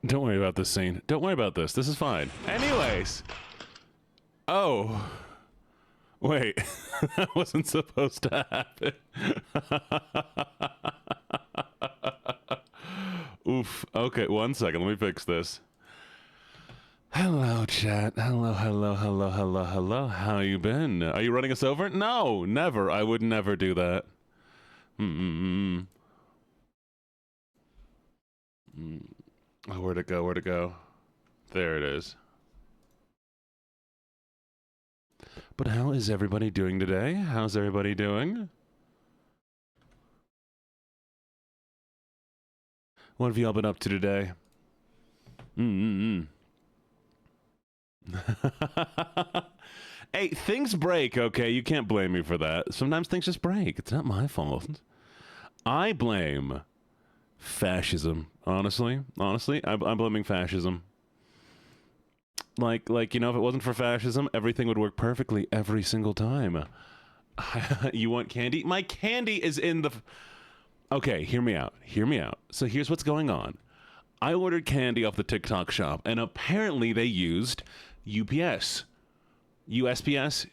Don't worry about this scene. Don't worry about this. This is fine. Anyways. Oh. Wait. That wasn't supposed to happen. Oof. Okay, 1 second. Let me fix this. Hello, chat. Hello, hello, hello, hello, hello. How you been? Are you running us over? No, never. I would never do that. Oh, where'd it go? Where'd it go? There it is. But how is everybody doing today? How's everybody doing? What have y'all been up to today? Hey, things break, okay? You can't blame me for that. Sometimes things just break. It's not my fault. I blame fascism, honestly. Honestly, I'm blaming fascism. Like, you know, if it wasn't for fascism, everything would work perfectly every single time. You want candy? My candy is in the... Okay, hear me out. Hear me out. So here's what's going on. I ordered candy off the TikTok shop, and apparently they used UPS. USPS?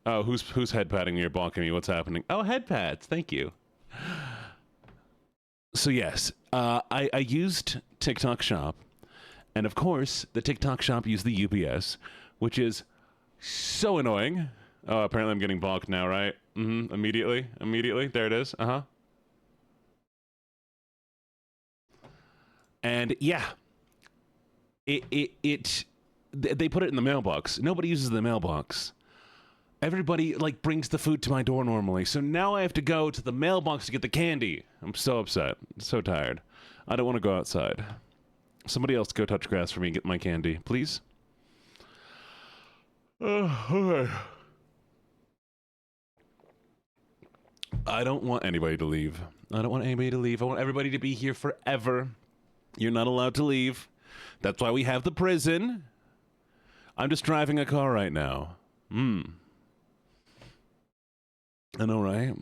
Oh, who's head patting me or balking me? What's happening? Oh, head pats. Thank you. So yes, I used TikTok shop, and of course, the TikTok shop used the UPS, which is so annoying. Oh, apparently I'm getting balked now, right? Immediately. There it is. And yeah, they put it in the mailbox. Nobody uses the mailbox. Everybody, like, brings the food to my door normally. So now I have to go to the mailbox to get the candy. I'm so upset. So tired. I don't want to go outside. Somebody else go touch grass for me and get my candy, please. Okay. I don't want anybody to leave. I don't want anybody to leave. I want everybody to be here forever. You're not allowed to leave. That's why we have the prison. I'm just driving a car right now. I know, right?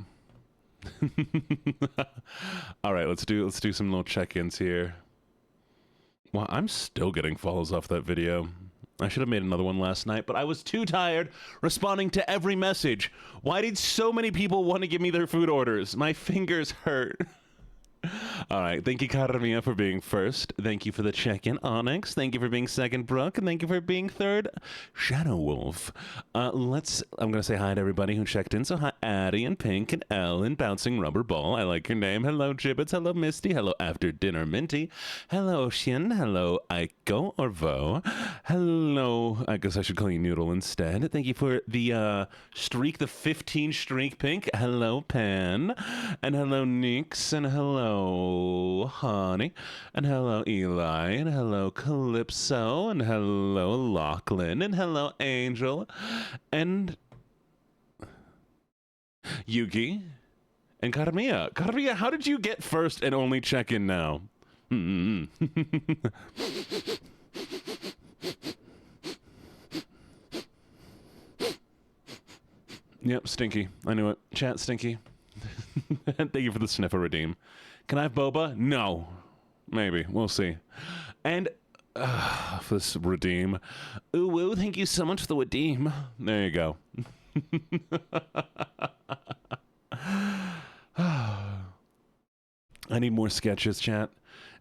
All right, let's do some little check-ins here. Well, I'm still getting follows off that video. I should have made another one last night, but I was too tired responding to every message. Why did so many people want to give me their food orders? My fingers hurt. All right, thank you, Karamia, for being first. Thank you for the check-in, Onyx. Thank you for being second, Brooke. And thank you for being third, Shadow Wolf. I'm going to say hi to everybody who checked in. So hi, Addie and Pink and Ellen, Bouncing Rubber Ball. I like your name. Hello, Gibbets. Hello, Misty. Hello, After Dinner Minty. Hello, Shin. Hello, Aiko or Vo. Hello, I guess I should call you Noodle instead. Thank you for the streak, the 15 streak, Pink. Hello, Pan. And hello, Nix. And hello, Honey, and hello, Eli, and hello, Calypso, and hello, Lachlan, and hello, Angel, and Yugi, and Karamia. Karamia, how did you get first and only check in now? Yep, Stinky. I knew it. Chat, Stinky. Thank you for the sniffer redeem. Can I have boba? No. Maybe. We'll see. And for this redeem. Ooh, woo, thank you so much for the redeem. There you go. I need more sketches, chat.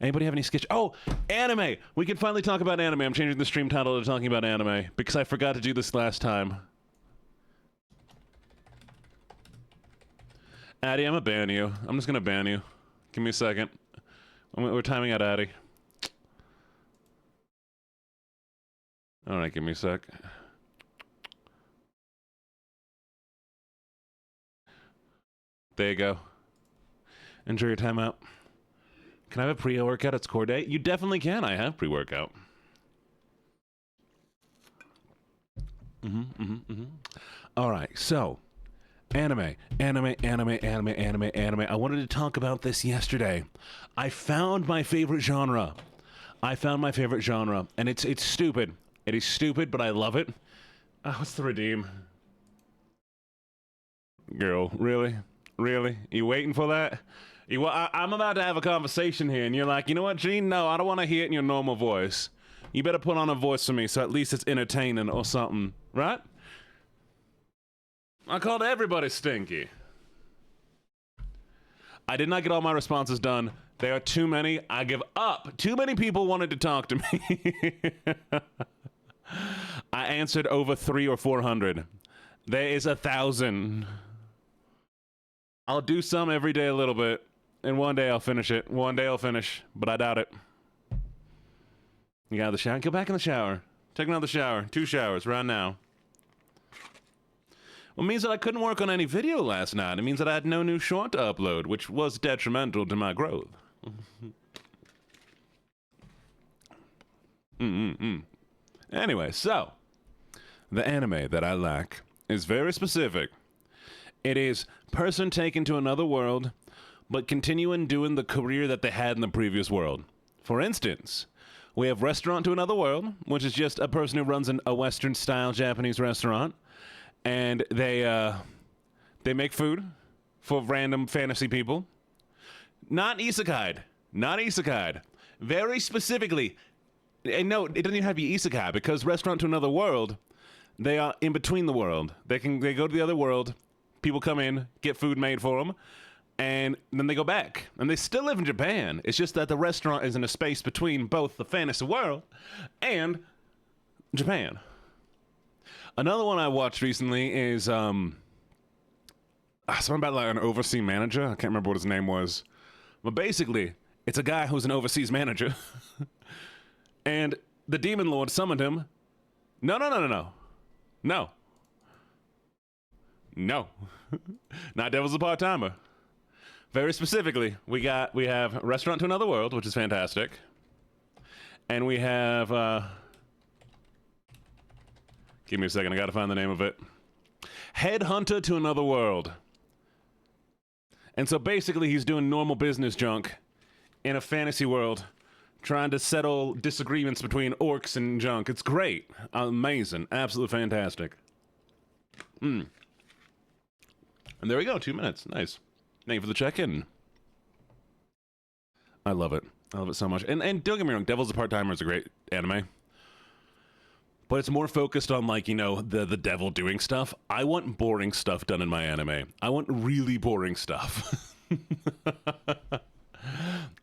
Anybody have any sketch? Oh, anime! We can finally talk about anime. I'm changing the stream title to talking about anime because I forgot to do this last time. Addie, I'm gonna ban you. I'm just gonna ban you. Give me a second. We're timing out Addie. Alright, give me a sec. There you go. Enjoy your time out. Can I have a pre-workout? It's core day? You definitely can. I have pre-workout. Alright, so... Anime. I wanted to talk about this yesterday. I found my favorite genre. And it's stupid. It is stupid, but I love it. What's the redeem? Girl, really? Really? You waiting for that? I'm about to have a conversation here, and you're like, you know what, Gene? No, I don't want to hear it in your normal voice. You better put on a voice for me, so at least it's entertaining or something, right? I called everybody stinky. I did not get all my responses done. There are too many. I give up. Too many people wanted to talk to me. I answered over 300 or 400. There is 1,000. I'll do some every day a little bit, and one day I'll finish it. One day I'll finish, but I doubt it. You got out of the shower? Go back in the shower. Take another shower. 2 showers right now. Well, it means that I couldn't work on any video last night. It means that I had no new short to upload, which was detrimental to my growth. Anyway, so the anime that I like is very specific. It is person taken to another world, but continuing doing the career that they had in the previous world. For instance, we have Restaurant to Another World, which is just a person who runs a Western-style Japanese restaurant, and they make food for random fantasy people. Not isekai. Not isekai. Very specifically. And no, it doesn't even have to be isekai, because Restaurant to Another World, they are in between the world. They go to the other world, people come in, get food made for them, and then they go back. And they still live in Japan. It's just that the restaurant is in a space between both the fantasy world and Japan. Another one I watched recently is something about like an overseas manager. I can't remember what his name was. But basically, it's a guy who's an overseas manager. And the demon lord summoned him. No. Not Devil's a part-timer. Very specifically, we have Restaurant to Another World, which is fantastic. And we have give me a second, I gotta find the name of it. Headhunter to Another World. And so basically he's doing normal business junk in a fantasy world, trying to settle disagreements between orcs and junk. It's great. Amazing. Absolutely fantastic. And there we go, 2 minutes. Nice. Thank you for the check-in. I love it. I love it so much. And don't get me wrong, Devil's a Part-Timer is a great anime. But it's more focused on, like, you know, the devil doing stuff. I want boring stuff done in my anime. I want really boring stuff.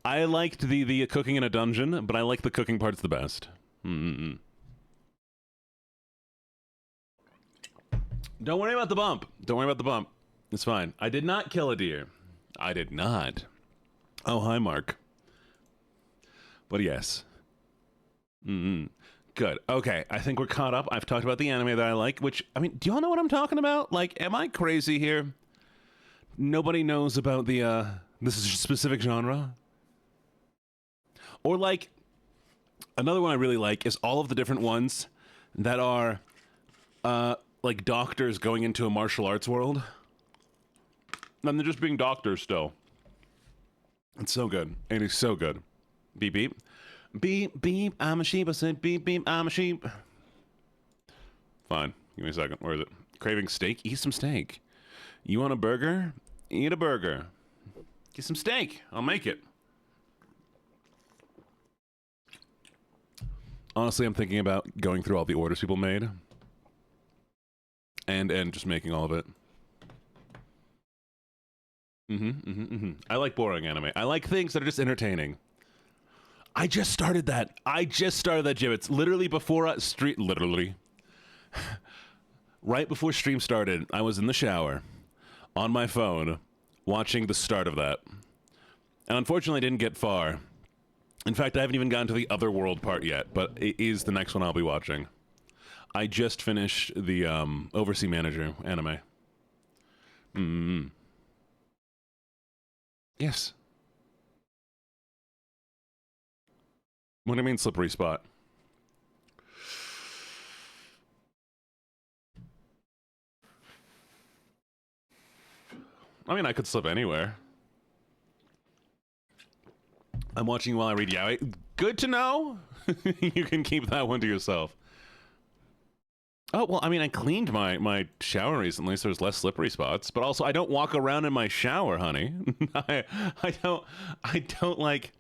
I liked the cooking in a dungeon, but I like the cooking parts the best. Don't worry about the bump. Don't worry about the bump. It's fine. I did not kill a deer. I did not. Oh, hi, Mark. But yes. Good. Okay, I think we're caught up. I've talked about the anime that I like, which, I mean, do y'all know what I'm talking about? Like, am I crazy here? Nobody knows about the, this is a specific genre? Or, like, another one I really like is all of the different ones that are, like, doctors going into a martial arts world. And they're just being doctors still. It's so good. It is so good. Beep, beep. Beep, beep, I'm a sheep. I said beep, beep, I'm a sheep. Fine. Give me a second. Where is it? Craving steak? Eat some steak. You want a burger? Eat a burger. Get some steak. I'll make it. Honestly, I'm thinking about going through all the orders people made. And just making all of it. I like boring anime. I like things that are just entertaining. I just started that. Gibbets. Literally before literally. Right before stream started, I was in the shower, on my phone, watching the start of that. And unfortunately, I didn't get far. In fact, I haven't even gotten to the other world part yet, but it is the next one I'll be watching. I just finished the Overseas Manager anime. Yes. What do you mean slippery spot? I mean, I could slip anywhere. I'm watching while I read Yaoi. Good to know. You can keep that one to yourself. Oh, well, I mean, I cleaned my shower recently, so there's less slippery spots. But also, I don't walk around in my shower, honey. I don't like...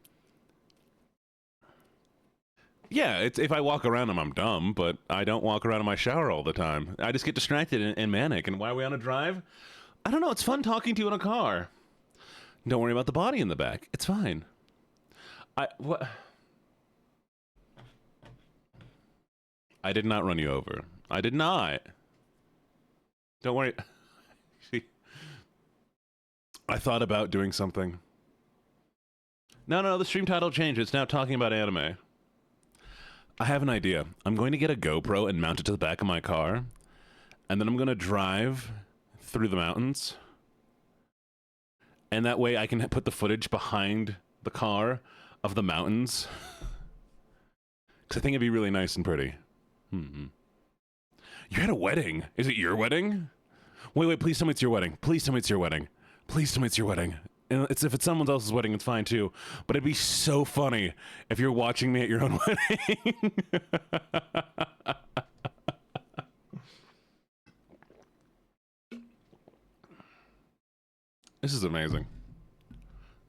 Yeah, it's if I walk around them, I'm dumb, but I don't walk around in my shower all the time. I just get distracted and manic. And why are we on a drive? I don't know. It's fun talking to you in a car. Don't worry about the body in the back. It's fine. What? I did not run you over. I did not. Don't worry. I thought about doing something. No, the stream title changed. It's now talking about anime. I have an idea. I'm going to get a GoPro and mount it to the back of my car, and then I'm going to drive through the mountains, and that way I can put the footage behind the car of the mountains, because I think it'd be really nice and pretty. You had a wedding. Is it your wedding? Wait, please tell me it's your wedding. Please tell me it's your wedding. Please tell me it's your wedding. And if it's someone else's wedding, it's fine too. But it'd be so funny if you're watching me at your own wedding. This is amazing.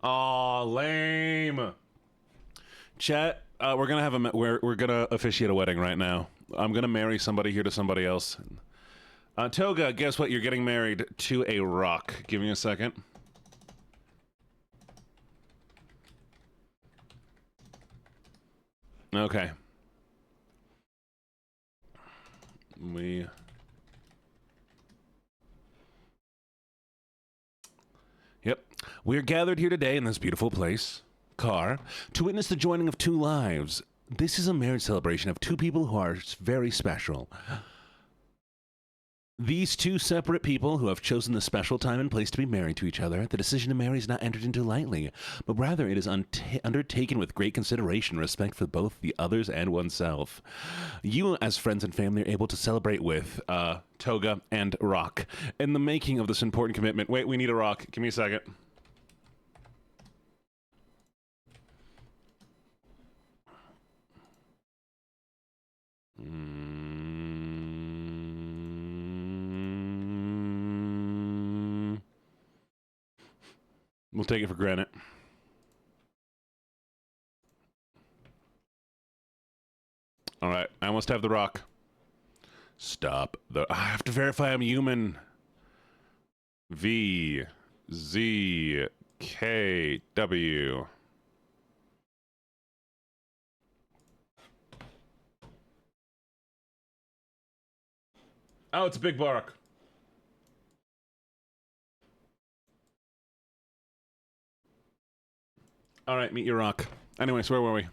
Aw, lame. Chat, we're gonna have we're gonna officiate a wedding right now. I'm gonna marry somebody here to somebody else. Toga, guess what? You're getting married to a rock. Give me a second. Okay. Yep. We're gathered here today in this beautiful place, car, to witness the joining of two lives. This is a marriage celebration of two people who are very special. These two separate people who have chosen the special time and place to be married to each other, the decision to marry is not entered into lightly, but rather it is undertaken with great consideration and respect for both the others and oneself. You, as friends and family, are able to celebrate with Toga and Rock in the making of this important commitment. Wait, we need a rock. Give me a second. We'll take it for granted. All right, I almost have the rock. Stop the... I have to verify I'm human. V, Z, K, W. Oh, it's a big bark. All right, meet your rock. Anyways, where were we?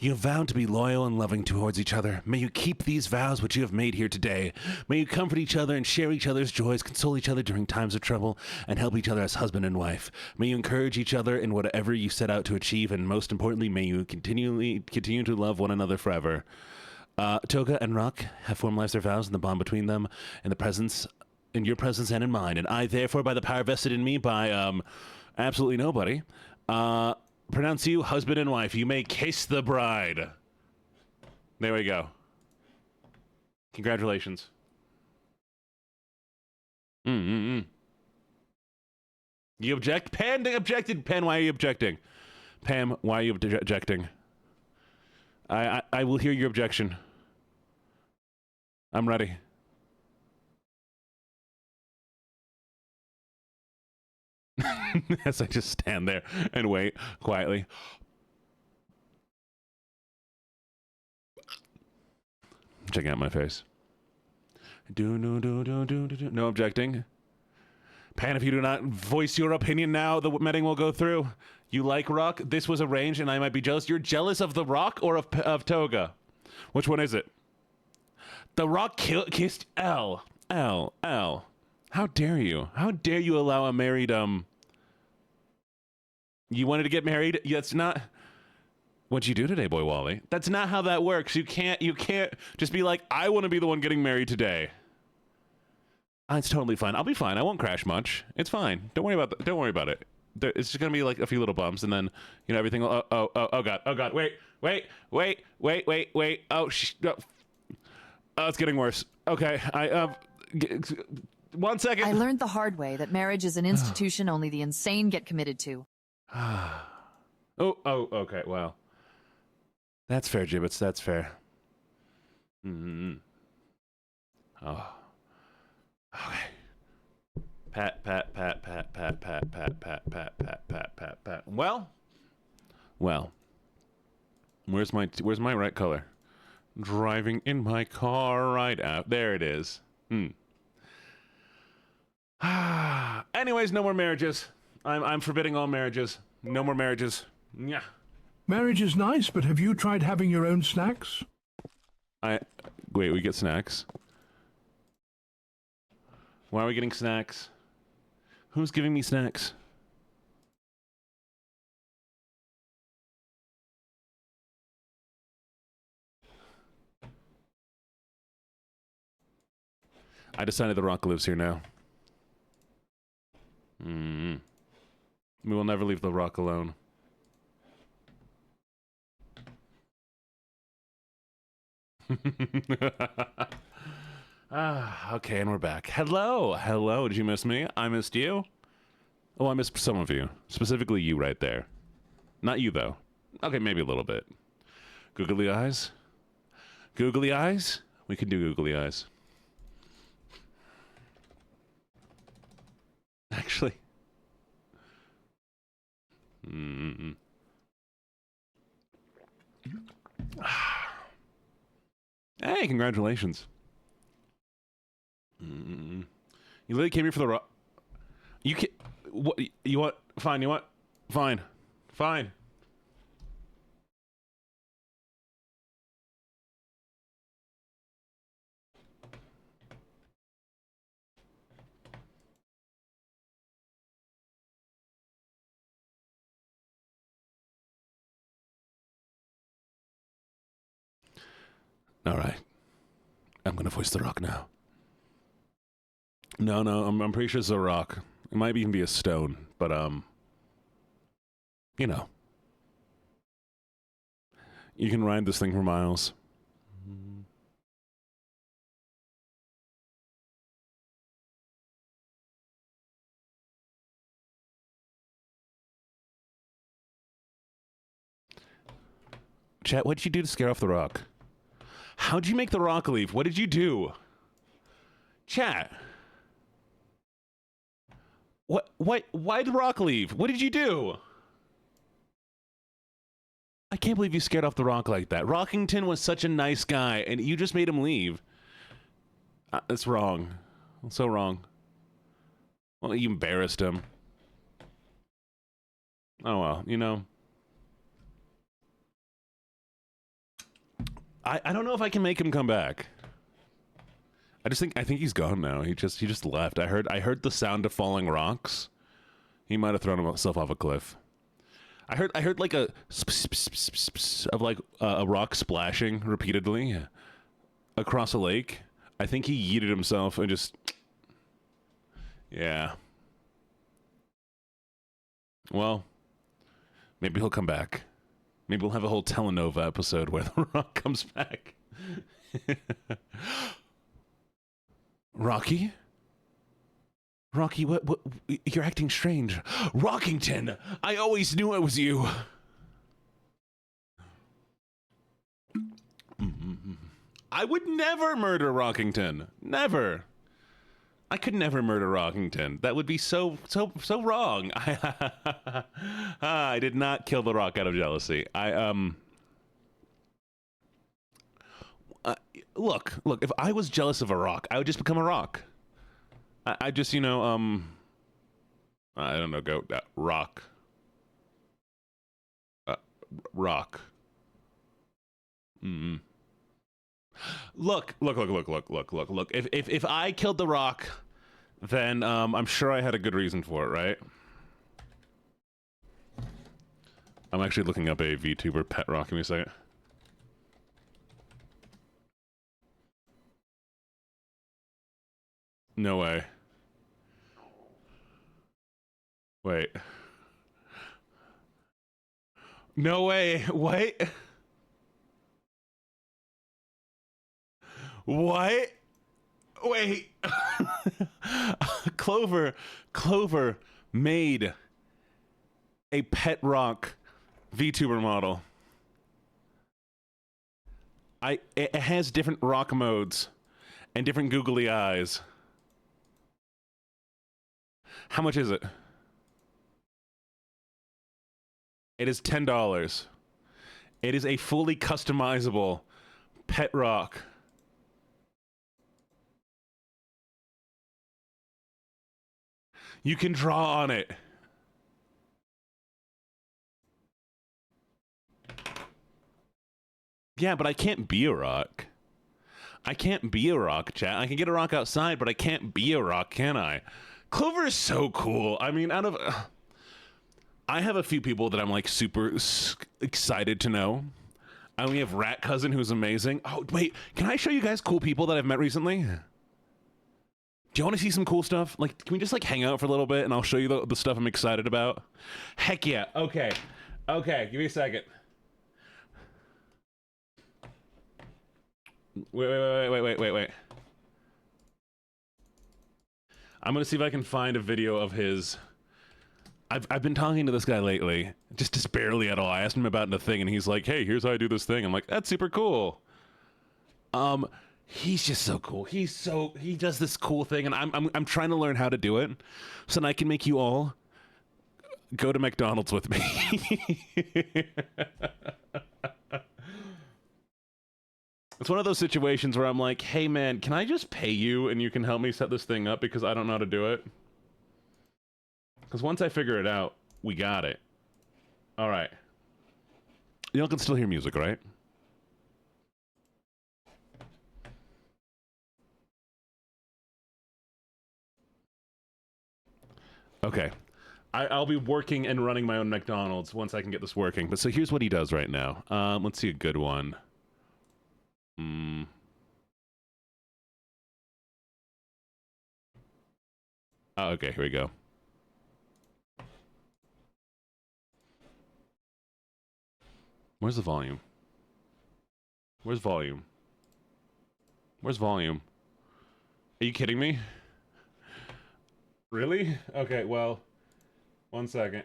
You have vowed to be loyal and loving towards each other. May you keep these vows which you have made here today. May you comfort each other and share each other's joys, console each other during times of trouble, and help each other as husband and wife. May you encourage each other in whatever you set out to achieve, and most importantly, may you continue to love one another forever. Toga and Rock have formalized their vows and the bond between them in your presence and in mine, and I, therefore, by the power vested in me by absolutely nobody, pronounce you husband and wife. You may kiss the bride. There we go. Congratulations. You object? Pan objected. Pan, why are you objecting? Pam, why are you objecting? I will hear your objection. I'm ready. As I just stand there and wait quietly. Checking out my face. No objecting. Pan, if you do not voice your opinion now, the wedding will go through. You like Rock? This was arranged and I might be jealous. You're jealous of the Rock or of Toga? Which one is it? The Rock kissed L. How dare you? How dare you allow a married, You wanted to get married? That's not... What'd you do today, Boy Wally? That's not how that works. You can't just be like, I want to be the one getting married today. It's totally fine. I'll be fine. I won't crash much. It's fine. Don't worry about it. it's just gonna be like a few little bumps, and then everything. Oh god. Wait. Oh, it's getting worse. Okay, 1 second. I learned the hard way that marriage is an institution only the insane get committed to. Okay. Well, that's fair, Gibbets. That's fair. Oh. Okay. Pat. Well. Where's my right color? Driving in my car right out. There it is. Anyways, no more marriages. I'm forbidding all marriages. No more marriages. Yeah. Marriage is nice, but have you tried having your own snacks? Wait, we get snacks? Why are we getting snacks? Who's giving me snacks? I decided The Rock lives here now. We will never leave The Rock alone. Okay, and we're back. Hello. Did you miss me? I missed you. Oh, I missed some of you. Specifically you right there. Not you, though. Okay, maybe a little bit. Googly eyes? Googly eyes? We can do googly eyes. Actually. Hey, congratulations. You literally came here for the rock. You can. What? You want? Fine. You want? Fine. Fine. All right. I'm gonna voice the rock now. No, I'm pretty sure it's a rock. It might even be a stone, but you know, you can ride this thing for miles. Chat, what did you do to scare off the rock? How'd you make the rock leave? What did you do? Chat. Why'd the rock leave? What did you do? I can't believe you scared off the rock like that. Rockington was such a nice guy, and you just made him leave. That's wrong. So wrong. Well, you embarrassed him. Oh, well, you know. I don't know if I can make him come back. I think he's gone now. He just left. I heard the sound of falling rocks. He might have thrown himself off a cliff. I heard like a of like a rock splashing repeatedly across a lake. I think he yeeted himself and just yeah. Well, maybe he'll come back. Maybe we'll have a whole telenova episode where the rock comes back. Rocky? Rocky, what? You're acting strange. Rockington! I always knew it was you. I would never murder Rockington. Never. I could never murder Rockington. That would be so wrong. I did not kill the Rock out of jealousy. Look, if I was jealous of a rock, I would just become a rock. I just, I don't know, go, rock. Rock. Look. If I killed the rock, then I'm sure I had a good reason for it, right? I'm actually looking up a VTuber pet rock. Give me a second. No way. Wait. No way. What? What? Wait. Clover made a pet rock VTuber model. It has different rock modes and different googly eyes. How much is it? It is $10. It is a fully customizable pet rock. You can draw on it. Yeah, but I can't be a rock. I can't be a rock, chat. I can get a rock outside, but I can't be a rock, can I? Clover is so cool. I mean, I have a few people that I'm like super excited to know. I only have Rat Cousin, who's amazing. Oh, wait, can I show you guys cool people that I've met recently? Do you want to see some cool stuff? Like, can we just like hang out for a little bit and I'll show you the stuff I'm excited about? Heck yeah. Okay. Okay, give me a second. Wait. I'm gonna see if I can find a video of his. I've been talking to this guy lately, just barely at all. I asked him about the thing, and he's like, "Hey, here's how I do this thing." I'm like, "That's super cool." He's just so cool. He does this cool thing, and I'm trying to learn how to do it, so that I can make you all go to McDonald's with me. It's one of those situations where I'm like, "Hey man, can I just pay you and you can help me set this thing up because I don't know how to do it?" Because once I figure it out, we got it. All right. Y'all can still hear music, right? Okay. I'll be working and running my own McDonald's once I can get this working. But so here's what he does right now. Let's see a good one. Oh, okay, here we go. Where's the volume? Where's volume? Where's volume? Are you kidding me? Really? Okay, well, one second.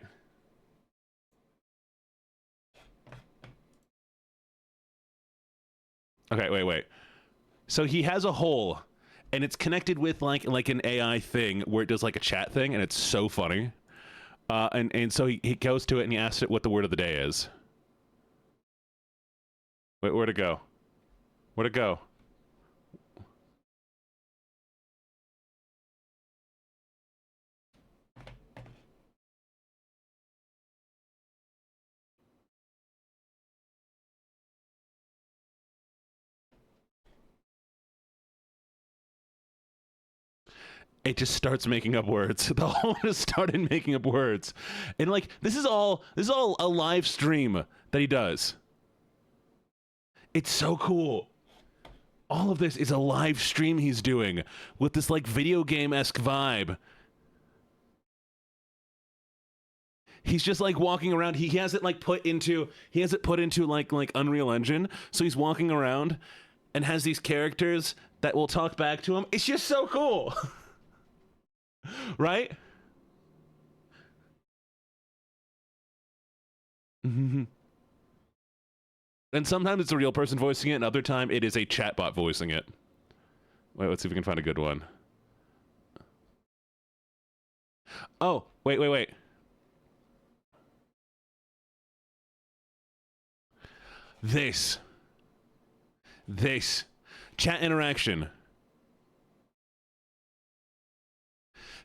Okay, wait. So he has a hole, and it's connected with like an AI thing where it does like a chat thing, and it's so funny. And so he goes to it and he asks it what the word of the day is. Wait, where'd it go? Where'd it go? It just starts making up words. The whole just started making up words, and like this is all a live stream that he does. It's so cool. All of this is a live stream he's doing with this like video game-esque vibe. He's just like walking around. He has it like put into like Unreal Engine. So he's walking around and has these characters that will talk back to him. It's just so cool. Right? Mm-hmm. And sometimes it's a real person voicing it, and other time it is a chatbot voicing it. Wait, let's see if we can find a good one. Oh, wait. This chat interaction.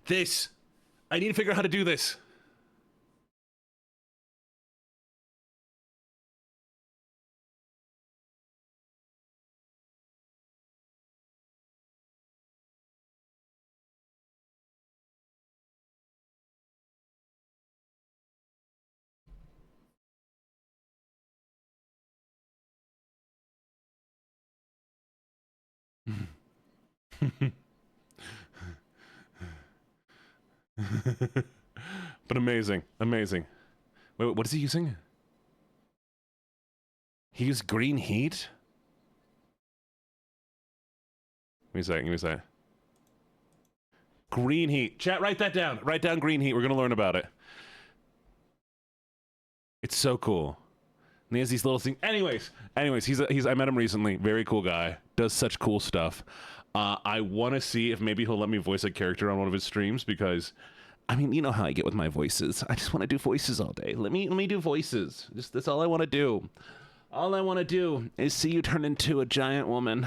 This. I need to figure out how to do this. But amazing. Wait, what is he using? He used green heat? Give me a second, give me a second. Green heat. Chat, write that down. Write down green heat. We're going to learn about it. It's so cool. And he has these little things. Anyways, I met him recently. Very cool guy. Does such cool stuff. I want to see if maybe he'll let me voice a character on one of his streams because, I mean, you know how I get with my voices. I just want to do voices all day. Let me do voices. That's all I want to do. All I want to do is see you turn into a giant woman.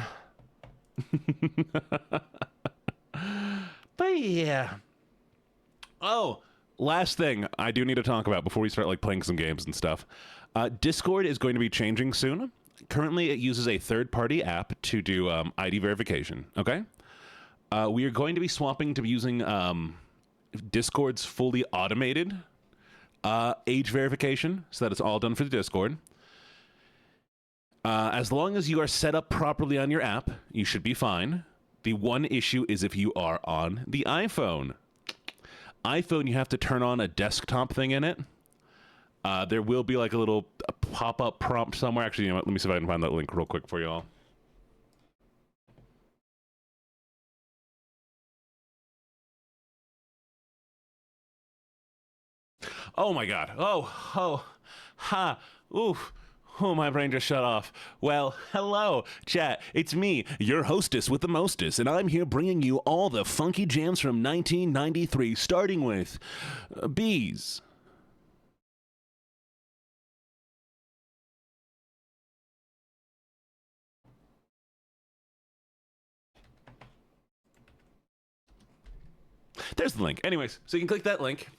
But yeah. Oh, last thing I do need to talk about before we start like playing some games and stuff. Discord is going to be changing soon. Currently, it uses a third-party app to do ID verification. Okay, we are going to be swapping to using Discord's fully automated age verification, so that it's all done for the Discord. As long as you are set up properly on your app, you should be fine. The one issue is if you are on the iPhone. You have to turn on a desktop thing in it. There will be like a little pop-up prompt somewhere. Actually, you know what? Let me see if I can find that link real quick for you all. Oh my god. Oof. Oh, my brain just shut off. Well, hello, chat. It's me, your hostess with the mostest, and I'm here bringing you all the funky jams from 1993, starting with Bees. There's the link. Anyways, so you can click that link.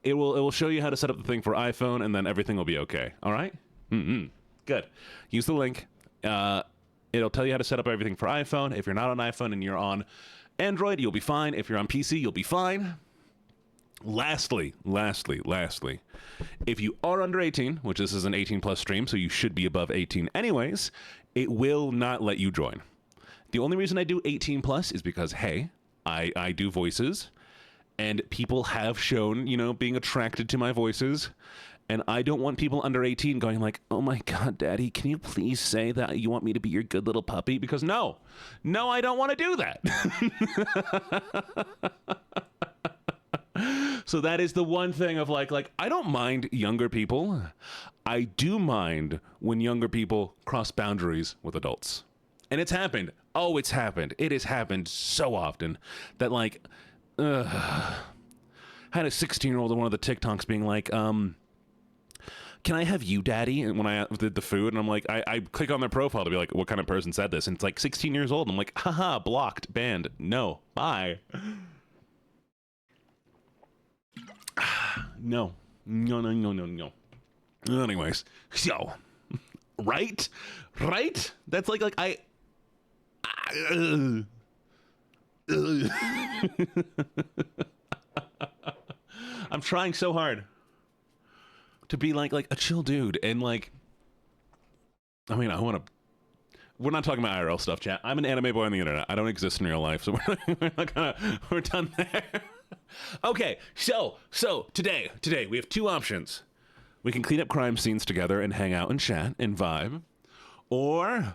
It will show you how to set up the thing for iPhone, and then everything will be okay. All right? Good. Use the link. It'll tell you how to set up everything for iPhone. If you're not on iPhone and you're on Android, you'll be fine. If you're on PC, you'll be fine. Lastly, if you are under 18, which this is an 18 plus stream, so you should be above 18 anyways, it will not let you join. The only reason I do 18 plus is because, hey, I do voices, and people have shown, you know, being attracted to my voices. And I don't want people under 18 going like, oh my God, Daddy, can you please say that you want me to be your good little puppy? Because no, I don't want to do that. So that is the one thing of like, I don't mind younger people. I do mind when younger people cross boundaries with adults. And it's happened. Oh, it's happened. It has happened so often that like, I had a 16-year-old in one of the TikToks being like, can I have you, Daddy? And when I did the food, and I'm like, I click on their profile to be like, what kind of person said this? And it's like 16 years old. And I'm like, haha, blocked, banned. No, bye. No. Anyways, so, right? That's like I'm trying so hard to be like a chill dude, and like, I mean, we're not talking about IRL stuff, chat. I'm an anime boy on the internet. I don't exist in real life, so we're done there. Okay, so today we have two options. We can clean up crime scenes together and hang out and chat and vibe, or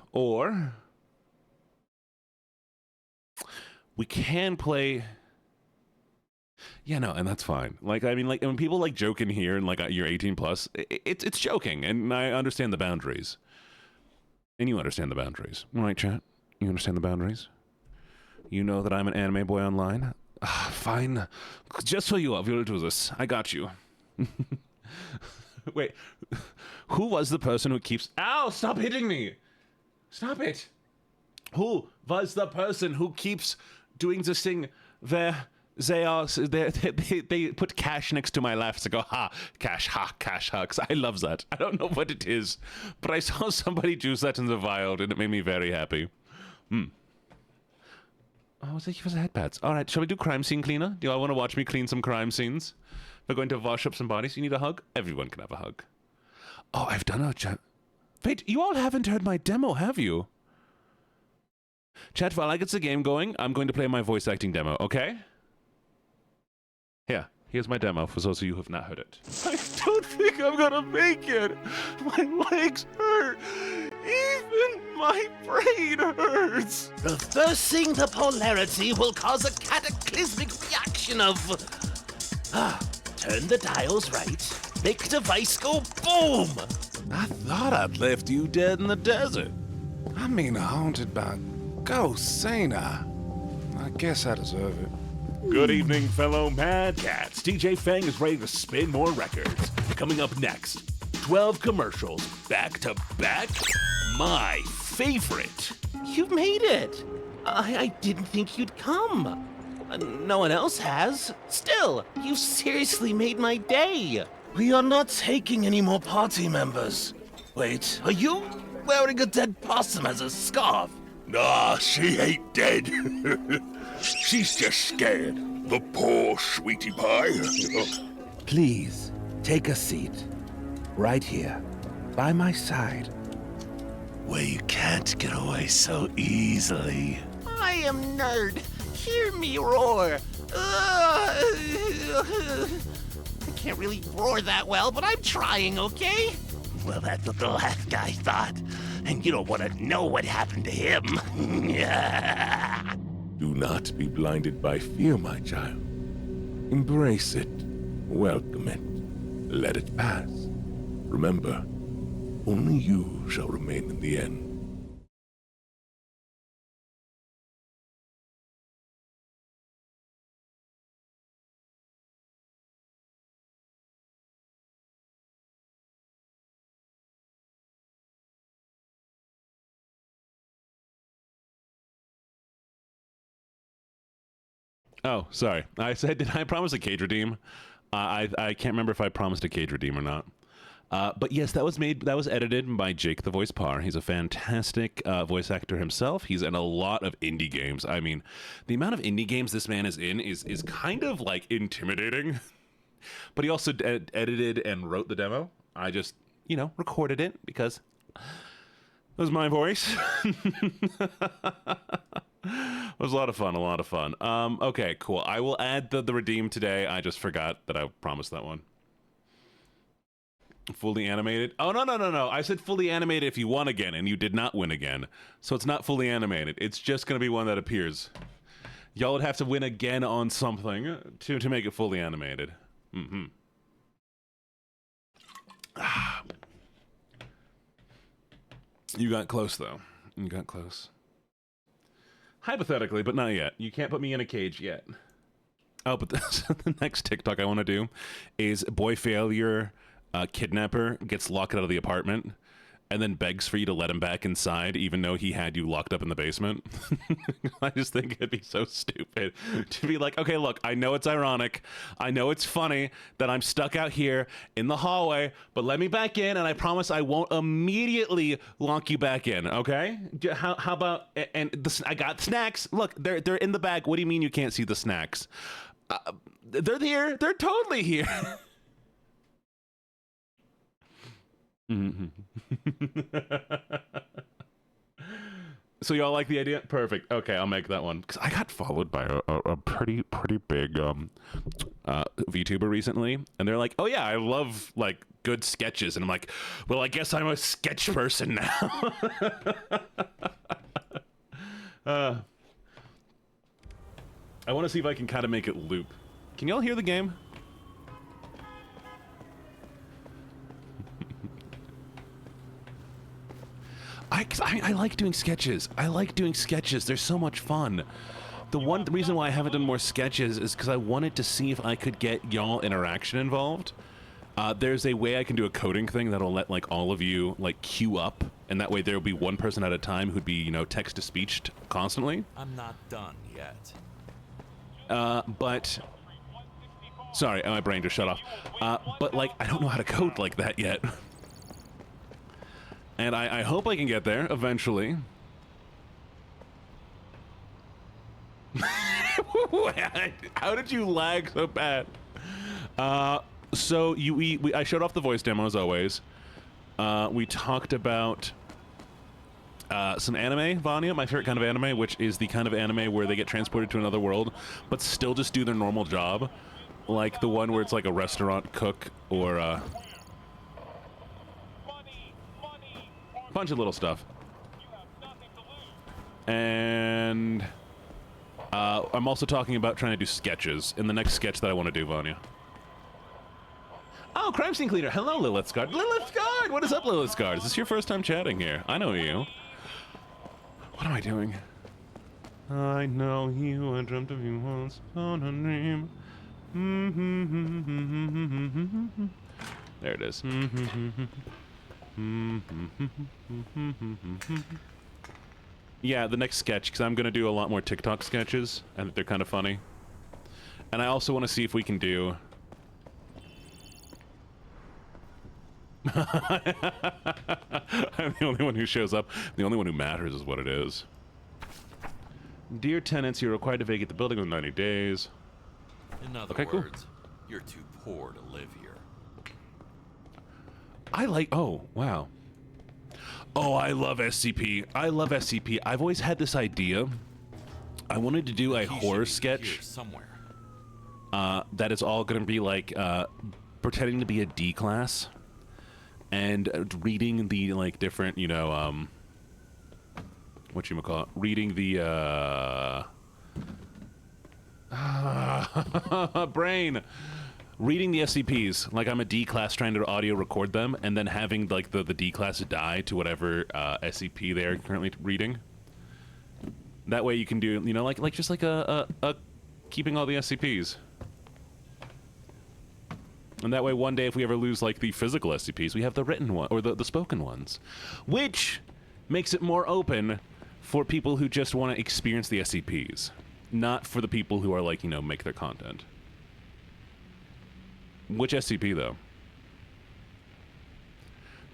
we can play. Yeah, no, and that's fine. Like, I mean, like, when people like joke in here and like you're 18 plus, it's joking, and I understand the boundaries. And you understand the boundaries, right, chat? You understand the boundaries. You know that I'm an anime boy online. Fine, just for you, we'll do this. I got you. Wait, who was the person who keeps? Ow! Stop hitting me! Stop it! Who was the person who keeps doing this thing where they put cash next to my laugh to go cash, because I love that. I don't know what it is, but I saw somebody use that in the wild and it made me very happy. Oh, thank you for the headpads. All right, shall we do crime scene cleaner? Do you all want to watch me clean some crime scenes? We're going to wash up some bodies. You need a hug? Everyone can have a hug. Oh, I've done a chat. Wait, you all haven't heard my demo, have you? Chat, while I get the game going, I'm going to play my voice acting demo, okay? Yeah, here's my demo for those of you who have not heard it. Dude, think I'm gonna make it. My legs hurt. Even my brain hurts. Reversing the polarity will cause a cataclysmic reaction of... turn the dials right. Make device go boom! I thought I'd left you dead in the desert. I mean, haunted by ghosts, ain't I? I guess I deserve it. Good evening, fellow Mad Cats. DJ Fang is ready to spin more records. Coming up next, 12 commercials back to back. My favorite. You made it! I didn't think you'd come. No one else has. Still, you seriously made my day. We are not taking any more party members. Wait, are you wearing a dead possum as a scarf? Nah, she ain't dead. She's just scared. The poor sweetie pie. Please, take a seat. Right here, by my side. Where you can't get away so easily. I am nerd. Hear me roar. I can't really roar that well, but I'm trying, okay? Well, that's what the last guy thought. And you don't want to know what happened to him. Do not be blinded by fear, my child. Embrace it. Welcome it. Let it pass. Remember, only you shall remain in the end. Oh, sorry. I said, did I promise a cage redeem? I can't remember if I promised a cage redeem or not. But yes, that was edited by Jake the Voice Par. He's a fantastic voice actor himself. He's in a lot of indie games. I mean, the amount of indie games this man is in is kind of like intimidating. But he also edited and wrote the demo. I just, recorded it because it was my voice. It was a lot of fun, okay, cool. I will add the redeem today. I just forgot that I promised that one. Fully animated? Oh, no. I said fully animated if you won again, and you did not win again. So it's not fully animated. It's just going to be one that appears. Y'all would have to win again on something to make it fully animated. Mm-hmm. You got close, though. You got close. Hypothetically, but not yet. You can't put me in a cage yet. Oh, but the next TikTok I want to do is boy failure kidnapper gets locked out of the apartment and then begs for you to let him back inside even though he had you locked up in the basement. I just think it'd be so stupid to be like, okay, look, I know it's ironic. I know it's funny that I'm stuck out here in the hallway, but let me back in and I promise I won't immediately lock you back in, okay? How about, I got snacks. Look, they're in the bag. What do you mean you can't see the snacks? They're here. They're totally here. So y'all like the idea? Perfect. Okay, I'll make that one. Because I got followed by a pretty big VTuber recently, and they're like, "Oh yeah, I love like good sketches," and I'm like, "Well, I guess I'm a sketch person now." I want to see if I can kind of make it loop. Can y'all hear the game? I like doing sketches. They're so much fun. The reason why I haven't done more sketches is because I wanted to see if I could get y'all interaction involved. There's a way I can do a coding thing that'll let like all of you like queue up, and that way there'll be one person at a time who'd be text to speech constantly. I'm not done yet. But sorry, my brain just shut off. But like I don't know how to code like that yet. And I hope I can get there eventually. How did you lag so bad? So I showed off the voice demo as always. We talked about some anime, Vanya, my favorite kind of anime, which is the kind of anime where they get transported to another world, but still just do their normal job. Like the one where it's like a restaurant cook or bunch of little stuff. And I'm also talking about trying to do sketches in the next sketch that I want to do, Vanya. Oh, crime scene cleaner. Hello, Lilithsgard. Lilithsgard! What is up, Lilithsgard? Is this your first time chatting here? I know you. What am I doing? I know you. I dreamt of you once upon a dream. There it is. Yeah, the next sketch, because I'm going to do a lot more TikTok sketches. I think they're kind of funny. And I also want to see if we can do... I'm the only one who shows up. The only one who matters is what it is. Dear tenants, you're required to vacate the building within 90 days. In other Okay, cool. words, you're too poor to live here. I like... Oh, wow. Oh, I love SCP. I love SCP. I've always had this idea. I wanted to do a He horror should be here sketch somewhere. that is all going to be like pretending to be a D class and reading the like different, you know, whatchamacallit, reading the brain. Reading the SCPs, like I'm a D class trying to audio record them, and then having like the D class die to whatever SCP they're currently reading. That way you can do, you know, like just like a keeping all the SCPs. And that way one day if we ever lose like the physical SCPs, we have the written one, or the spoken ones. Which makes it more open for people who just want to experience the SCPs. Not for the people who are like, you know, make their content. Which SCP, though?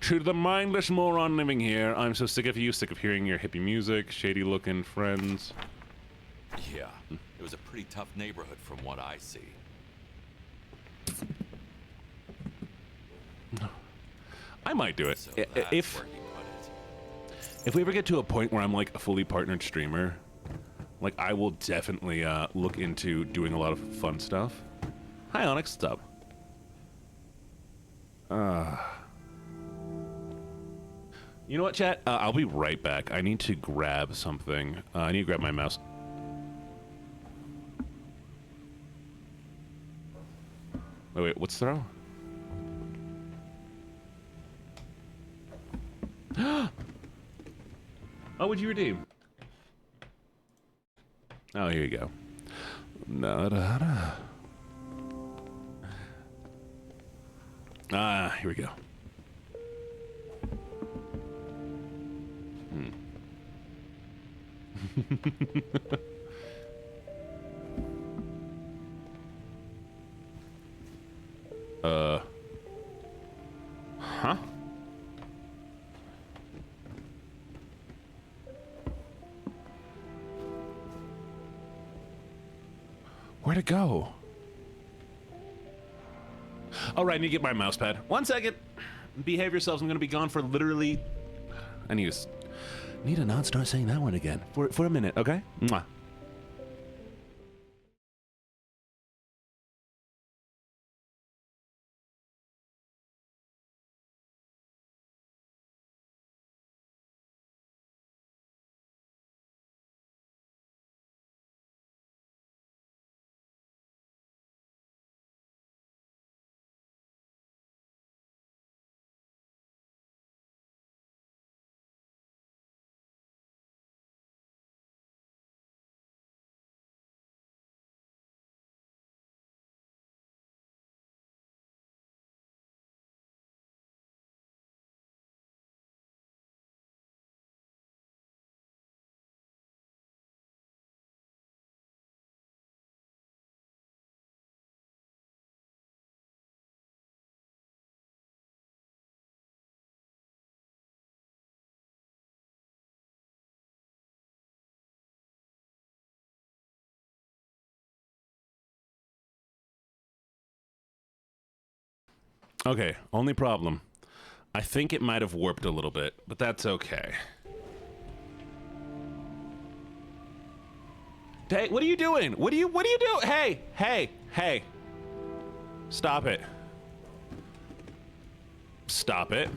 To the mindless moron living here, I'm so sick of you, sick of hearing your hippie music, shady-looking friends. Yeah, it was a pretty tough neighborhood from what I see. I might do it. So that's If where he put it. we ever get to a point where I'm like a fully partnered streamer, like I will definitely look into doing a lot of fun stuff. Hi, Onyx. What's up? You know what, chat? I'll be right back. I need to grab something. I need to grab my mouse. Wait, what's throw? Oh, what'd you redeem? Oh, here you go. Ah, here we go. Huh? Where'd it go? All right, I need to get my mouse pad. 1 second. Behave yourselves. I'm going to be gone for literally... I need to not start saying that one again. For a minute, okay? Mwah. Okay, only problem. I think it might have warped a little bit, but that's okay. Hey, what are you doing? What are you doing? Hey. Stop it. Stop it.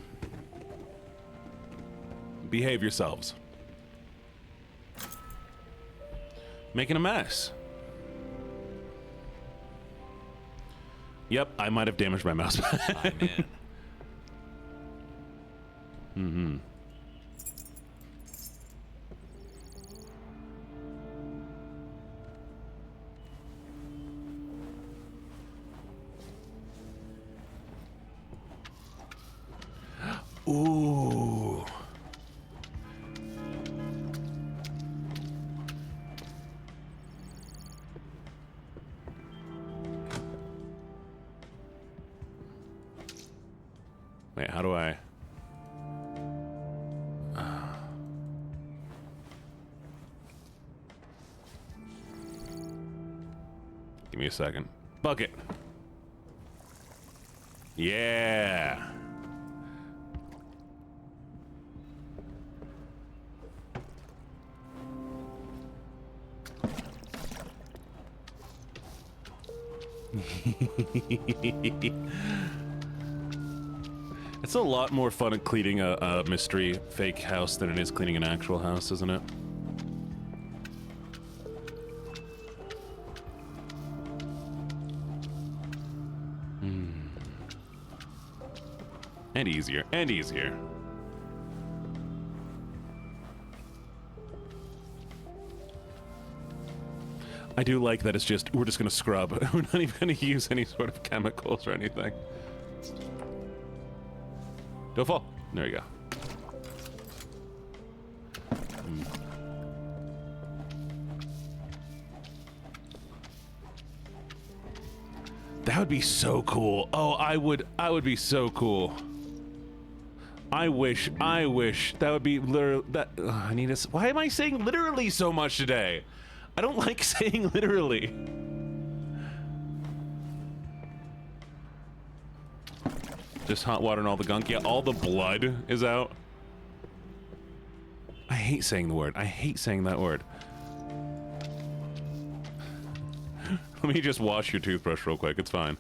Behave yourselves. Making a mess. Yep, I might have damaged my mouse pad. I'm in. Mm-hmm. Ooh. Wait, how do I... Give me a second. Bucket. Yeah. It's a lot more fun at cleaning a mystery fake house than it is cleaning an actual house, isn't it? And easier, and easier. I do like that it's just, we're just gonna scrub. We're not even gonna use any sort of chemicals or anything. Don't fall. There you go. That would be so cool. Oh, I would be so cool. I wish that would be literally that. I need to. Why am I saying literally so much today? I don't like saying literally. Just hot water and all the gunk. Yeah, all the blood is out. I hate saying the word. I hate saying that word. Let me just wash your toothbrush real quick. It's fine.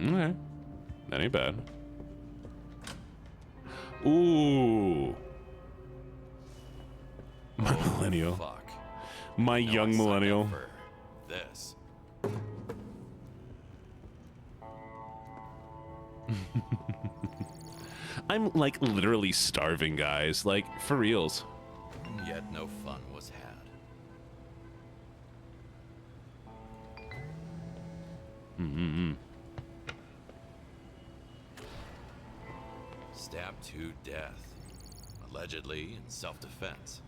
Okay. That ain't bad. Ooh. My millennial. Fuck. My young millennial. For this. I'm like literally starving, guys. Like for reals. And yet no fun was had. Stabbed to death. Allegedly in self-defense.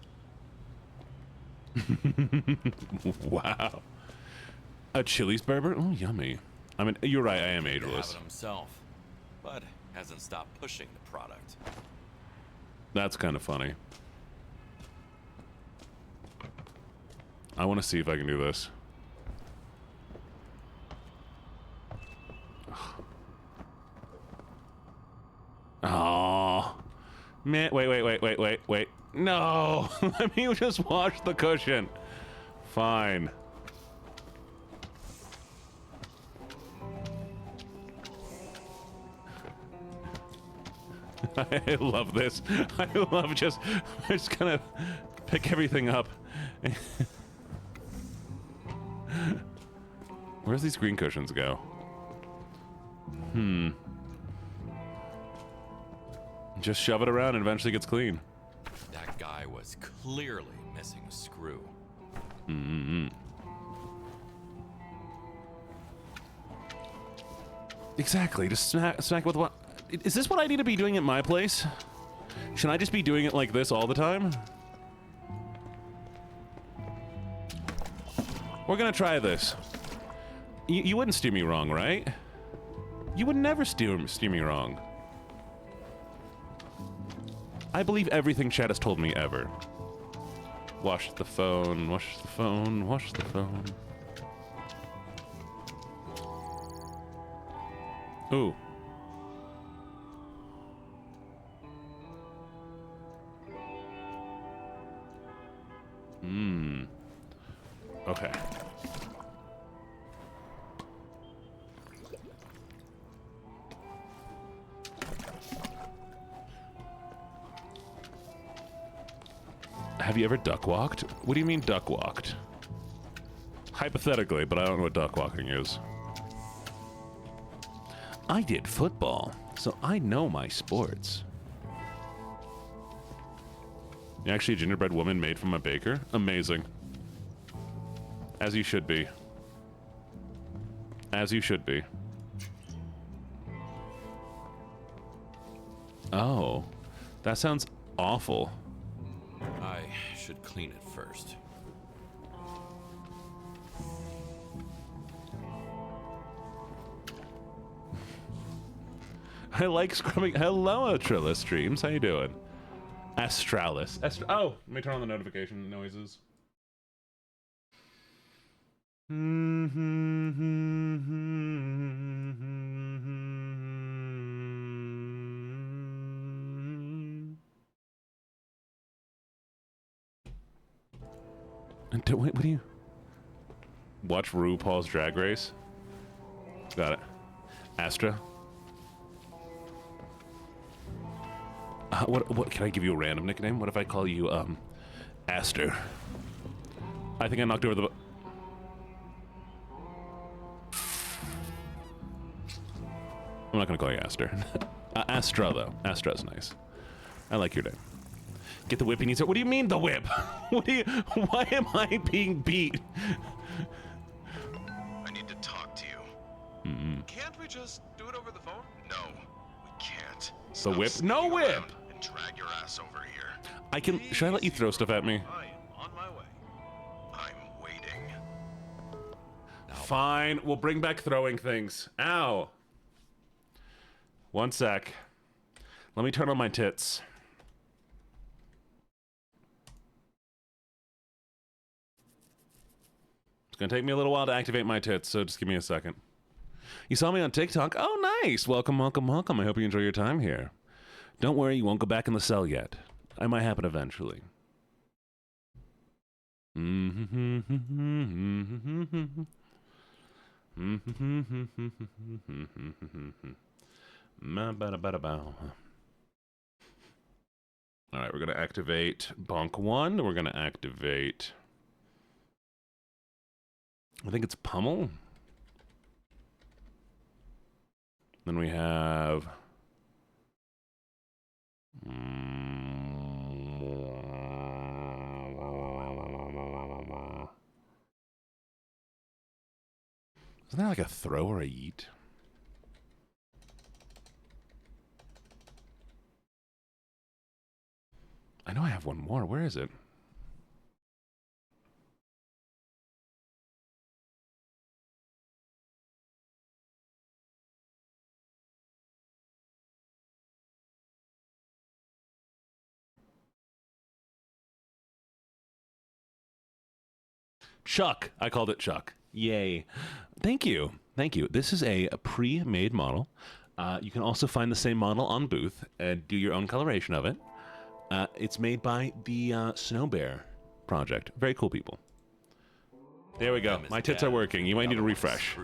Wow. A Chili's burger? Oh, yummy. I mean, you're right. I am To have ageless. it himself, but hasn't stopped pushing the product. That's kind of funny. I want to see if I can do this. Oh, man! Wait! No, let me just wash the cushion. Fine. I love this. I love just gonna pick everything up. Where's these green cushions go? Just shove it around and eventually gets clean. That guy was clearly missing a screw. Exactly. Just smack with what? Is this what I need to be doing at my place? Should I just be doing it like this all the time? We're gonna try this. You wouldn't steer me wrong, right? You would never steer me wrong. I believe everything Chad has told me ever. Wash the phone, wash the phone, wash the phone. Ooh. Okay. Have you ever duck walked? What do you mean duck walked? Hypothetically, but I don't know what duck walking is. I did football, so I know my sports. You're actually a gingerbread woman made from a baker? Amazing. As you should be. As you should be. Oh, that sounds awful. I should clean it first. I like scrubbing. Hello, Astrilla Streams. How you doing? Astralis. Oh, let me turn on the notification noises. Wait, what do you... Watch RuPaul's Drag Race? Got it. Astra? What can I give you a random nickname? What if I call you, Aster? I think I knocked over the... I'm not gonna call you Aster. Astra, though. Astra's nice. I like your name. Get the whip he needs it. What do you mean the whip? What do you... Why am I being beat? I need to talk to you. Can't we just do it over the phone? No, we can't. The whip? No whip! And drag your ass over here. I can... Should I let you throw stuff at me? I am on my way. I'm waiting. Fine. We'll bring back throwing things. Ow. One sec. Let me turn on my tits. It's gonna take me a little while to activate my tits, so just give me a second. You saw me on TikTok? Oh, nice! Welcome, welcome, welcome. I hope you enjoy your time here. Don't worry, you won't go back in the cell yet. It might happen eventually. Alright, we're gonna activate Bonk 1. We're gonna activate... I think it's Pummel. Then we have... Isn't that like a throw or a yeet? I know I have one more. Where is it? Chuck. I called it Chuck. Yay. Thank you. Thank you. This is a pre-made model. You can also find the same model on Booth and do your own coloration of it. It's made by the Snow Bear project. Very cool people. There we go. My tits are working. You might need a refresh.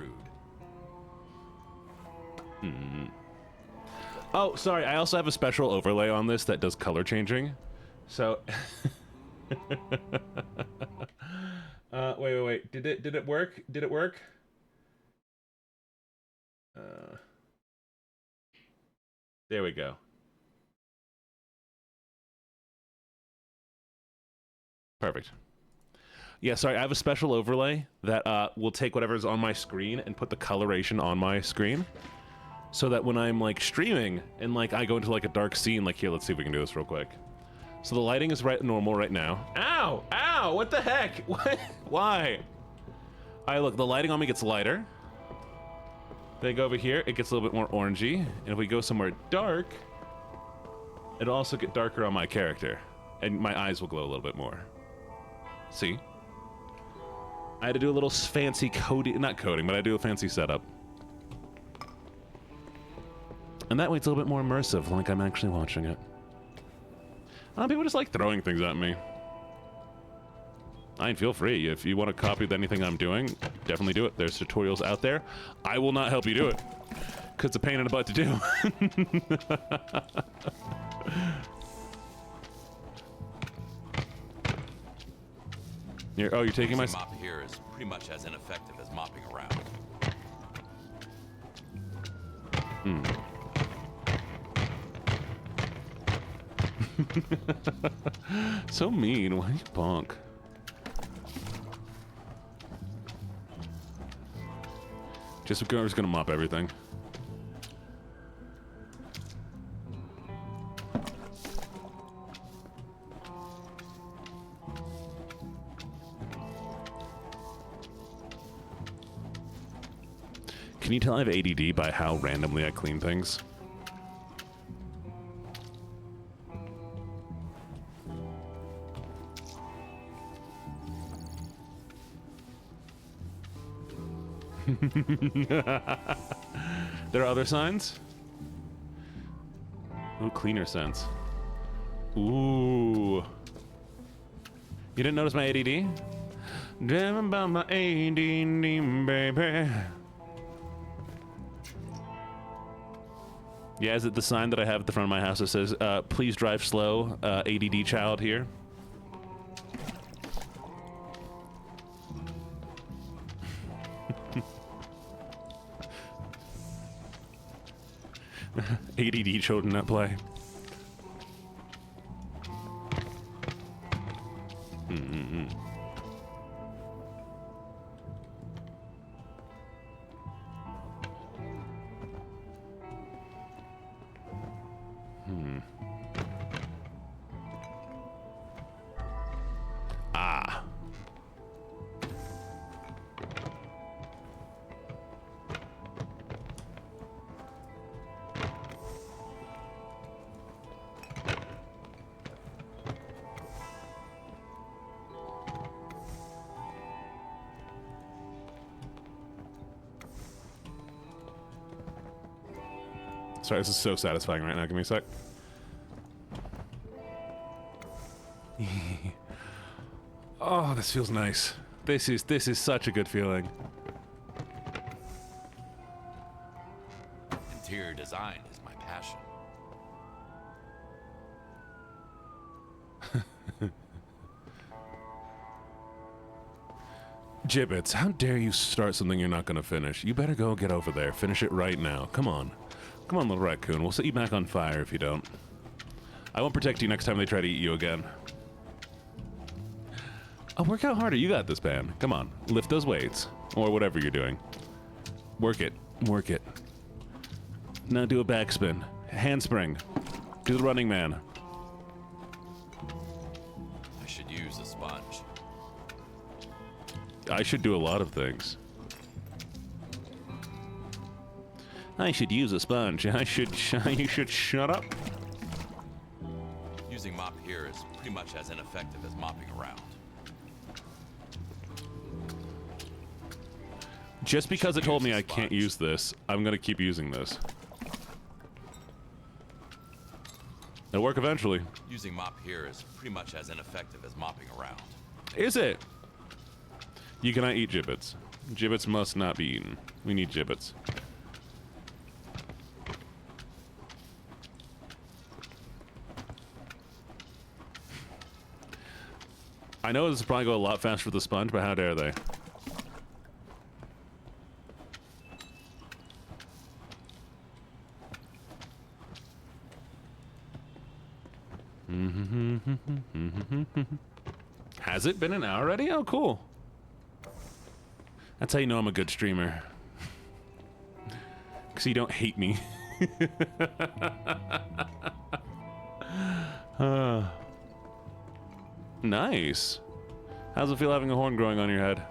Oh, sorry. I also have a special overlay on this that does color changing. So... wait. Did it work? Did it work? There we go. Perfect. Yeah, sorry, I have a special overlay that will take whatever's on my screen and put the coloration on my screen. So that when I'm like streaming and like I go into like a dark scene, like here, let's see if we can do this real quick. So the lighting is normal right now. Ow! Ow! What the heck? What? Why? Alright, look, the lighting on me gets lighter. Then I go over here, it gets a little bit more orangey. And if we go somewhere dark, it'll also get darker on my character. And my eyes will glow a little bit more. See? I had to do a little fancy coding, not coding, but I do a fancy setup. And that way it's a little bit more immersive, like I'm actually watching it. People just like throwing things at me. I mean, feel free. If you want to copy anything I'm doing, definitely do it. There's tutorials out there. I will not help you do it, because it's a pain in the butt to do. You're taking my... Using mop here is pretty much as ineffective as mopping around. So mean. Why you bonk? We're just gonna mop everything. Can you tell I have ADD by how randomly I clean things? There are other signs? Ooh, cleaner sense. Ooh. You didn't notice my ADD? Damn about my ADD, baby. Yeah, is it the sign that I have at the front of my house that says, please drive slow, ADD child here? ADD children at play. Ah. Sorry, this is so satisfying right now. Give me a sec. Oh, this feels nice. This is such a good feeling. Interior design is my passion. Gibbets, how dare you start something you're not gonna finish? You better go get over there. Finish it right now. Come on. Come on, little raccoon. We'll set you back on fire if you don't. I won't protect you next time they try to eat you again. Oh, work out harder. You got this, man. Come on. Lift those weights. Or whatever you're doing. Work it. Work it. Now do a backspin. Handspring. Do the running man. I should use a sponge. I should do a lot of things. I should use a sponge. You should shut up. Using mop here is pretty much as ineffective as mopping around. Just because it told me I can't use this, I'm gonna keep using this. It'll work eventually. Using mop here is pretty much as ineffective as mopping around. Is it? You cannot eat gibbets. Gibbets must not be eaten. We need gibbets. I know this will probably go a lot faster with the sponge, but how dare they? Has it been an hour already? Oh, cool. That's how you know I'm a good streamer. Because you don't hate me. Nice. How's it feel having a horn growing on your head?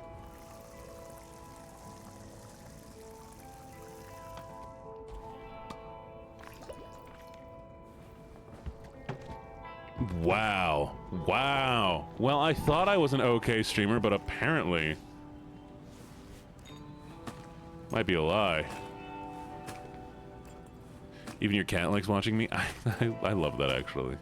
Wow. Wow. Well, I thought I was an okay streamer, but apparently... might be a lie. Even your cat likes watching me? I love that, actually.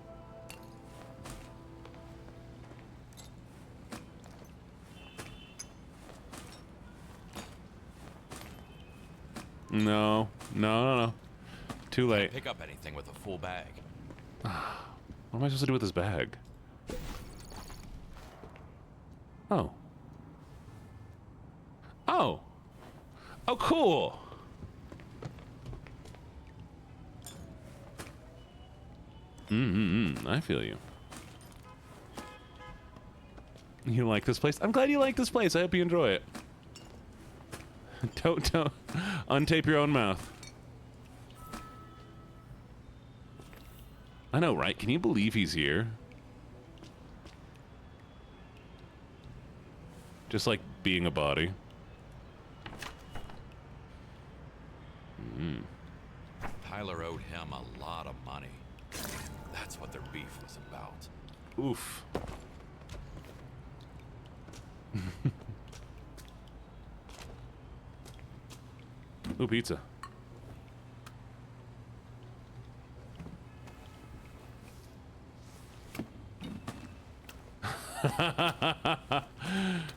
No. No. Too late. Pick up anything with a full bag. What am I supposed to do with this bag? Oh. Oh. Oh, cool. I feel you. You like this place? I'm glad you like this place. I hope you enjoy it. Don't untape your own mouth. I know, right? Can you believe he's here? Just like being a body. Tyler owed him a lot of money. That's what their beef was about. Oof. Ooh, pizza.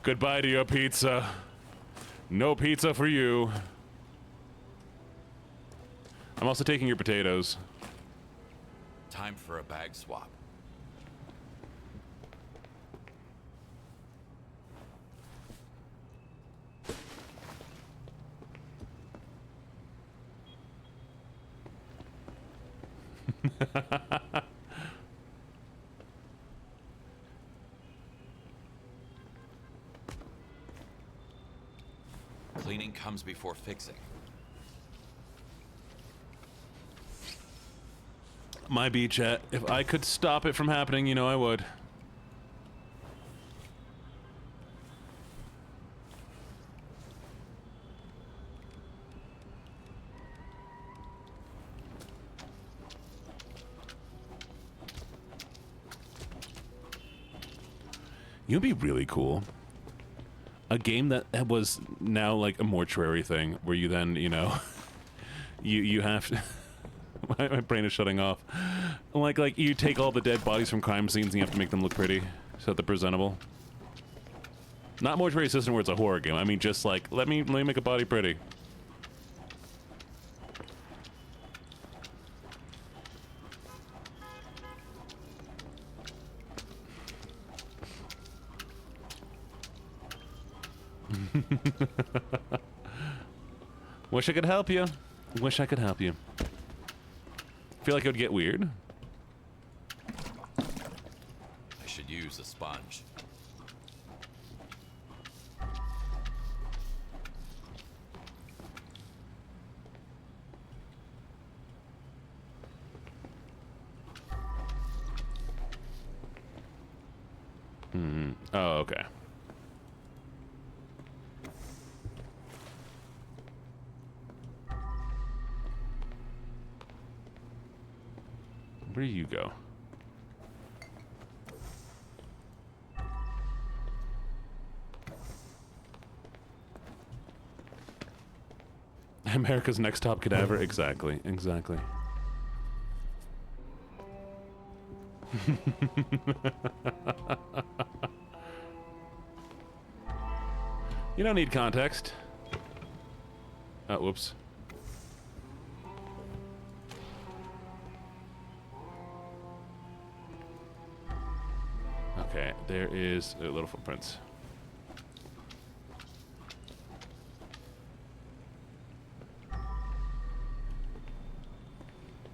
Goodbye to your pizza. No pizza for you. I'm also taking your potatoes. Time for a bag swap. Cleaning comes before fixing. My beach chat. If I could stop it from happening, you know I would. You'd be really cool. A game that was now like a mortuary thing, where you then, you know, you have to. My brain is shutting off. Like you take all the dead bodies from crime scenes and you have to make them look pretty, so that they're presentable. Not mortuary assistant where it's a horror game. I mean, just like let me make a body pretty. Wish I could help you. Wish I could help you. Feel like it would get weird. I should use a sponge. Oh, okay. Where do you go? America's Next Top Cadaver? Exactly, exactly. You don't need context. Oh, whoops. Okay, there is little footprints.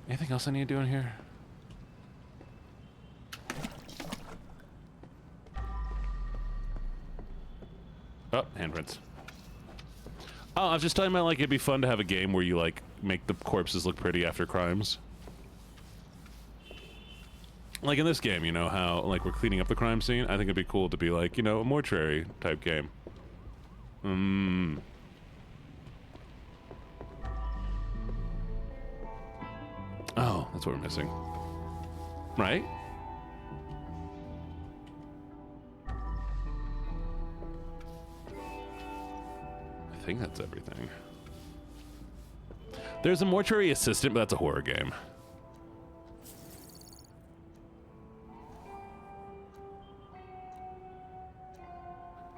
Anything else I need to do in here? Oh, handprints. Oh, I was just talking about, like, it'd be fun to have a game where you, like, make the corpses look pretty after crimes. Like in this game, you know, how, like, we're cleaning up the crime scene? I think it'd be cool to be, like, you know, a mortuary type game. Oh, that's what we're missing. Right? I think that's everything. There's a mortuary assistant, but that's a horror game.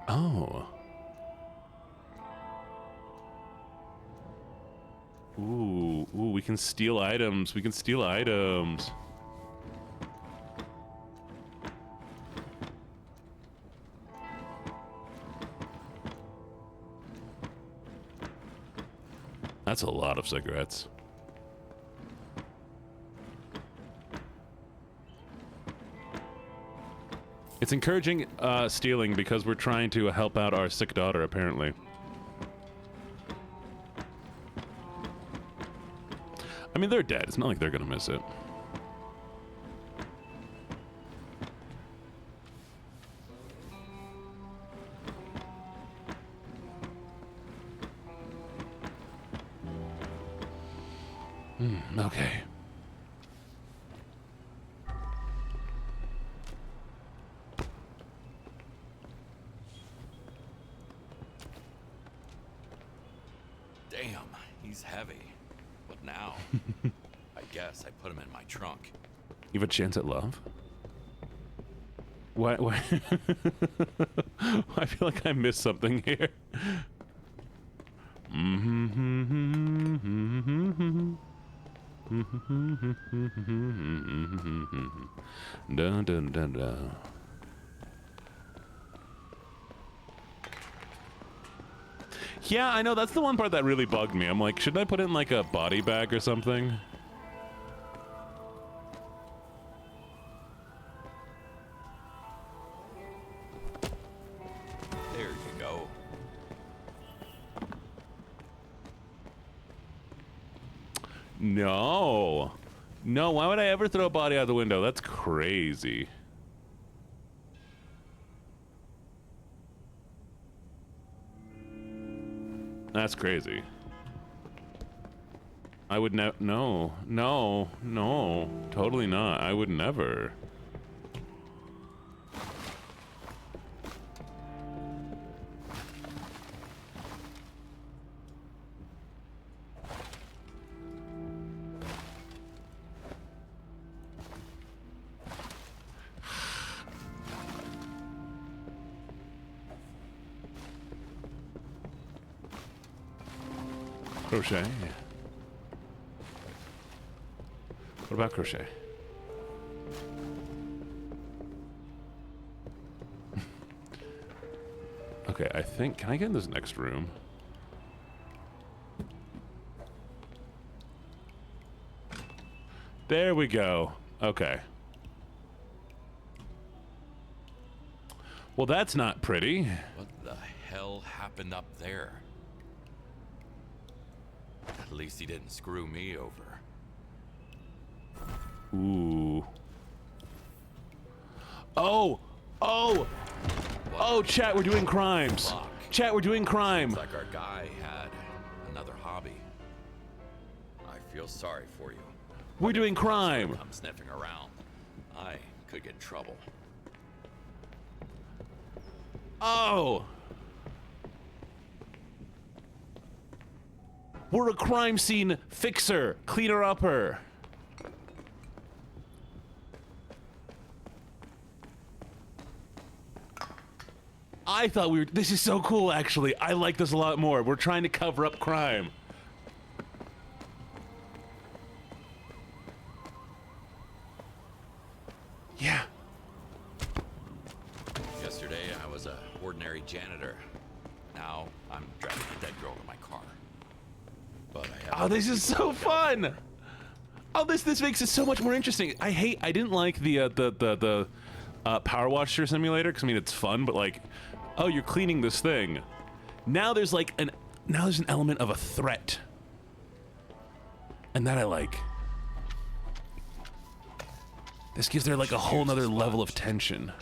Oh. Ooh, we can steal items. We can steal items. That's a lot of cigarettes. It's encouraging stealing because we're trying to help out our sick daughter, apparently. I mean, they're dead. It's not like they're gonna miss it. Okay. Damn, he's heavy. What now? I guess I put him in my trunk. You have a chance at love? Why? I feel like I missed something here. Dun, dun, dun, dun. Yeah, I know, that's the one part that really bugged me. I'm like, shouldn't I put it in like a body bag or something? There you go. No. No, why would I ever throw a body out the window? That's crazy. That's crazy. I would no, totally not. I would never. Crochet. What about crochet? Okay, I think... Can I get in this next room? There we go. Okay. Well, that's not pretty. What the hell happened up there? At least he didn't screw me over. Ooh. Oh! Oh! Oh, chat, we're doing crimes. Fuck. Chat, we're doing crime. Looks like our guy had another hobby. I feel sorry for you. We're doing crime. I'm sniffing around. I could get in trouble. Oh! We're a crime scene fixer, cleaner-upper. I thought we were... This is so cool, actually. I like this a lot more. We're trying to cover up crime. Yeah. Yesterday, I was a ordinary janitor. Now, I'm driving a dead girl to my car. But I have... Oh, this is so fun! Oh, this makes it so much more interesting. I didn't like the power washer simulator, because I mean, it's fun, but like, oh, you're cleaning this thing. Now there's like an element of a threat. And that I like. This gives there like a whole nother level of tension.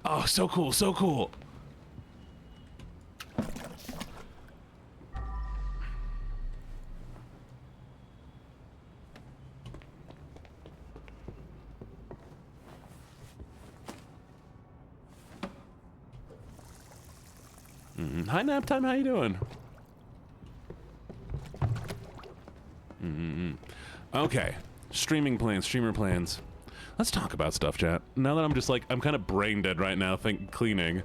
Oh, so cool, so cool. Hi, Naptime, how you doing? Okay, streamer plans. Let's talk about stuff, chat. Now that I'm just like, I'm kind of brain dead right now, cleaning.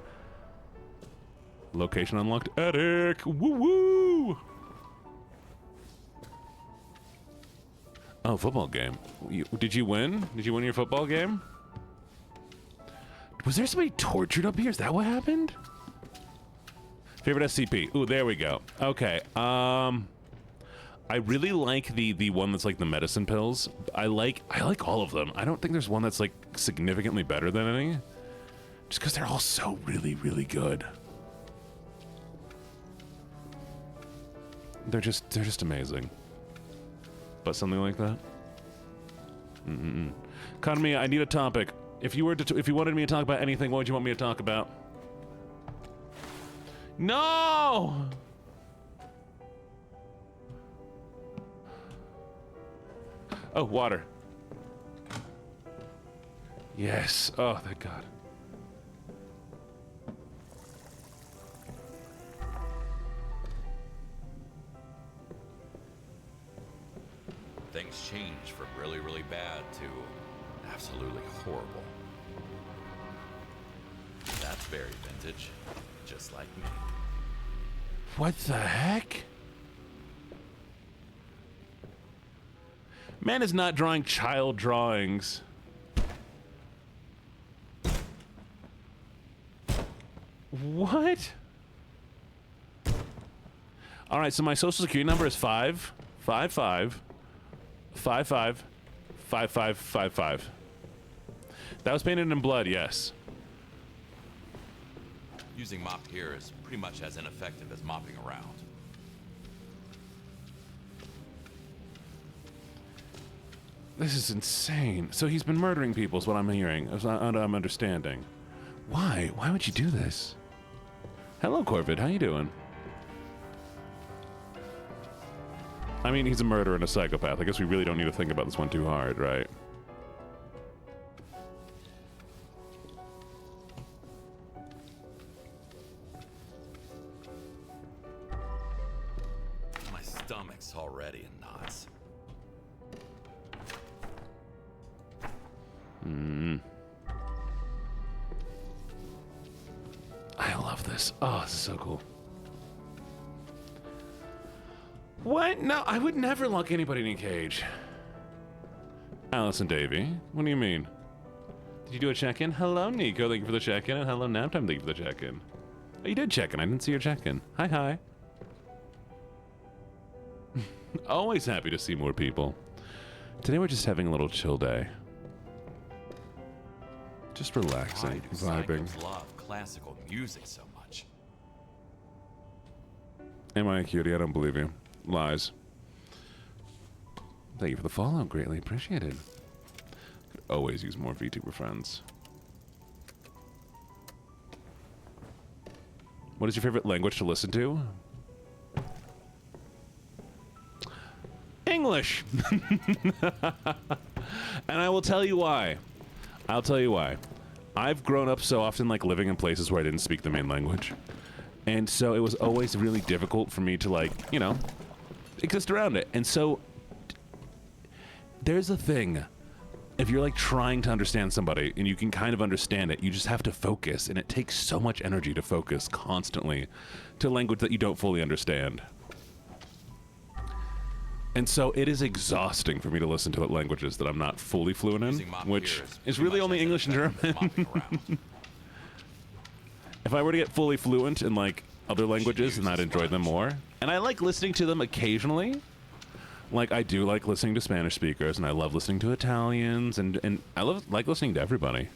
Location unlocked, attic, woo-woo! Oh, football game. Did you win? Did you win your football game? Was there somebody tortured up here? Is that what happened? Favorite SCP. Ooh, there we go. Okay. I really like the one that's like the medicine pills. I like all of them. I don't think there's one that's like significantly better than any. Just because they're all so really, really good. They're just amazing. But something like that. Kanami, I need a topic. If you wanted me to talk about anything, what would you want me to talk about? No! Oh, water. Yes. Oh, thank God. Things change from really, really bad to absolutely horrible. That's very vintage, just like me. What the heck? Man is not drawing child drawings. What? All right, so my social security number is 555555555. That was painted in blood, yes. Using mop here is pretty much as ineffective as mopping around. This is insane. So he's been murdering people is what I'm hearing, as I'm understanding. Why? Why would you do this? Hello, Corvid. How you doing? I mean, he's a murderer and a psychopath. I guess we really don't need to think about this one too hard, right? My stomach's already in knots. I love this. Oh, this is so cool. What? No, I would never lock anybody in a cage. Allison Davey, what do you mean? Did you do a check-in? Hello, Nico. Thank you for the check-in. And hello, Naptime. Thank you for the check-in. Oh, you did check-in. I didn't see your check-in. Hi, hi. Always happy to see more people. Today we're just having a little chill day. Just relaxing, vibing. Psychos love classical music so much. Am I a cutie? I don't believe you. Lies. Thank you for the follow. Greatly appreciated. Could always use more VTuber friends. What is your favorite language to listen to? English! And I will tell you why. I'll tell you why. I've grown up so often like living in places where I didn't speak the main language. And so it was always really difficult for me to like, you know, exist around it. And so there's a thing. If you're like trying to understand somebody and you can kind of understand it, you just have to focus. And it takes so much energy to focus constantly to language that you don't fully understand. And so it is exhausting for me to listen to languages that I'm not fully fluent in, which is really only English and German. If I were to get fully fluent in like other languages, then I'd enjoy them more. And I like listening to them occasionally. Like I do like listening to Spanish speakers, and I love listening to Italians, and I like listening to everybody.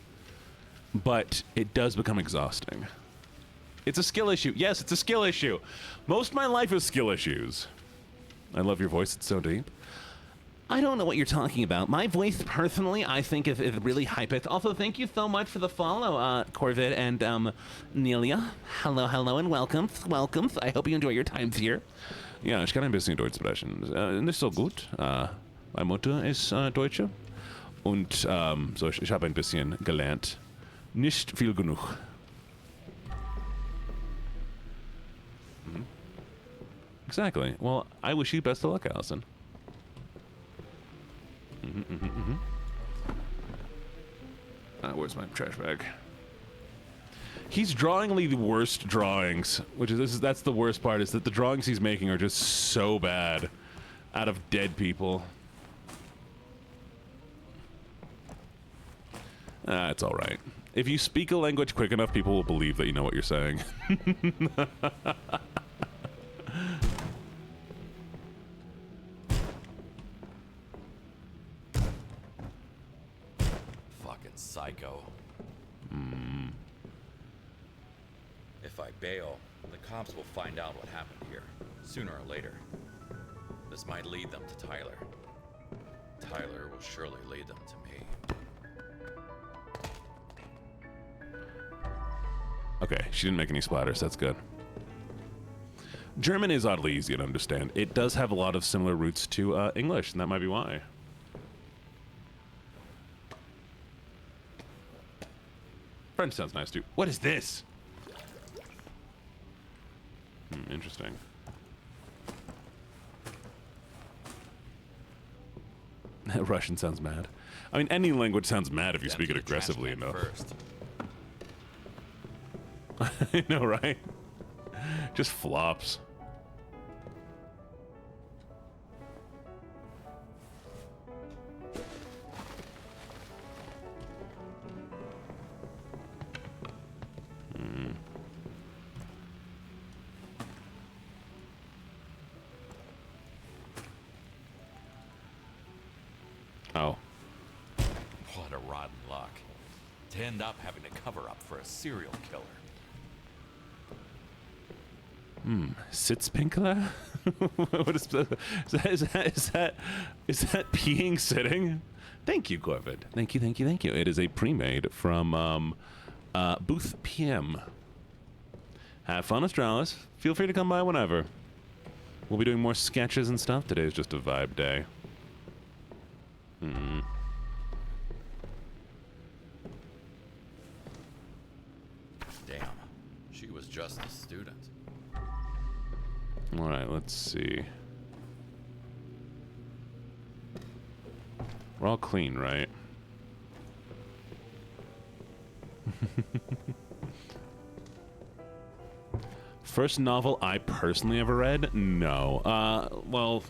But it does become exhausting. It's a skill issue. Yes, it's a skill issue. Most of my life is skill issues. I love your voice. It's so deep. I don't know what you're talking about. My voice, personally, I think is really high-pitched. Also, thank you so much for the follow, Corvid and Nelia. Hello, hello, and welcome. Welcome. I hope you enjoy your time here. Ja, ich kann ein bisschen Deutsch sprechen. Nicht so gut. Meine Mutter ist Deutsche. Und so, ich habe ein bisschen gelernt. Nicht viel genug. Exactly. Well, I wish you best of luck, Allison. Where's my trash bag? He's drawing the worst drawings, which is that's the worst part, is that the drawings he's making are just so bad out of dead people. It's all right. If you speak a language quick enough, people will believe that you know what you're saying. Fucking psycho. If I bail, the cops will find out what happened here, sooner or later. This might lead them to Tyler. Tyler will surely lead them to me. Okay, she didn't make any splatters. That's good. German is oddly easy to understand. It does have a lot of similar roots to English, and that might be why. French sounds nice too. What is this? Interesting. Russian sounds mad. I mean, any language sounds mad if you speak it aggressively enough. First. I know, right? Just flops. Oh. What a rotten luck. To end up having to cover up for a serial killer. Sitzpinkler? What is that peeing sitting? Thank you, Corvid. Thank you. It is a pre-made from Booth PM. Have fun, Astralis. Feel free to come by whenever. We'll be doing more sketches and stuff. Today is just a vibe day. Damn. She was just a student. All right, let's see. We're all clean, right? First novel I personally ever read? No. Well,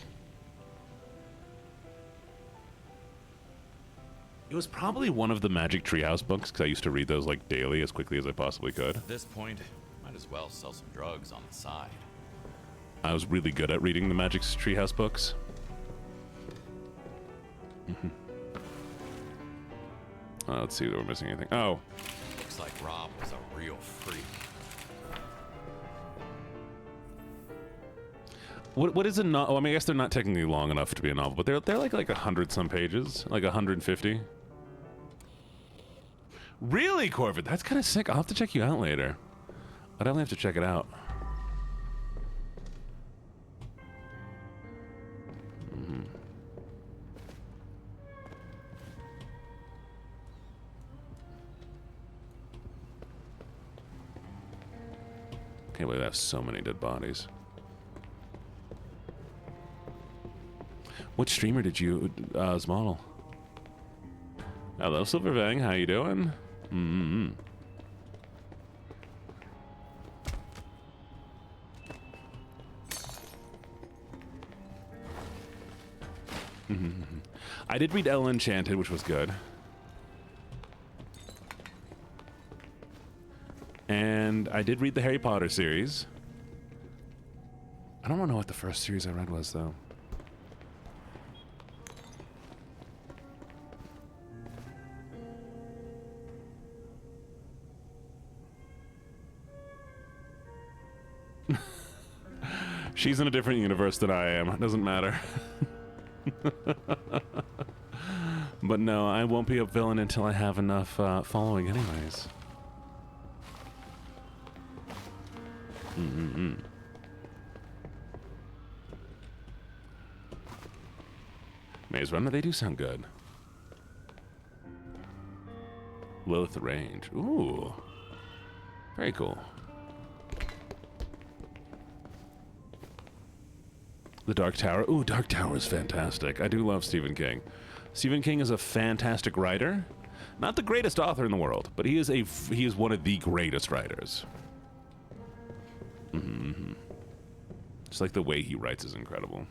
it was probably one of the Magic Treehouse books, because I used to read those like daily as quickly as I possibly could. At this point, might as well sell some drugs on the side. I was really good at reading the Magic Treehouse books. Let's see if we're missing anything. Oh. Looks like Rob was a real freak. What is a novel? Oh, I mean, I guess they're not technically long enough to be a novel, but they're like 100 some pages, like 150. Really, Corvid? That's kind of sick. I'll have to check you out later. I definitely have to check it out. Can't believe I have so many dead bodies. What streamer did you model? Hello, Silverfang. How you doing? I did read Ella Enchanted, which was good. And I did read the Harry Potter series. I don't know what the first series I read was, though. She's in a different universe than I am. It doesn't matter. But no, I won't be a villain until I have enough following anyways. Maze Runner, they do sound good. Lilith Range. Ooh. Very cool. The Dark Tower. Ooh, Dark Tower is fantastic. I do love Stephen King. Stephen King is a fantastic writer. Not the greatest author in the world, but he is one of the greatest writers. Just like the way he writes is incredible.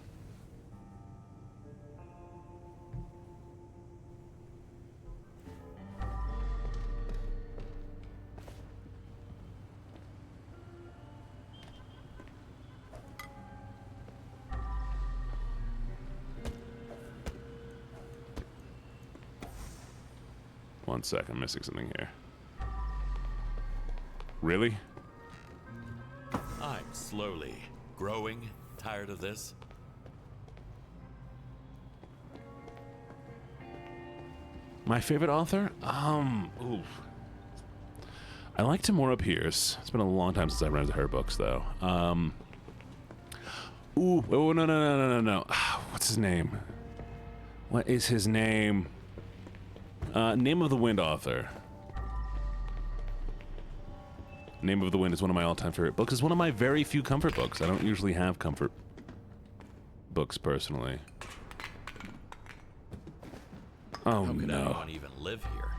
1 sec. I'm missing something here. Really? I'm slowly growing tired of this. My favorite author? Ooh. I like Tamora Pierce. It's been a long time since I read her books, though. Ooh, oh, no. What's his name? What is his name? Name of the Wind author. Name of the Wind is one of my all-time favorite books. It's one of my very few comfort books. I don't usually have comfort books, personally. Oh, How could no. anyone even live here?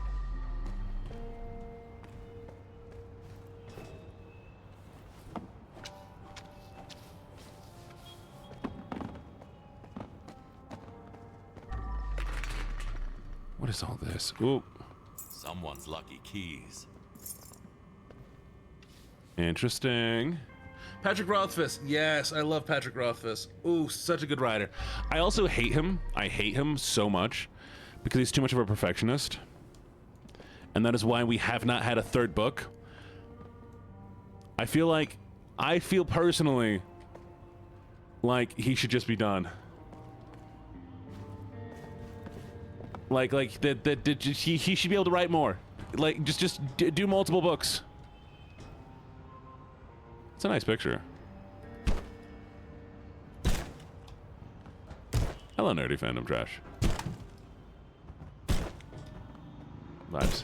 What is all this? Ooh. Someone's lucky keys. Interesting. Patrick Rothfuss. Yes, I love Patrick Rothfuss. Ooh, such a good writer. I also hate him. I hate him so much because he's too much of a perfectionist. And that is why we have not had a third book. I feel personally like he should just be done. He should be able to write more. Like, just do multiple books. It's a nice picture. Hello, nerdy fandom trash. Vibes.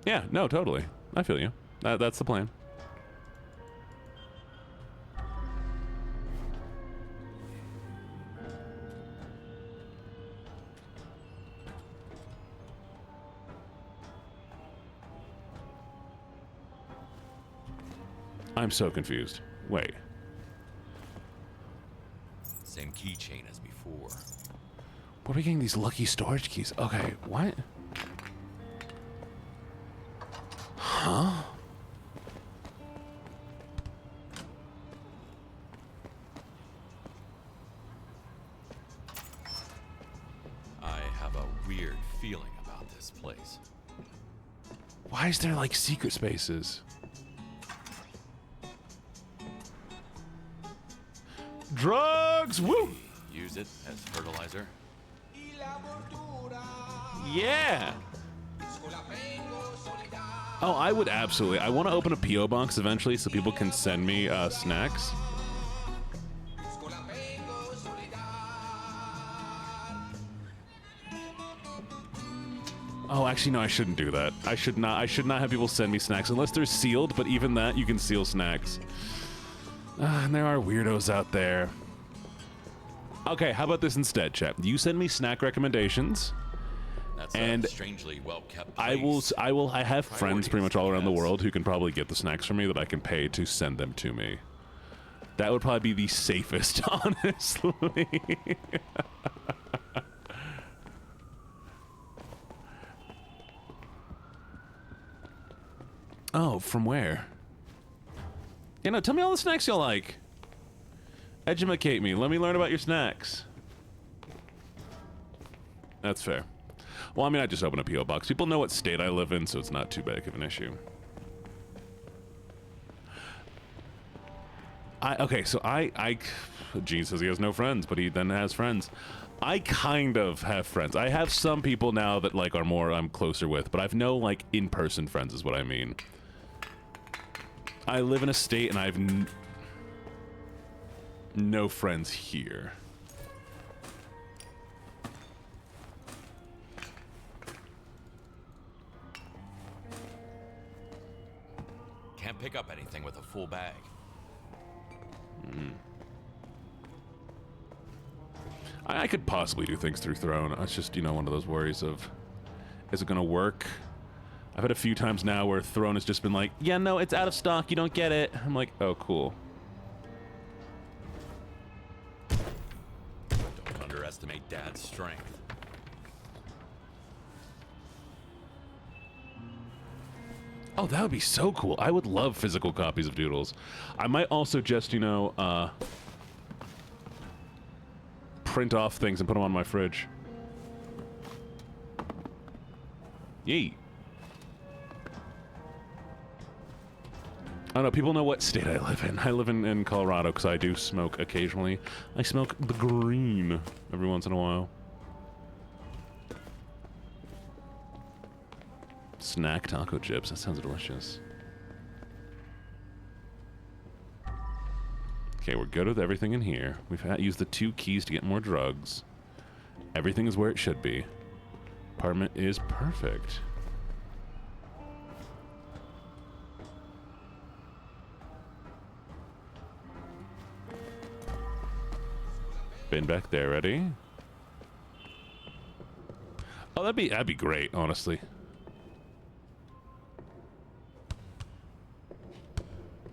Yeah, no, totally. I feel you. That's the plan. I'm so confused. Wait. Same keychain as before. Where are we getting these lucky storage keys? Okay, what? Huh? I have a weird feeling about this place. Why is there like secret spaces? Drugs! Woo! Use it as fertilizer. Yeah! Oh, I would absolutely. I want to open a P.O. box eventually so people can send me snacks. Oh, actually, no, I shouldn't do that. I should not have people send me snacks unless they're sealed, but even that, you can seal snacks. And there are weirdos out there. Okay, how about this instead, chat? You send me snack recommendations. That's and a strangely well-kept place. I have friends pretty much all around the world who can probably get the snacks for me that I can pay to send them to me. That would probably be the safest, honestly. Oh, from where? You know, tell me all the snacks you like. Educate me. Let me learn about your snacks. That's fair. Well, I mean, I just open a P.O. box. People know what state I live in, so it's not too big of an issue. Okay, so Gene says he has no friends, but he then has friends. I kind of have friends. I have some people now that, like, I'm closer with, but I've no, like, in-person friends is what I mean. I live in a state and I have no friends here. Can't pick up anything with a full bag. I could possibly do things through Throne. It's just, you know, one of those worries of, is it going to work? I've had a few times now where Throne has just been like, yeah, no, it's out of stock. You don't get it. I'm like, oh, cool. Don't underestimate Dad's strength. Oh, that would be so cool. I would love physical copies of Doodles. I might also just, you know, print off things and put them on my fridge. Yeet. I don't know, people know what state I live in. I live in Colorado because I do smoke occasionally. I smoke the green every once in a while. Snack taco chips. That sounds delicious. Okay, we're good with everything in here. We've used the 2 keys to get more drugs. Everything is where it should be. Apartment is perfect. Been back there, ready? Oh, that'd be great, honestly.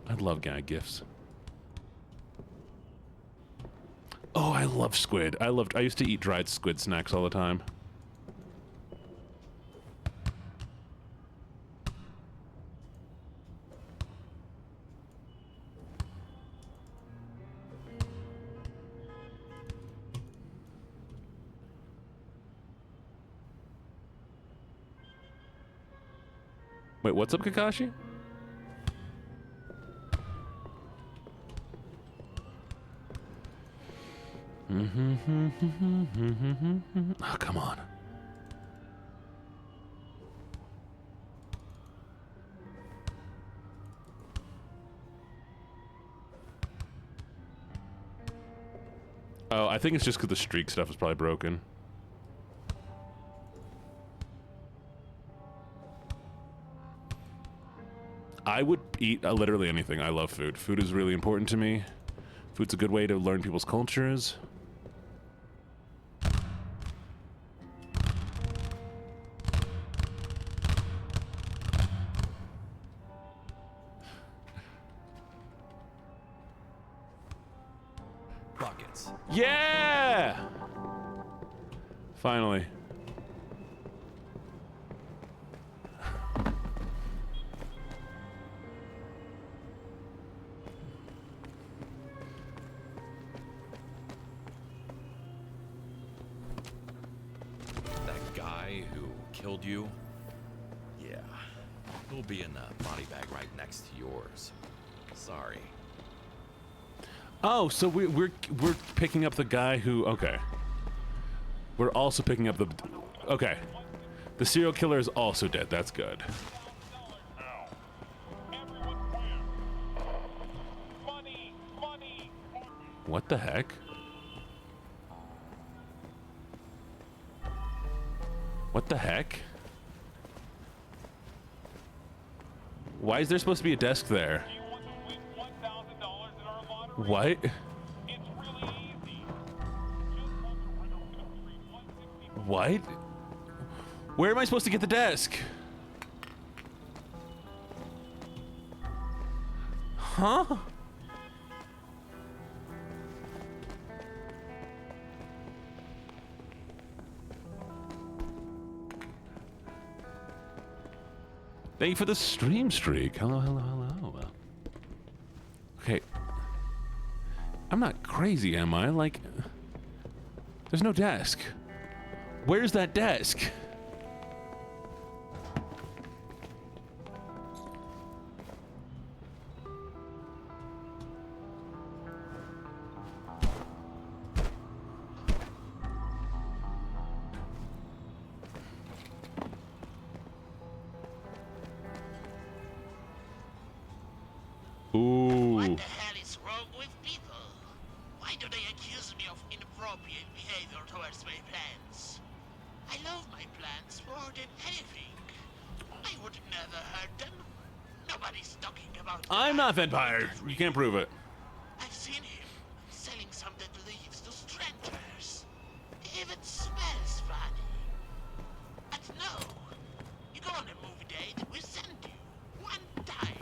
I'd love gag gifts. Oh, I love squid. I used to eat dried squid snacks all the time. Wait, what's up, Kakashi? Oh, come on. Oh, I think it's just because the streak stuff is probably broken. I would eat literally anything. I love food. Food is really important to me. Food's a good way to learn people's cultures. Buckets. Yeah! Finally. Killed you? Yeah. He'll be in the body bag right next to yours. Sorry. Oh, so we're picking up the guy who... Okay. We're also picking up the... Okay. The serial killer is also dead. That's good. What the heck? What the heck? Why is there supposed to be a desk there? What? What? Where am I supposed to get the desk? Huh? Thank you for the stream streak. Hello, hello, hello. Okay. I'm not crazy, am I? Like, there's no desk. Where's that desk? Ooh. What the hell is wrong with people? Why do they accuse me of inappropriate behavior towards my plants? I love my plants more than anything. I would never hurt them. Nobody's talking about them. I'm not vampire. You can't prove it. I've seen him selling some dead leaves to strangers. It even smells funny. But no, you go on a movie date, we send you one time.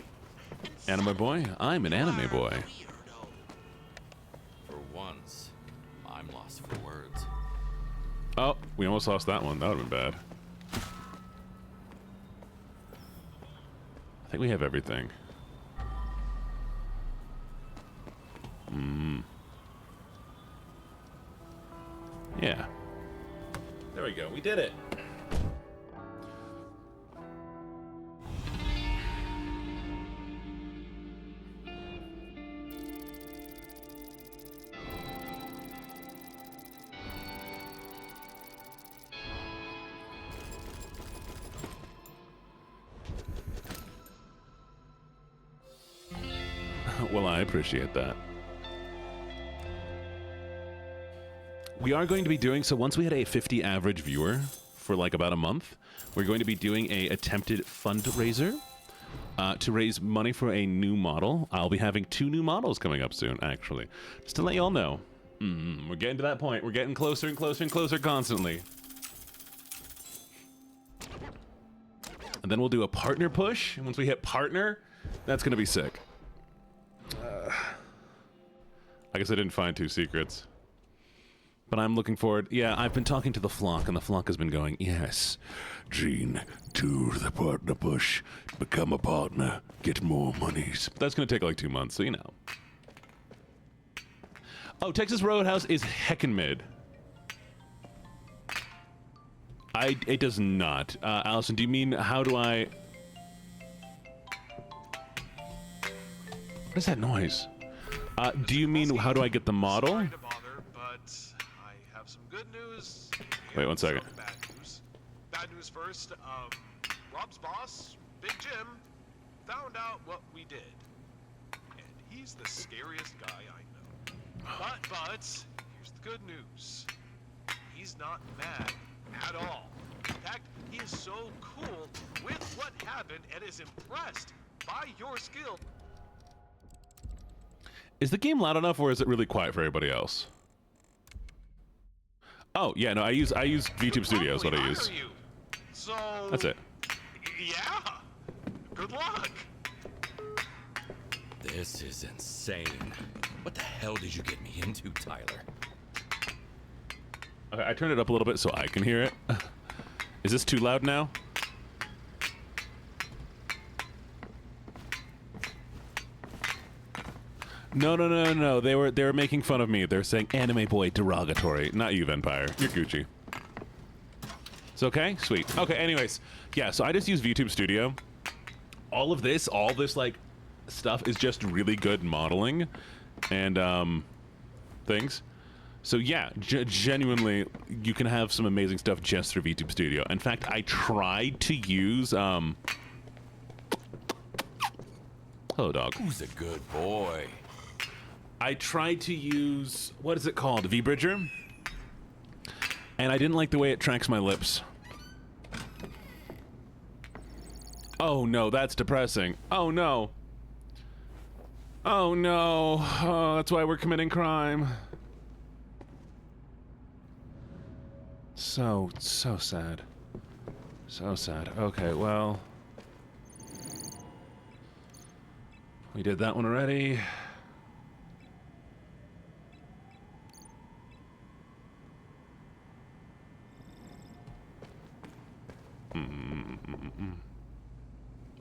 Anime boy? I'm an anime boy. For once, I'm lost for words. Oh, we almost lost that one. That would have been bad. think we have everything. Yeah. There we go. We did it. Well, I appreciate that. We are going to be doing, so once we had a 50 average viewer for like about a month, we're going to be doing a attempted fundraiser to raise money for a new model. I'll be having 2 new models coming up soon, actually. Just to let you all know. We're getting to that point. We're getting closer and closer and closer constantly. And then we'll do a partner push, and once we hit partner, that's going to be sick. I guess I didn't find 2 secrets. But I'm looking forward. Yeah, I've been talking to the flock, and the flock has been going, yes, Gene, do the partner push. Become a partner. Get more monies. That's going to take like 2 months, so you know. Oh, Texas Roadhouse is heckin' mid. It does not. Allison, do you mean, how do I... What is that noise? Do you mean, how do I get the model? Sorry to bother, but I have some good news. Wait 1 second. Some bad news. Bad news first. Rob's boss, Big Jim, found out what we did, and he's the scariest guy I know. But here's the good news. He's not mad at all. In fact, he is so cool with what happened and is impressed by your skill. Is the game loud enough, or is it really quiet for everybody else? Oh, yeah, no, I use VTube Studio is what I use. So That's it. Yeah. Good luck. This is insane. What the hell did you get me into, Tyler? Okay, I turned it up a little bit so I can hear it. Is this too loud now? No. They were making fun of me. They're saying anime boy derogatory. Not you, Vampire. You're Gucci. It's okay? Sweet. Okay, anyways. Yeah, so I just use VTube Studio. All this like stuff is just really good modeling and things. So yeah, genuinely, you can have some amazing stuff just through VTube Studio. In fact, I tried to use hello, dog. Who's a good boy? I tried to use, what is it called? VBridger? And I didn't like the way it tracks my lips. Oh no, that's depressing. Oh no. Oh no. Oh, that's why we're committing crime. So sad. So sad. Okay, well. We did that one already.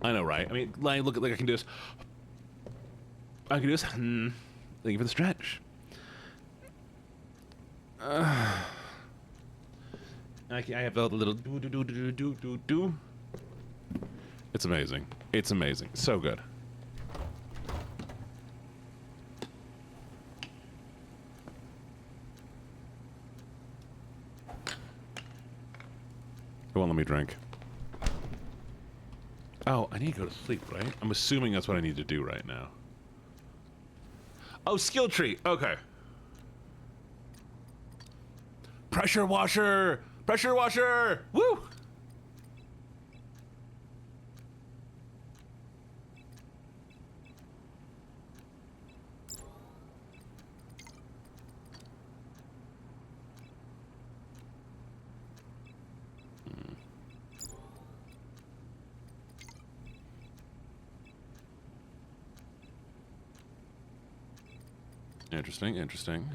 I know, right? I mean, like, look, like I can do this. I can do this. Thank you for the stretch. I have all the little do. It's amazing. It's amazing. So good. It won't let me drink. Oh, I need to go to sleep, right? I'm assuming that's what I need to do right now. Oh, skill tree. Okay. Pressure washer! Pressure washer! Woo! Interesting, interesting.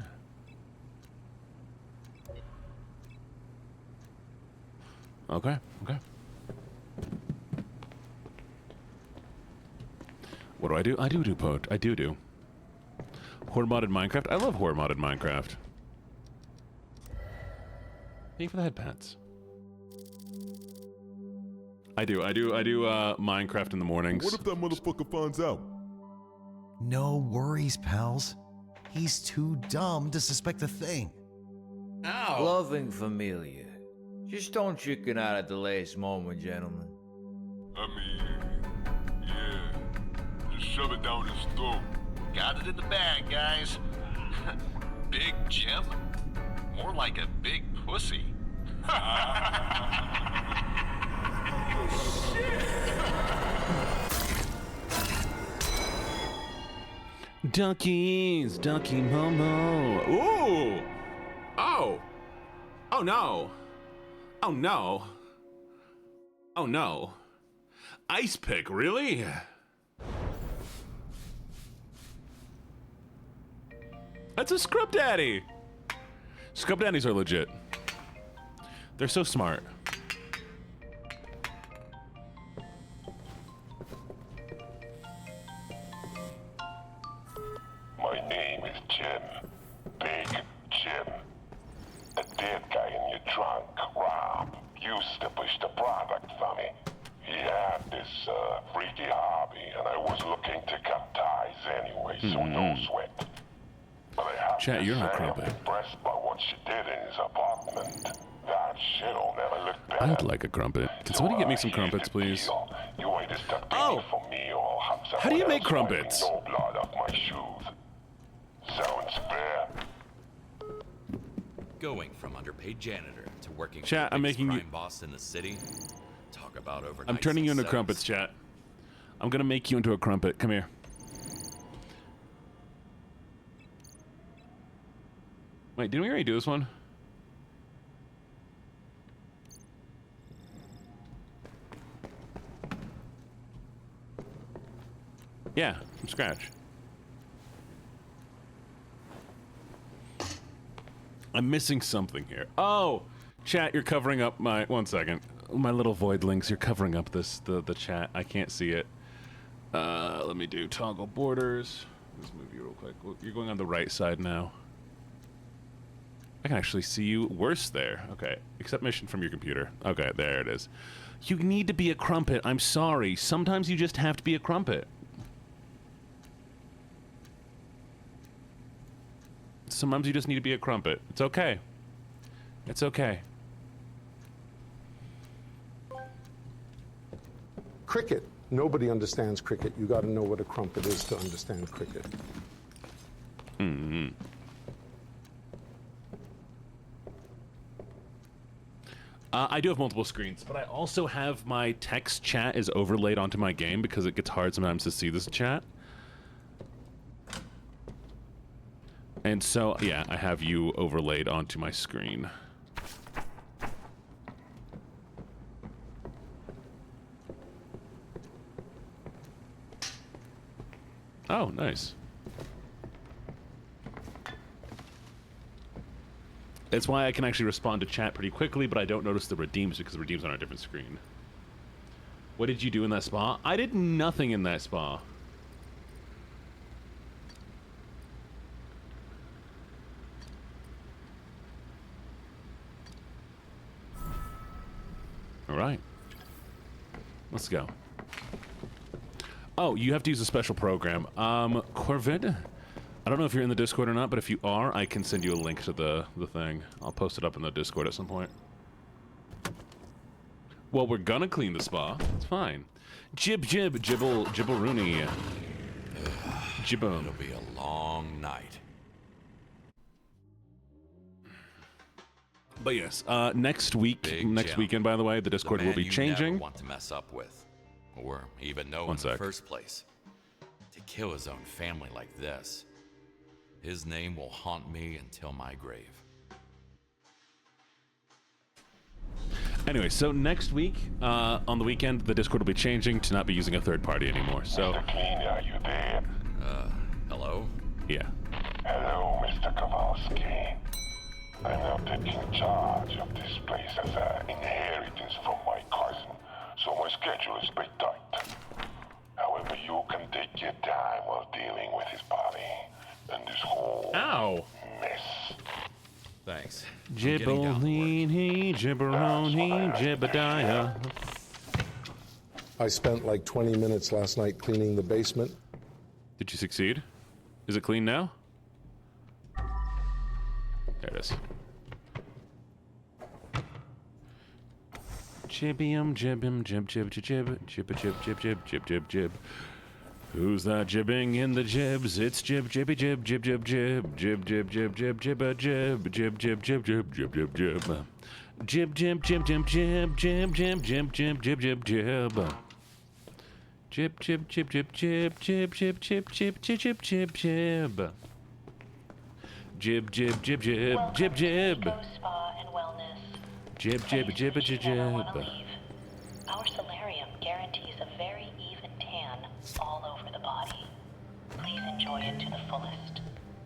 Okay, okay. What do I do? I do do. Horde modded Minecraft? I love horde modded Minecraft. Thank you for the head pats. I do Minecraft in the mornings. What if that motherfucker finds out? No worries, pals. He's too dumb to suspect a thing. Ow. Loving familia. Just don't chicken out at the last moment, gentlemen. I mean, yeah. Just shove it down his throat. Got it in the bag, guys. Big Jim? More like a big pussy. Duckies, Ducky Momo. Ooh! Oh! Oh no! Oh no! Oh no! Ice pick, really? That's a scrub daddy! Scrub daddies are legit. They're so smart. My name is Jim. Big Jim. The dead guy in your trunk, Rob, used to push the product for me. He had this freaky hobby, and I was looking to cut ties anyway, so no sweat. But I have Chat, to you're say not I'm crumpet. impressed by what she did in his apartment. That shit'll never look better. I'd like a crumpet. Can somebody get me some crumpets, please? You either stop Oh! for me or I'll have How do you someone make else crumpets? wiping no blood off my shoes. Sounds fair. Going from underpaid janitor to working Chat, for the I'm biggest making you- crime boss in the city. Talk about overnight I'm turning you into success. crumpets, chat. I'm gonna make you into a crumpet. Come here. Wait, didn't we already do this one? Yeah, from scratch. I'm missing something here. Oh, chat, you're covering up my... One second. My little void links, you're covering up the chat. I can't see it. Let me do toggle borders. Let's move you real quick. You're going on the right side now. I can actually see you worse there. Okay, accept mission from your computer. Okay, there it is. You need to be a crumpet. I'm sorry. Sometimes you just have to be a crumpet. Sometimes you just need to be a crumpet. It's okay. It's okay. Cricket. Nobody understands cricket. You got to know what a crumpet is to understand cricket. Mm-hmm. I do have multiple screens, but I also have my text chat is overlaid onto my game because it gets hard sometimes to see this chat. And so, yeah, I have you overlaid onto my screen. Oh, nice. That's why I can actually respond to chat pretty quickly, but I don't notice the redeems because the redeems are on a different screen. What did you do in that spa? I did nothing in that spa. All right. Let's go. Oh, you have to use a special program. Corvid? I don't know if you're in the Discord or not, but if you are, I can send you a link to the thing. I'll post it up in the Discord at some point. Well, we're gonna clean the spa. It's fine. Jibble-rooney. Jibbo. It'll be a long night. But yes, next week, Big next Jim. weekend, by the way, the Discord The will man be you changing. never want to mess up with, or even know One in sec. the first place. To kill his own family like this. His name will haunt me until my grave. Anyway, so next week, on the weekend, the Discord will be changing to not be using a third party anymore. So, Mr. Clean, are you there? Hello? yeah. Hello, Mr. Kowalski. I'm now taking charge of this place as an inheritance from my cousin, so my schedule is pretty tight. However, you can take your time while dealing with his body and this whole mess. Thanks. Gibbolini, gibberoni, Jebediah. I spent like 20 minutes last night cleaning the basement. Did you succeed? Is it clean now? There it is. Jibbium, jibbim, jib, jib, jib, jib, jib, jib, jib, jib, jib, jib, jib. Who's that jibbing in the jibs? It's jib, jibby, jib, jib, jib, jib, jib, jib, jib, jib, jibba, jib, jib, jib, jib, jib, jib, jib, jib. Jib, jib, jib, jib, jib, jib, jib, jib, jib, jib, jib, jib. Jib, jib, jib, jib, jib, jib, jib, jib, jib, jib, jib, jib, jib. Jib, jib, jib, jib, jib, jib. Jib, jib, jib, jib, jib. Our solarium guarantees a very even tan all over the body. Please enjoy it to the fullest.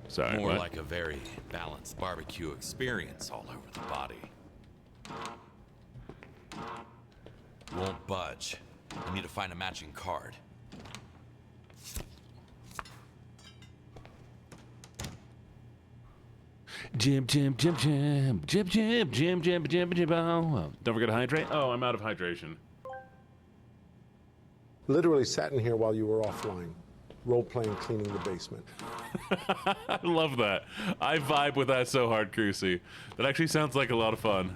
Sorry, More what? like a very balanced barbecue experience all over the body. Won't budge. I need to find a matching card. Jib, jib, jib, jib, jib, jib, jib, jib, jib, jib. Oh, don't forget to hydrate. Oh, I'm out of hydration. Literally sat in here while you were offline, role-playing cleaning the basement. I love that. I vibe with that so hard, Crucy. That actually sounds like a lot of fun.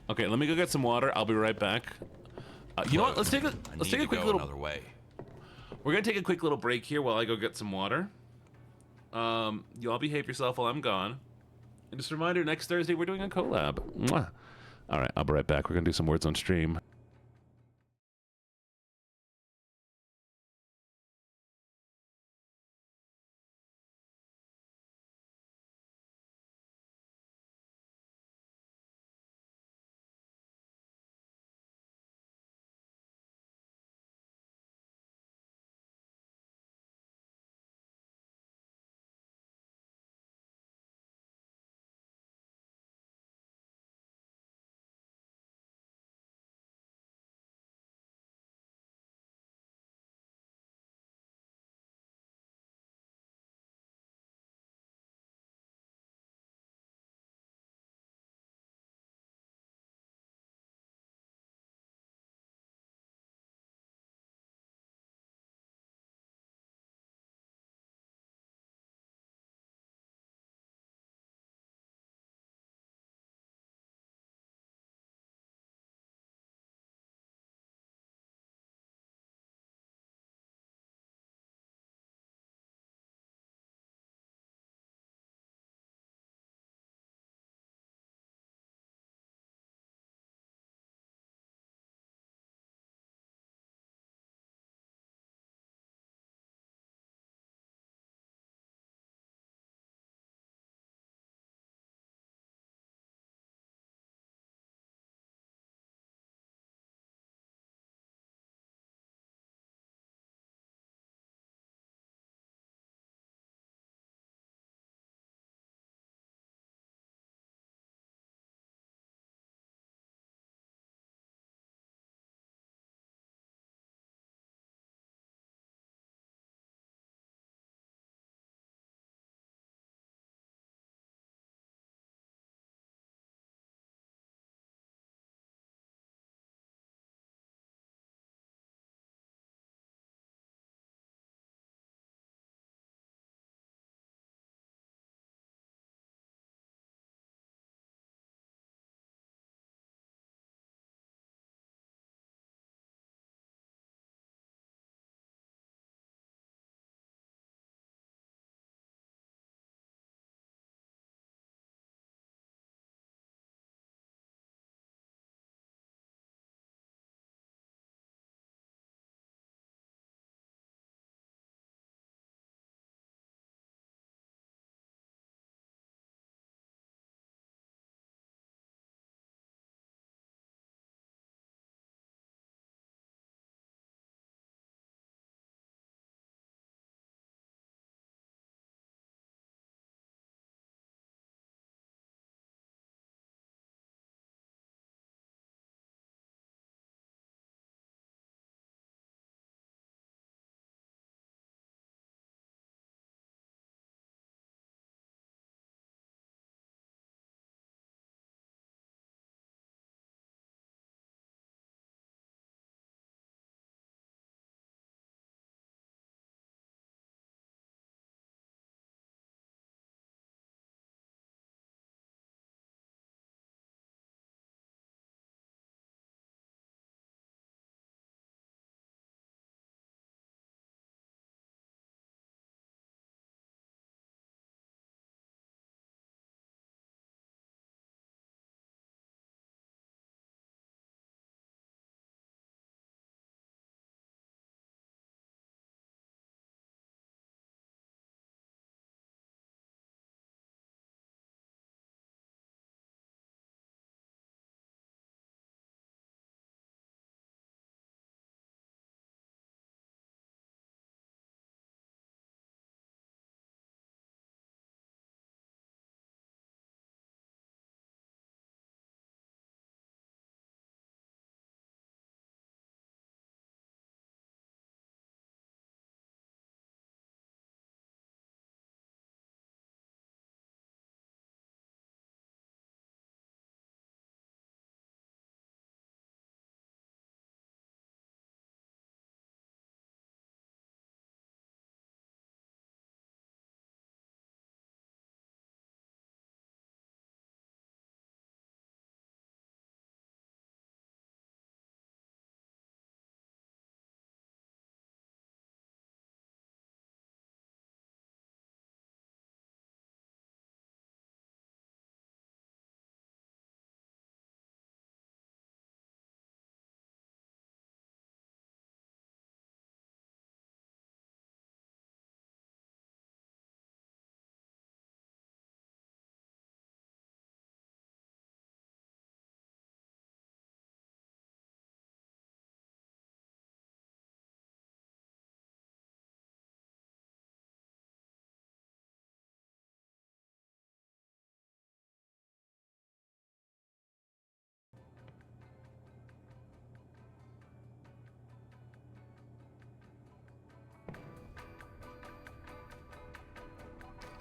Okay, let me go get some water. I'll be right back. You know what? Let's take a quick little. Another way. We're gonna take a quick little break here while I go get some water. You all behave yourself while I'm gone. And just a reminder, next Thursday we're doing a collab. Mwah. All right, I'll be right back. We're gonna do some words on stream.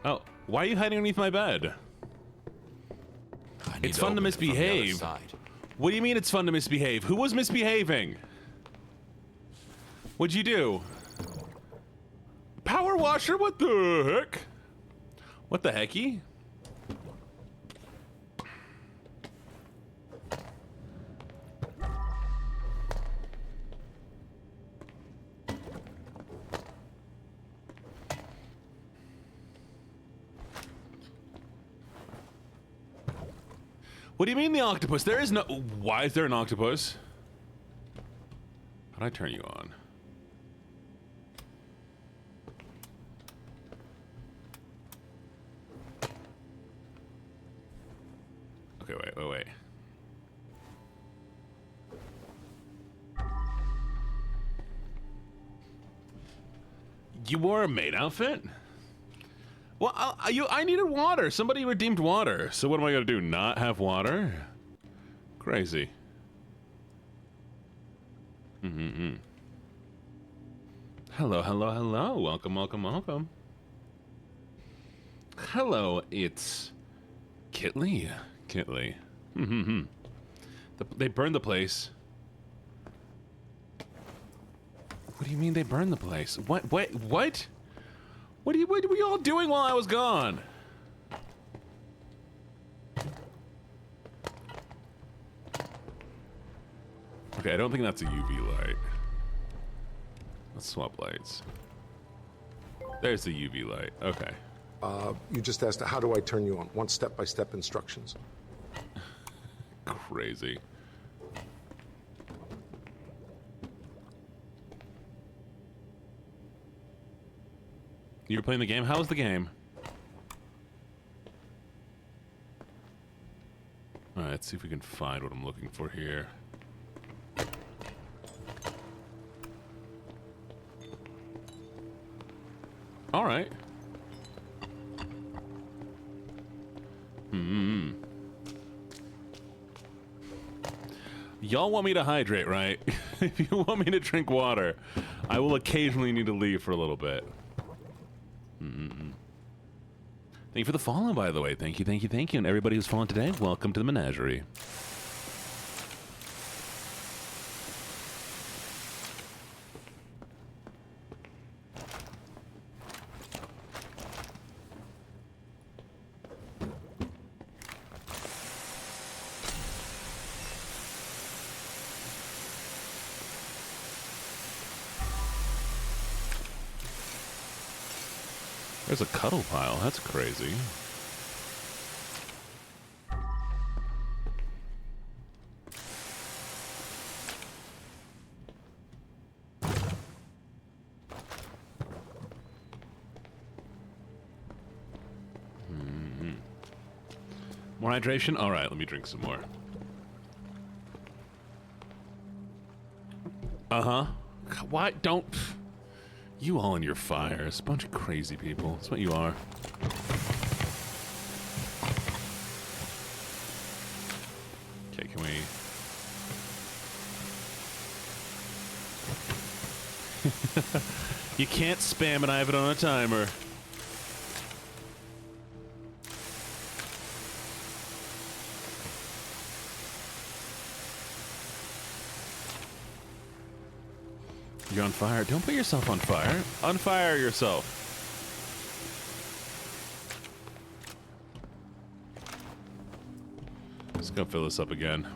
Oh, why are you hiding underneath my bed? It's fun to misbehave. What do you mean it's fun to misbehave? Who was misbehaving? What'd you do? Power washer? What the heck? What the hecky? What do you mean the octopus? There is no... Why is there an octopus? How'd I turn you on? Okay, wait. You wore a maid outfit? Well, I needed water. Somebody redeemed water. So what am I gonna do? Not have water? Crazy. Hello. Welcome. Hello, it's Kitley. They burned the place. What do you mean they burned the place? What? What were you all doing while I was gone? Okay, I don't think that's a UV light. Let's swap lights. There's the UV light. Okay. You just asked, how do I turn you on? Want step-by-step instructions. Crazy. You were playing the game? How was the game? Alright, let's see if we can find what I'm looking for here. Alright. Y'all want me to hydrate, right? If you want me to drink water, I will occasionally need to leave for a little bit. Thank you for the follow, by the way. Thank you. And everybody who's following today, welcome to the menagerie. There's a cuddle pile. That's crazy. More hydration? All right, let me drink some more. Why don't... You all in your fires. A bunch of crazy people. That's what you are. Okay, can we... You can't spam and I have it on a timer. You're on fire. Don't put yourself on fire. Unfire yourself. Let's go fill this up again.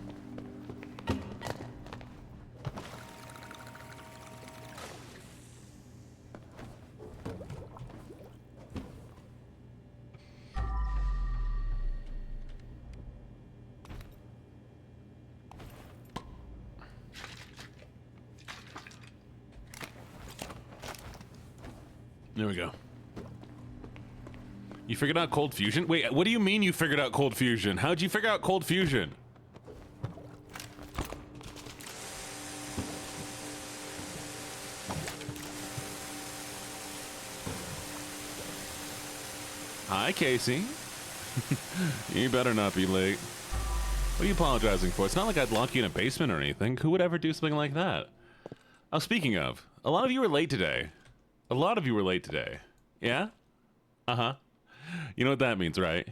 There we go. You figured out cold fusion? Wait, what do you mean you figured out cold fusion? How'd you figure out cold fusion? Hi, Casey. You better not be late. What are you apologizing for? It's not like I'd lock you in a basement or anything. Who would ever do something like that? Oh, speaking of, a lot of you were late today. Yeah? Uh-huh. You know what that means, right?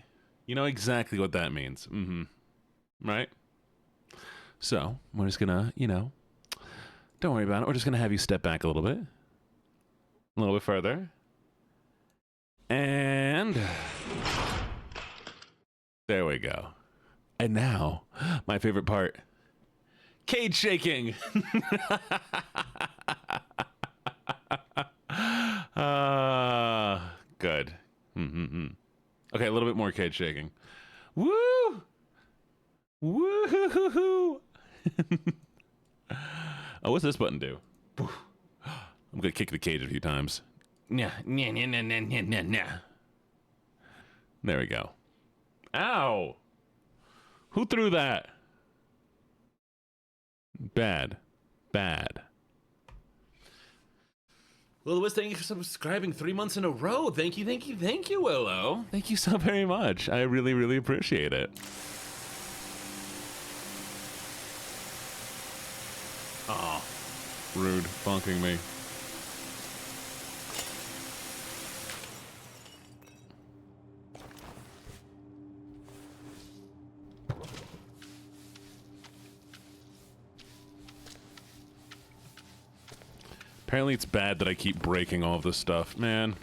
You know exactly what that means. Right? So, we're just gonna, don't worry about it. We're just gonna have you step back a little bit. A little bit further. And there we go. And now, my favorite part. Cage shaking. Good. Okay, a little bit more cage shaking. Woo! Woo-hoo-hoo-hoo! Oh, what's this button do? I'm gonna kick the cage a few times. There we go. Ow! Who threw that? Bad. Lewis, thank you for subscribing 3 months in a row. Thank you, Willow. Thank you so very much. I really, really appreciate it. Oh, rude. Bonking me. Apparently it's bad that I keep breaking all of this stuff, man.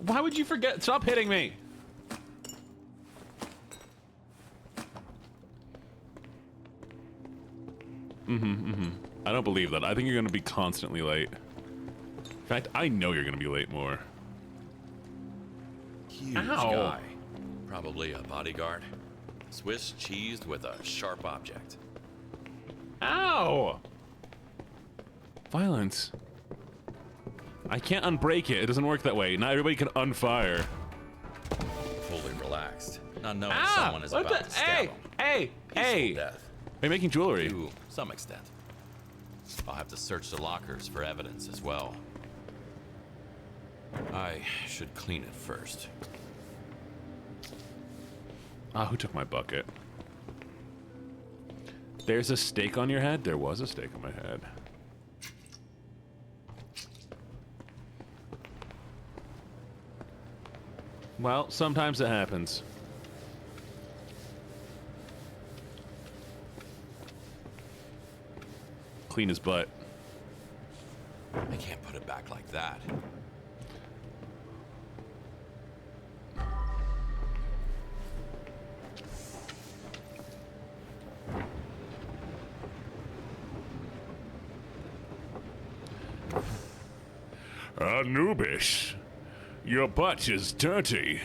Why would you forget? Stop hitting me. I don't believe that. I think you're going to be constantly late. In fact, I know you're going to be late more. Huge Ow. guy. Probably a bodyguard. Swiss cheesed with a sharp object. Ow! Violence. I can't unbreak it. It doesn't work that way. Not everybody can unfire. Fully relaxed. Not knowing someone is about to stab him. Hey! Peaceful death. Are you making jewelry? To some extent. I'll have to search the lockers for evidence as well. I should clean it first. Ah, who took my bucket? There's a stake on your head? There was a stake on my head. Well, sometimes it happens. Clean his butt. I can't put it back like that. Anubis, your butt is dirty.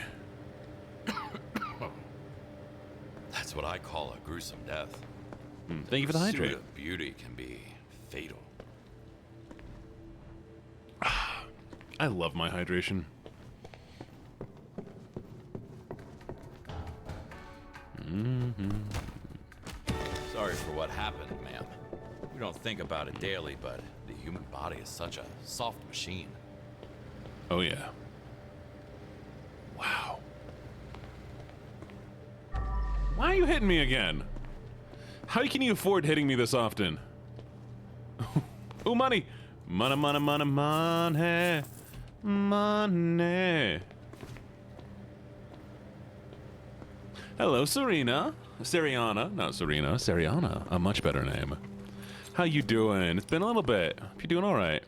That's what I call a gruesome death. Thank you for the pursuit hydrate. of beauty can be fatal. I love my hydration. Sorry for what happened, ma'am. We don't think about it daily, but the human body is such a soft machine. Oh, yeah. Wow. Why are you hitting me again? How can you afford hitting me this often? Ooh, money! Money, money, money, money. Money. Hello, Serena. Seriana. Not Serena. Seriana. A much better name. How you doing? It's been a little bit. Hope you're doing all right.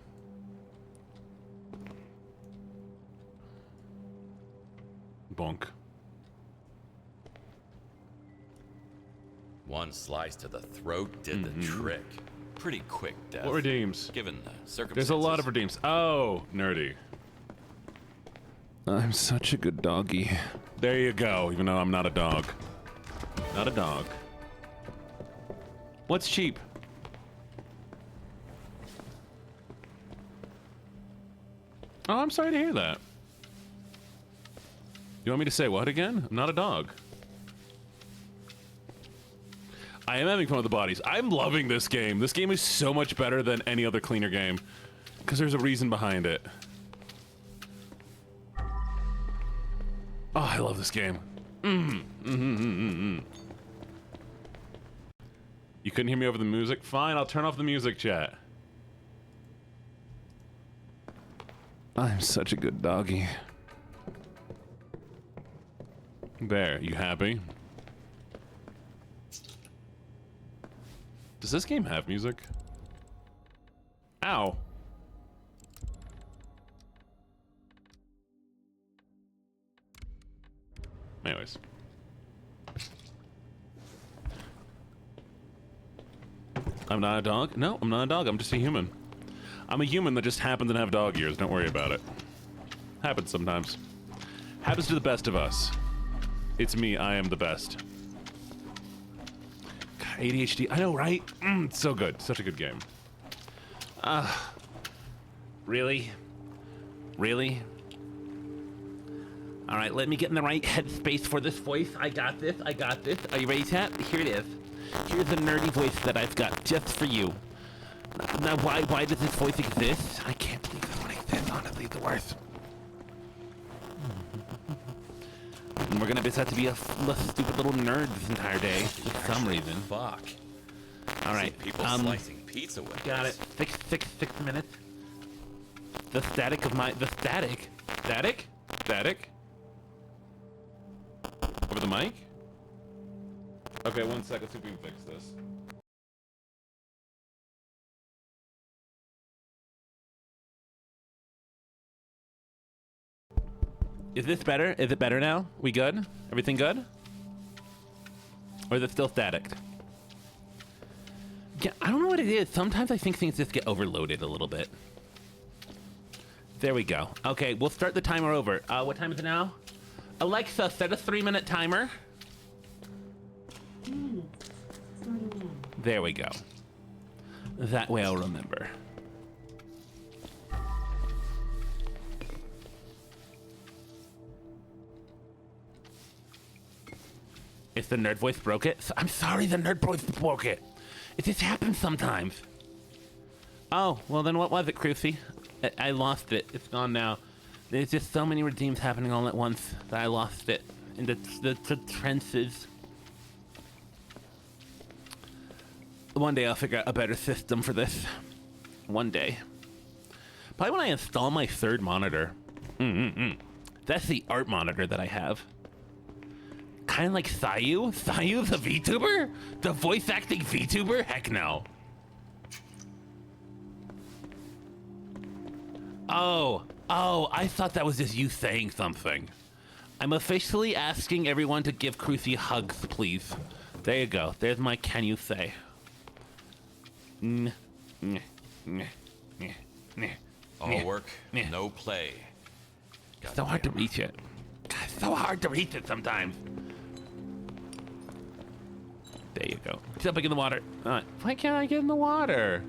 Bonk. One slice to the throat did the trick. Pretty quick death. What redeems? Given the circumstances. There's a lot of redeems. Oh, nerdy. I'm such a good doggy. There you go, even though I'm not a dog. Not a dog. What's cheap? Oh, I'm sorry to hear that. You want me to say what again? I'm not a dog. I am having fun with the bodies. I'm loving this game. This game is so much better than any other cleaner game. Because there's a reason behind it. Oh, I love this game. You couldn't hear me over the music? Fine, I'll turn off the music, chat. I'm such a good doggy. There, you happy? Does this game have music? Ow. Anyways. I'm not a dog? No, I'm not a dog. I'm just a human. I'm a human that just happens to have dog ears. Don't worry about it. Happens sometimes. Happens to the best of us. It's me. I am the best. God, ADHD. I know, right? So good. Such a good game. Really? Really? All right, let me get in the right headspace for this voice. I got this. I got this. Are you ready, chat? Here it is. Here's the nerdy voice that I've got just for you. Now, why does this voice exist? I can't believe this one exists. Honestly, it's the worst. And we're gonna just have to be a stupid little nerd this entire day for some reason. Fuck. All right. People slicing pizza with Got this. it. Six minutes. The static of my static. Over the mic. Okay, 1 second. Let's see if we can fix this. Is this better? Is it better now? We good? Everything good? Or is it still static? Yeah, I don't know what it is. Sometimes I think things just get overloaded a little bit. There we go. Okay, we'll start the timer over. What time is it now? Alexa, set a 3-minute timer. There we go. That way I'll remember. If the nerd voice broke it, I'm sorry the nerd voice broke it. It just happens sometimes. Oh, well then what was it, Crucy? I lost it. It's gone now. There's just so many redeems happening all at once that I lost it in the trenches. One day I'll figure out a better system for this. One day. Probably when I install my third monitor. That's the art monitor that I have. Kind of like Sayu? Sayu's a VTuber? The voice acting VTuber? Heck no. Oh, I thought that was just you saying something. I'm officially asking everyone to give Crucy hugs, please. There you go. There's my can you say. All work, no play. So hard to reach it. God, so hard to reach it sometimes. There you go. Jumping in the water. Why can't I get in the water?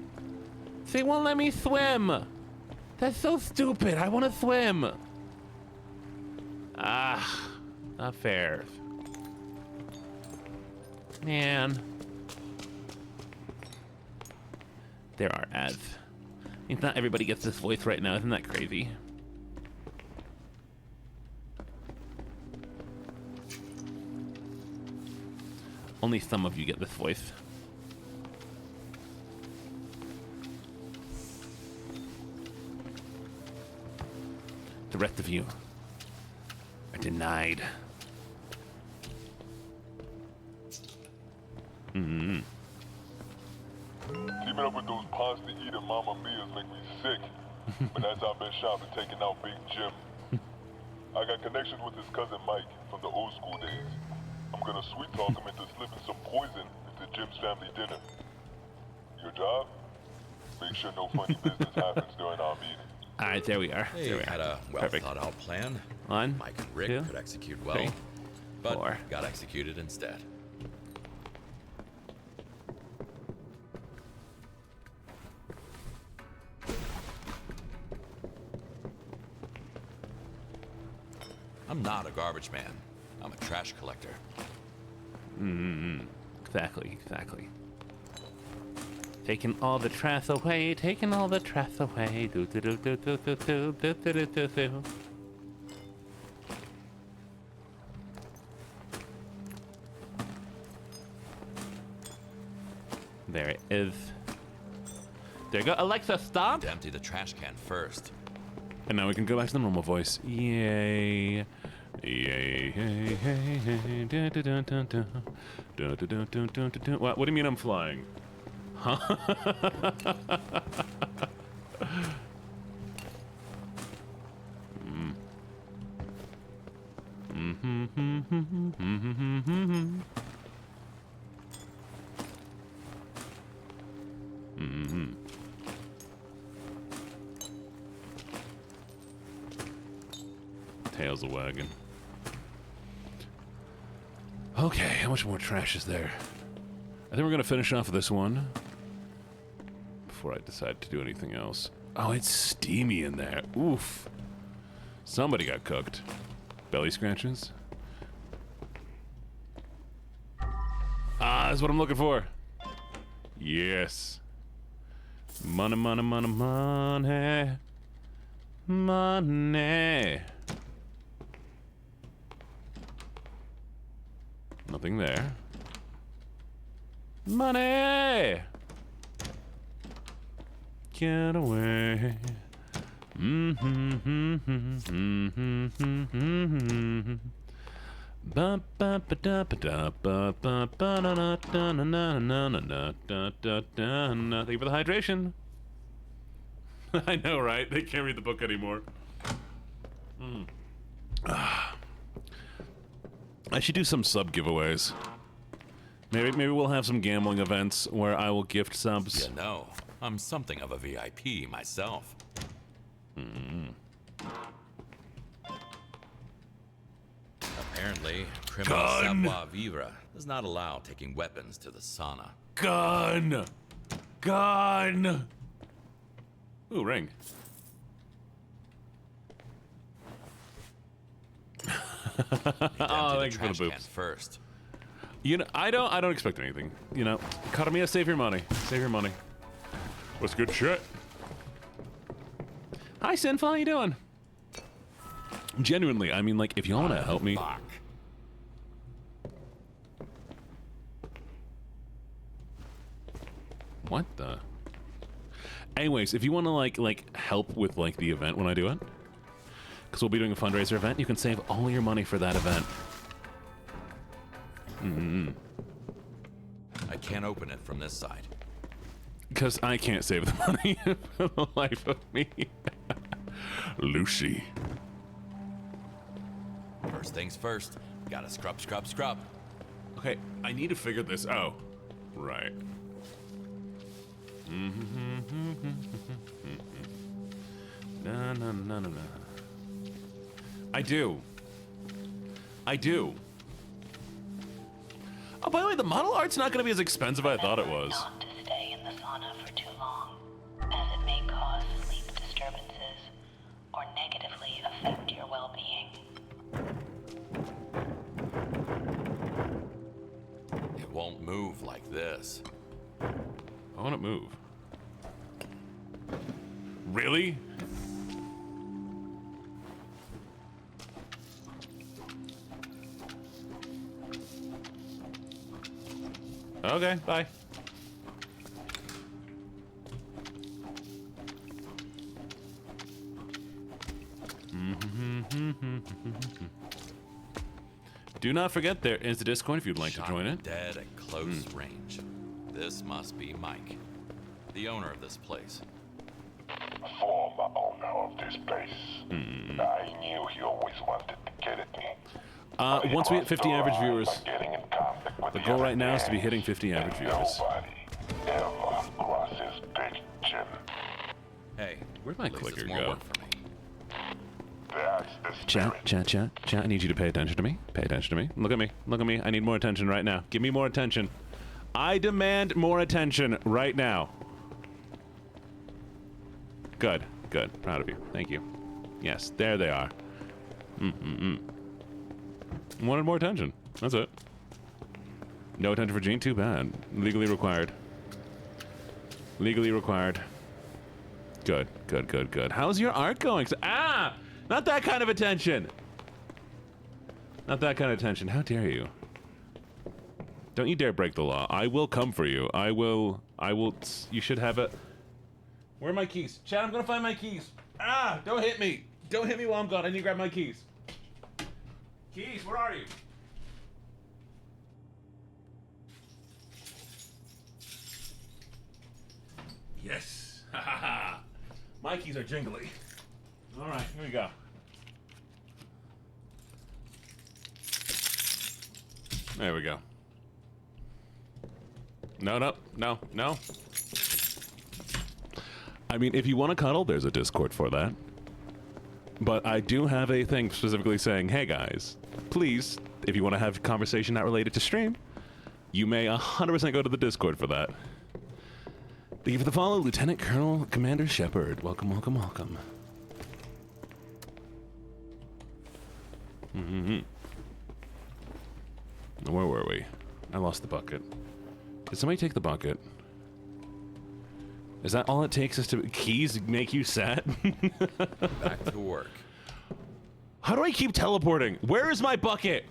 They won't let me swim. That's so stupid. I want to swim. Not fair. Man. There are ads. Means not everybody gets this voice right now. Isn't that crazy? Only some of you get this voice. The rest of you are denied. Keeping up with those pasta eating Mama Mia's make me sick. But as I've been shopping, taking out Big Jim. I got connections with his cousin Mike from the old school days. I'm gonna sweet talk him into slipping some poison into Jim's family dinner. Your job? Make sure no funny business happens during our meeting. All right, there we are. Hey, There we had are. a well-thought-out plan. One, Mike and Rick 2, could execute well, 3, but 4. got executed instead. I'm not a garbage man. I'm a trash collector. Exactly. Taking all the trash away, taking all the trash away. Do do do do do do do do do do do. There it is. There you go. Alexa, stop. Empty the trash can first. And now we can go back to the normal voice. Yay. Yay, hey, hey, hey, da, da, da, da, da. Da, da, da, da, da, da. What do you mean I'm flying? Huh? Tails a wagon. Okay, how much more trash is there? I think we're gonna finish off this one before I decide to do anything else. Oh, it's steamy in there. Oof. Somebody got cooked. Belly scratches. Ah, that's what I'm looking for. Yes. Money, money, money, money. Money. Nothing there. Money! Get away. Thank you for the hydration. I know, right? They can't read the book anymore. I should do some sub giveaways. Maybe we'll have some gambling events where I will gift subs. You know, I'm something of a VIP myself. Apparently, criminal savoir-vivre does not allow taking weapons to the sauna. Gun! Gun! Ooh, ring. Oh, thank you for the boops. First. You know, I don't expect anything. You know, Karamia, save your money. Save your money. What's good shit? Hi, Sinful, how you doing? Genuinely, I mean, like, if you want to help me. Fuck. What the? Anyways, if you want to like help with like the event when I do it, because we'll be doing a fundraiser event, you can save all your money for that event. I can't open it from this side. Because I can't save the money for the life of me. Lucy. First things first, gotta scrub, scrub, scrub. Okay, I need to figure this out. Right. No, no, no, no, no. I do. Oh, by the way, the model art's not going to be as expensive as I thought it was. Not to stay in the sauna for too long, as it may cause sleep disturbances or negatively affect your well-being. It won't move like this. I want it move. Really? Okay, bye. Do not forget there is the Discord if you'd like to join it. Dead at close range. This must be Mike, the owner of this place. Former owner of this place. I knew he always wanted to get at me. Once we hit 50 average viewers, the goal right now is to be hitting 50 average viewers. Ever crosses Big Jim. Hey, where'd my clicker go? That's the Chat. I need you to pay attention to me. Pay attention to me. Look at me. Look at me. I need more attention right now. Give me more attention. I demand more attention right now. Good. Proud of you. Thank you. Yes, there they are. Wanted more attention. That's it. No attention for Gene? Too bad. Legally required. Legally required. Good. How's your art going? Not that kind of attention. Not that kind of attention. How dare you? Don't you dare break the law. I will come for you. I will. You should have it. Where are my keys? Chad, I'm gonna find my keys. Ah! Don't hit me! Don't hit me while I'm gone. I need to grab my keys. Keys, where are you? Yes! Ha ha ha! My keys are jingly. Alright, here we go. There we go. No. I mean, if you want to cuddle, there's a Discord for that. But I do have a thing specifically saying, hey guys, please, if you want to have a conversation not related to stream, you may 100% go to the Discord for that. Thank you for the follow, Lieutenant Colonel Commander Shepard. Welcome, welcome, welcome. Where were we? I lost the bucket. Did somebody take the bucket? Is that all it takes is to keys make you sad? Back to work. How do I keep teleporting? Where is my bucket?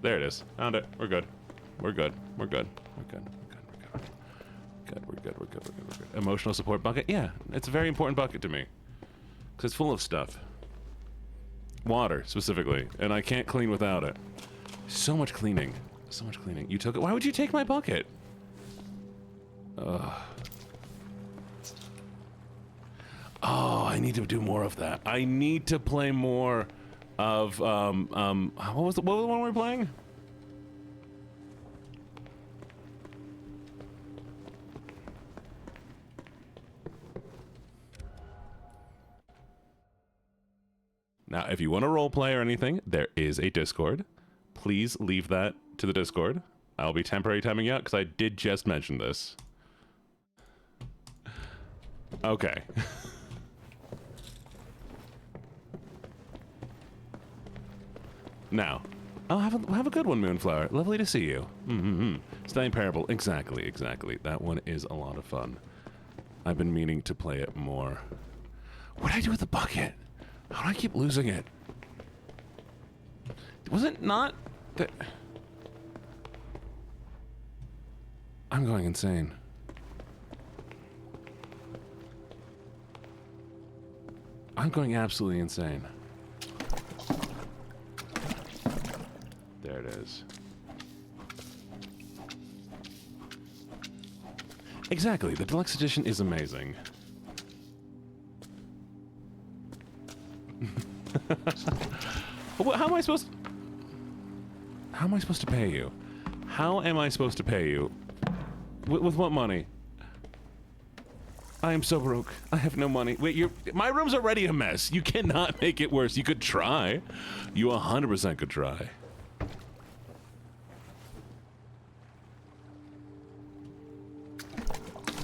There it is. Found it. We're good. We're good. We're good. We're good. We're good. Emotional support bucket? Yeah, it's a very important bucket to me. Because it's full of stuff. Water, specifically. And I can't clean without it. So much cleaning. So much cleaning. You took it? Why would you take my bucket? Oh, I need to do more of that. I need to play more of, what was the one we were playing? Now, if you want to roleplay or anything, there is a Discord. Please leave that to the Discord. I'll be temporary timing out because I did just mention this. Okay. Now, I'll have a good one, Moonflower. Lovely to see you. Stunning Parable. Exactly. That one is a lot of fun. I've been meaning to play it more. What did I do with the bucket? How do I keep losing it? Was it not that... I'm going insane. I'm going absolutely insane. There it is. Exactly, the deluxe edition is amazing. How am I supposed to pay you? How am I supposed to pay you? With what money? I am so broke. I have no money. Wait, my room's already a mess. You cannot make it worse. You could try. You 100% could try.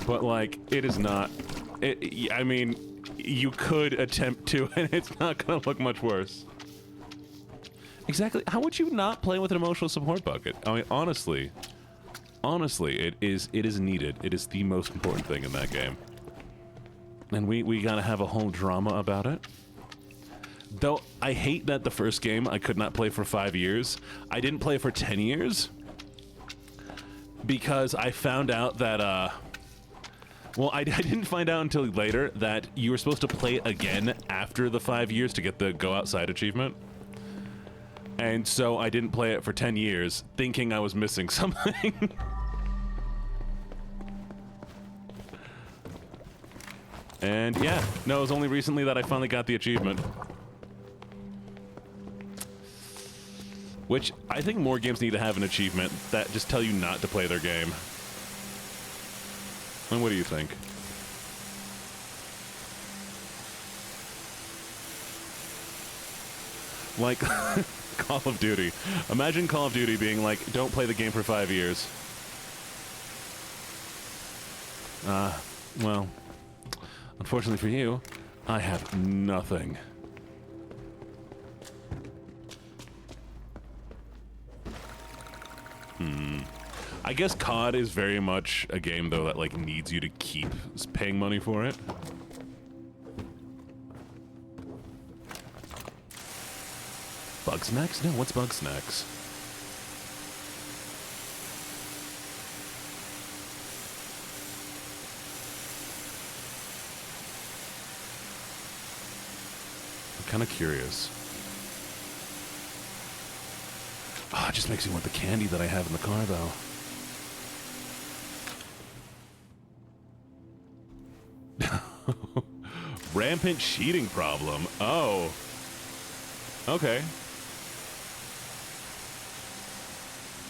But, like, it is not... I mean, you could attempt to, and it's not gonna look much worse. Exactly. How would you not play with an emotional support bucket? I mean, honestly, it is needed. It is the most important thing in that game. And we gotta have a whole drama about it. Though, I hate that the first game I could not play for 5 years. I didn't play for 10 years. Because I found out that, well, I didn't find out until later that you were supposed to play it again after the 5 years to get the Go Outside achievement. And so I didn't play it for 10 years, thinking I was missing something. And yeah, no, it was only recently that I finally got the achievement. Which, I think more games need to have an achievement that just tell you not to play their game. And what do you think? Like, Call of Duty. Imagine Call of Duty being like, don't play the game for 5 years. Well, unfortunately for you, I have nothing. I guess COD is very much a game, though, that, like, needs you to keep paying money for it. Bugsnax? No, what's Bugsnax? Kind of curious. Oh, it just makes me want the candy that I have in the car, though. Rampant cheating problem. Oh. Okay.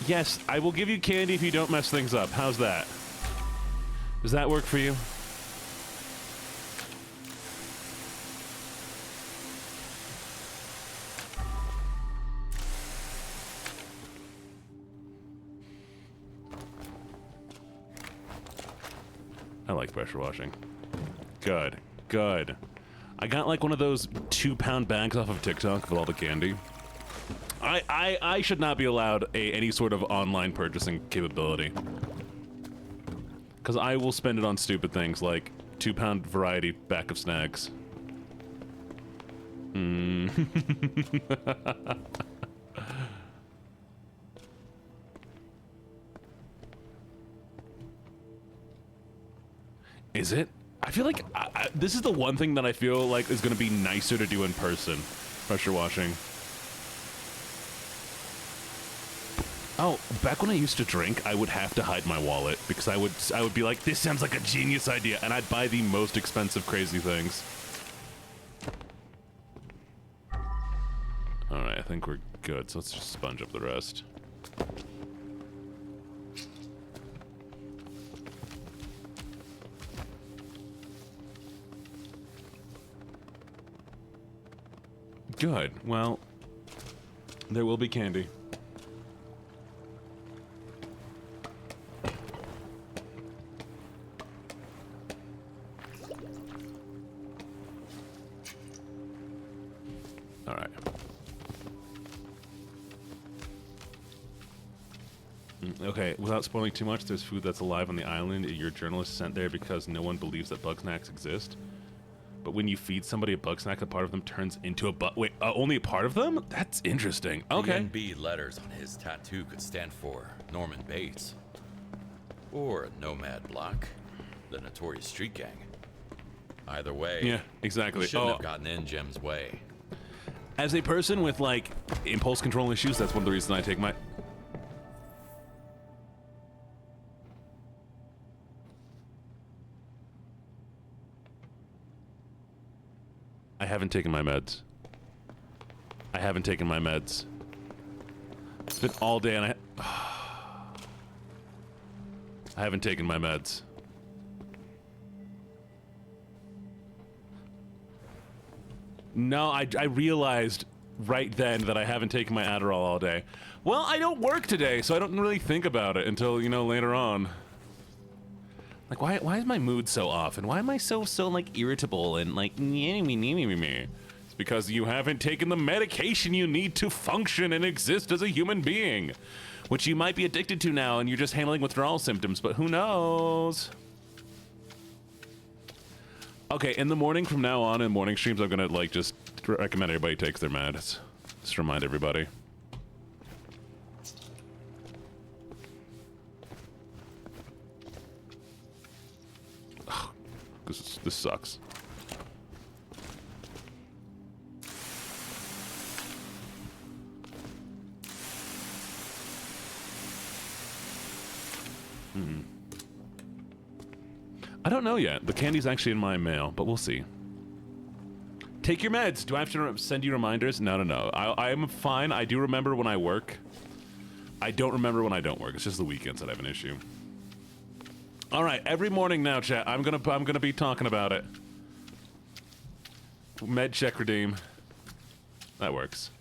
Yes, I will give you candy if you don't mess things up. How's that? Does that work for you? I like pressure washing. Good. Good. I got like one of those 2-pound bags off of TikTok with all the candy. I should not be allowed any sort of online purchasing capability. Because I will spend it on stupid things like 2-pound variety back of snacks. Is it? I feel like this is the one thing that I feel like is going to be nicer to do in person. Pressure washing. Oh, back when I used to drink, I would have to hide my wallet because I would be like, this sounds like a genius idea, and I'd buy the most expensive crazy things. All right, I think we're good, so let's just sponge up the rest. Good. Well, there will be candy. All right. Okay, without spoiling too much, there's food that's alive on the island. Your journalist sent there because no one believes that bug snacks exist. But when you feed somebody a bug snack, a part of them turns into a bug. Wait, only a part of them? That's interesting. Okay. The NB letters on his tattoo could stand for Norman Bates. Or Nomad Block, the notorious street gang. Either way. Yeah, exactly. Shouldn't have gotten in Jim's way. As a person with, like, impulse control issues, that's one of the reasons I take my... I haven't taken my meds. I haven't taken my meds. It's been all day and I haven't taken my meds. No, I realized right then that I haven't taken my Adderall all day. Well, I don't work today, so I don't really think about it until, you know, later on. Like, why is my mood so off? And why am I so like, irritable and, like, It's because you haven't taken the medication you need to function and exist as a human being. Which you might be addicted to now, and you're just handling withdrawal symptoms, but who knows? Okay, in the morning from now on, in morning streams, I'm gonna, like, just recommend everybody takes their meds. Just remind everybody. This sucks. I don't know yet. The candy's actually in my mail, but we'll see. Take your meds. Do I have to send you reminders? No. I am fine. I do remember when I work. I don't remember when I don't work. It's just the weekends that I have an issue. All right, every morning now, chat. I'm gonna be talking about it. Med check redeem. That works.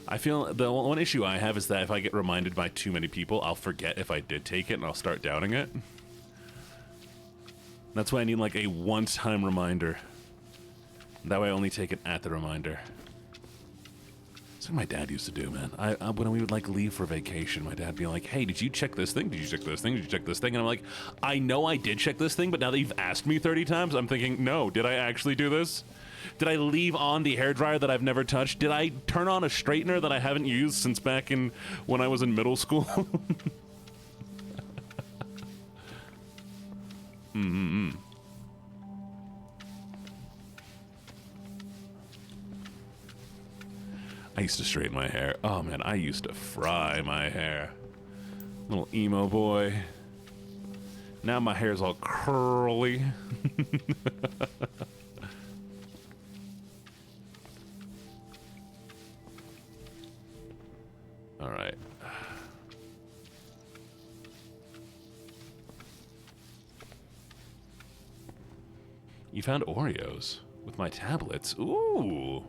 I feel the one issue I have is that if I get reminded by too many people, I'll forget if I did take it and I'll start doubting it. That's why I need like a one-time reminder. That way I only take it at the reminder. That's what my dad used to do, man. When we would like leave for vacation, my dad would be like, hey, did you check this thing? Did you check this thing? Did you check this thing? And I'm like, I know I did check this thing, but now that you've asked me 30 times, I'm thinking, no, did I actually do this? Did I leave on the hairdryer that I've never touched? Did I turn on a straightener that I haven't used since back in when I was in middle school? I used to straighten my hair. Oh man, I used to fry my hair. Little emo boy. Now my hair's all curly. All right. You found Oreos with my tablets. Ooh.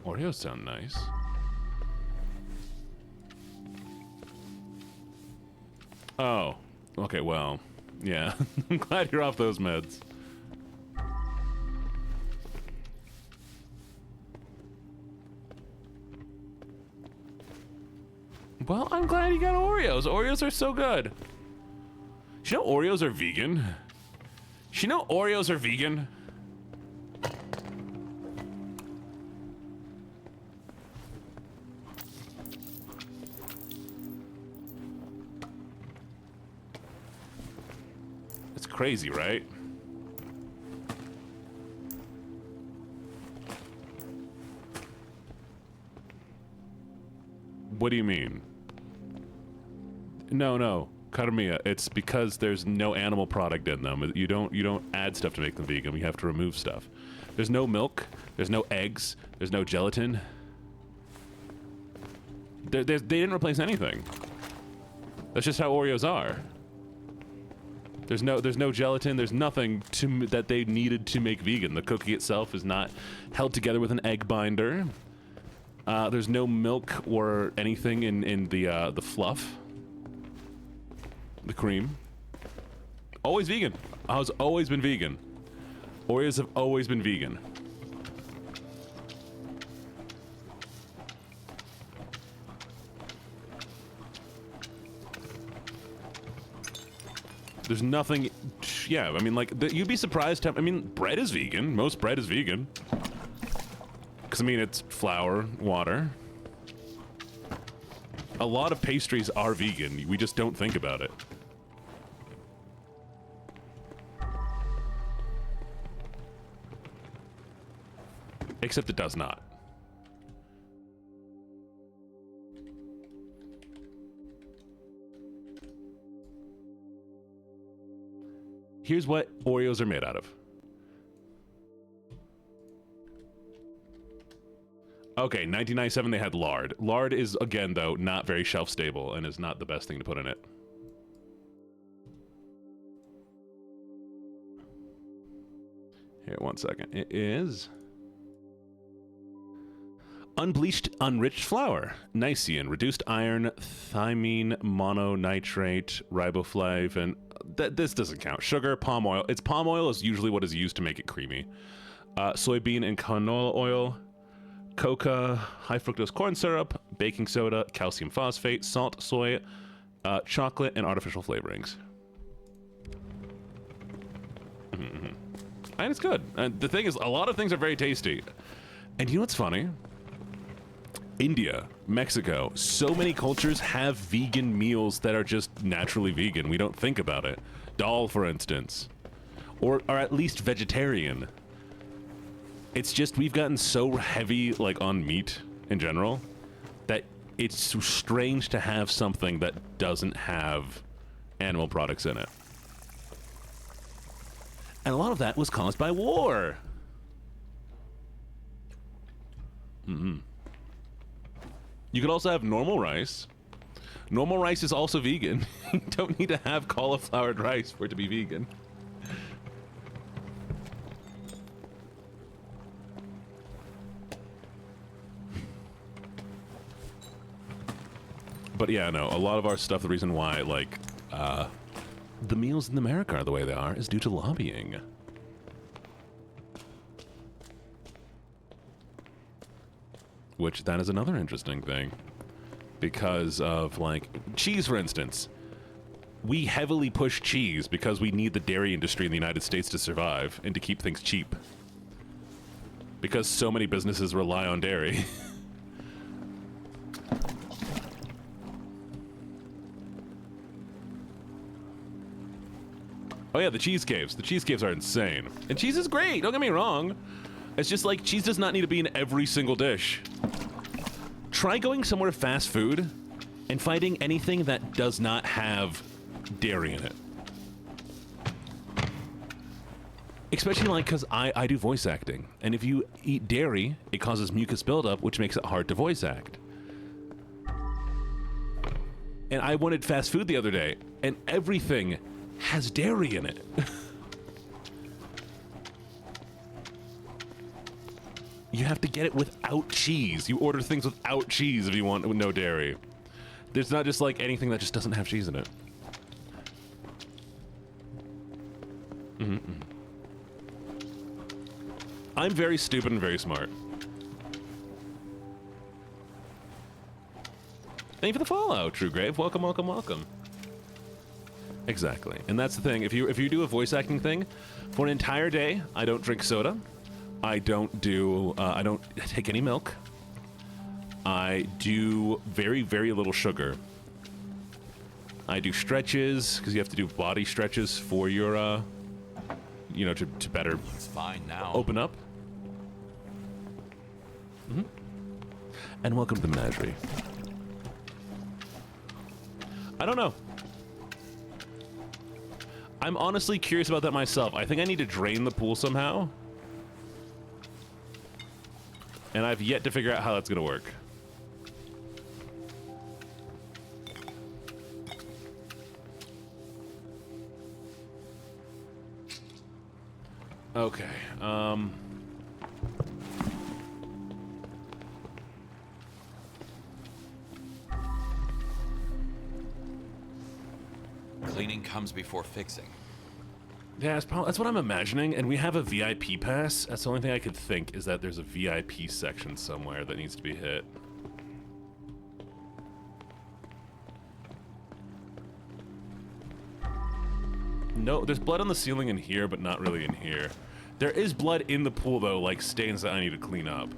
Oreos sound nice. Oh. Okay, well. Yeah. I'm glad you're off those meds. Well, I'm glad you got Oreos. Oreos are so good. You know Oreos are vegan? You know Oreos are vegan? It's crazy, right? What do you mean? No, Carmilla, it's because there's no animal product in them. You don't add stuff to make them vegan. You have to remove stuff. There's no milk, there's no eggs, there's no gelatin. They didn't replace anything. That's just how Oreos are. There's no gelatin, there's nothing that they needed to make vegan. The cookie itself is not held together with an egg binder. There's no milk or anything in the fluff. The cream. Always vegan. Has always been vegan. Oreos have always been vegan. There's nothing. Yeah, I mean, like, you'd be surprised. I mean, bread is vegan. Most bread is vegan. Because, I mean, it's flour, water. A lot of pastries are vegan. We just don't think about it. Except it does not. Here's what Oreos are made out of. Okay, 1997 they had lard. Lard is, again, though, not very shelf stable and is not the best thing to put in it. Here, 1 second. It is unbleached, unriched flour, Nicene, reduced iron, thymine, mononitrate, riboflavin. This doesn't count. Sugar, palm oil. It's palm oil is usually what is used to make it creamy. Soybean and canola oil, coca, high fructose corn syrup, baking soda, calcium phosphate, salt, soy, chocolate, and artificial flavorings. And it's good. And the thing is, a lot of things are very tasty. And you know what's funny? India, Mexico, so many cultures have vegan meals that are just naturally vegan. We don't think about it. Dal, for instance. Or at least vegetarian. It's just we've gotten so heavy, like, on meat in general, that it's so strange to have something that doesn't have animal products in it. And a lot of that was caused by war. You could also have normal rice. Normal rice is also vegan. You don't need to have cauliflowered rice for it to be vegan. But yeah, no, a lot of our stuff, the reason why, like, the meals in America are the way they are is due to lobbying. Which, that is another interesting thing. Because of, like, cheese, for instance. We heavily push cheese because we need the dairy industry in the United States to survive and to keep things cheap. Because so many businesses rely on dairy. Oh yeah, the cheese caves. The cheese caves are insane. And cheese is great, don't get me wrong. It's just like, cheese does not need to be in every single dish. Try going somewhere fast food and finding anything that does not have dairy in it. Especially like, because I do voice acting. And if you eat dairy, it causes mucus buildup, which makes it hard to voice act. And I wanted fast food the other day, and everything has dairy in it. You have to get it without cheese. You order things without cheese if you want with no dairy. There's not just like anything that just doesn't have cheese in it. I'm very stupid and very smart. Thank you for the follow, True Grave. Welcome, welcome, welcome. Exactly, and that's the thing. If you do a voice acting thing, for an entire day, I don't drink soda. I don't take any milk. I do very, very little sugar. I do stretches because you have to do body stretches for your, you know, to better Looks fine now. open up. And welcome to the menagerie. I don't know. I'm honestly curious about that myself. I think I need to drain the pool somehow. And I've yet to figure out how that's gonna work. Okay, Cleaning comes before fixing. yeah, that's what I'm imagining, and we have a VIP pass. That's the only thing I could think, is that there's a VIP section somewhere that needs to be hit. No, there's blood on the ceiling in here, but not really in here. There is blood in the pool, though, like stains that I need to clean up.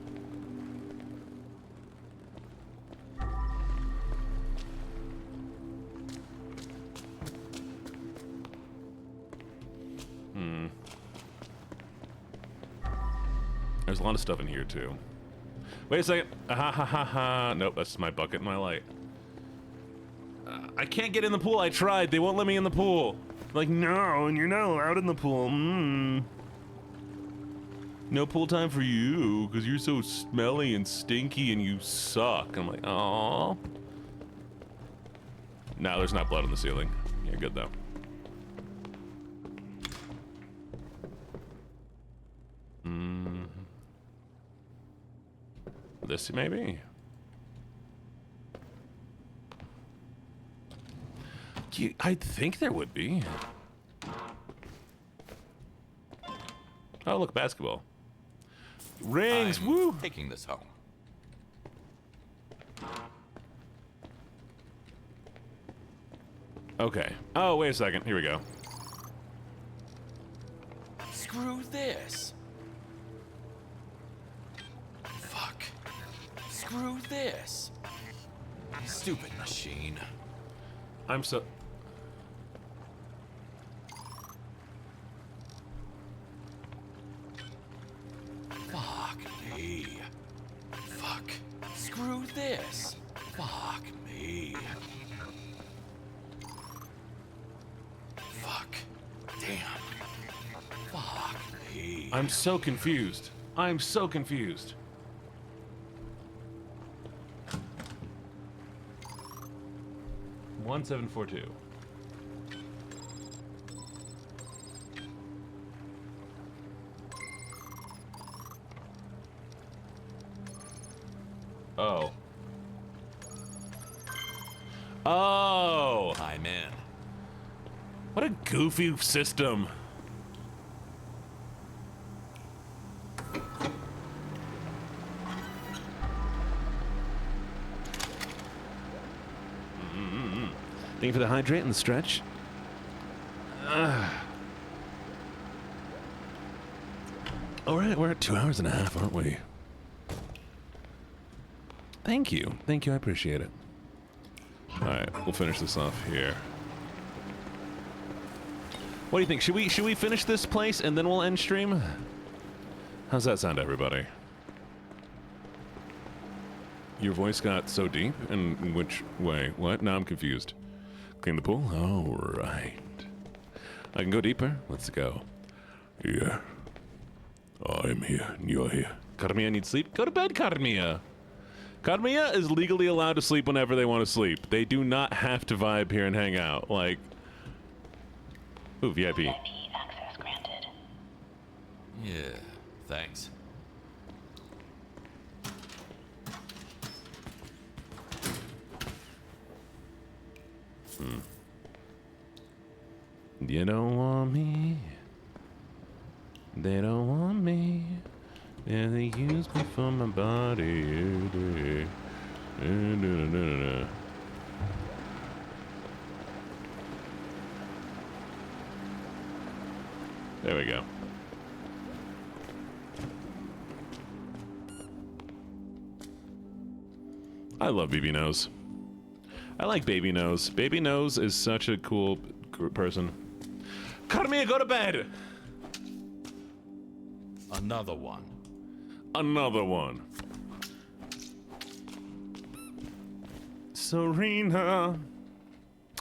There's a lot of stuff in here, too. Wait a second. Ha ha ha ha. Nope, that's my bucket and my light. I can't get in the pool. I tried. They won't let me in the pool. Like, no, and you're not allowed in the pool. No pool time for you, because you're so smelly and stinky and you suck. I'm like, aww. No, there's not blood on the ceiling. You're good, though. This maybe? I think there would be. Oh, look, basketball. Rings, I'm woo! Taking this home. Okay. Oh, wait a second. Here we go. Screw this. Fuck. Screw this. Stupid machine. I'm so... Fuck me. Fuck. Screw this. Fuck me. Fuck. Damn. Fuck me. I'm so confused. I'm so confused. One 742. Oh. Oh! I'm in. What a goofy system. Thank you for the hydrate and the stretch. All right, we're at 2 hours and a half, aren't we? Thank you. Thank you, I appreciate it. All right, we'll finish this off here. What do you think? Should we finish this place and then we'll end stream? How's that sound, everybody? Your voice got so deep? In which way? What? Now I'm confused. Clean the pool? All right. I can go deeper? Let's go. Yeah. I'm here, and you're here. Carmilla needs sleep? Go to bed, Carmilla. Carmilla is legally allowed to sleep whenever they want to sleep. They do not have to vibe here and hang out. Like, ooh, VIP. VIP access granted. Yeah, thanks. You don't want me. They don't want me. Yeah, they use me for my body. There we go. I love BB Nose. I like Baby Nose. Baby Nose is such a cool person. Carmilla, go to bed! Another one. Another one. Serena.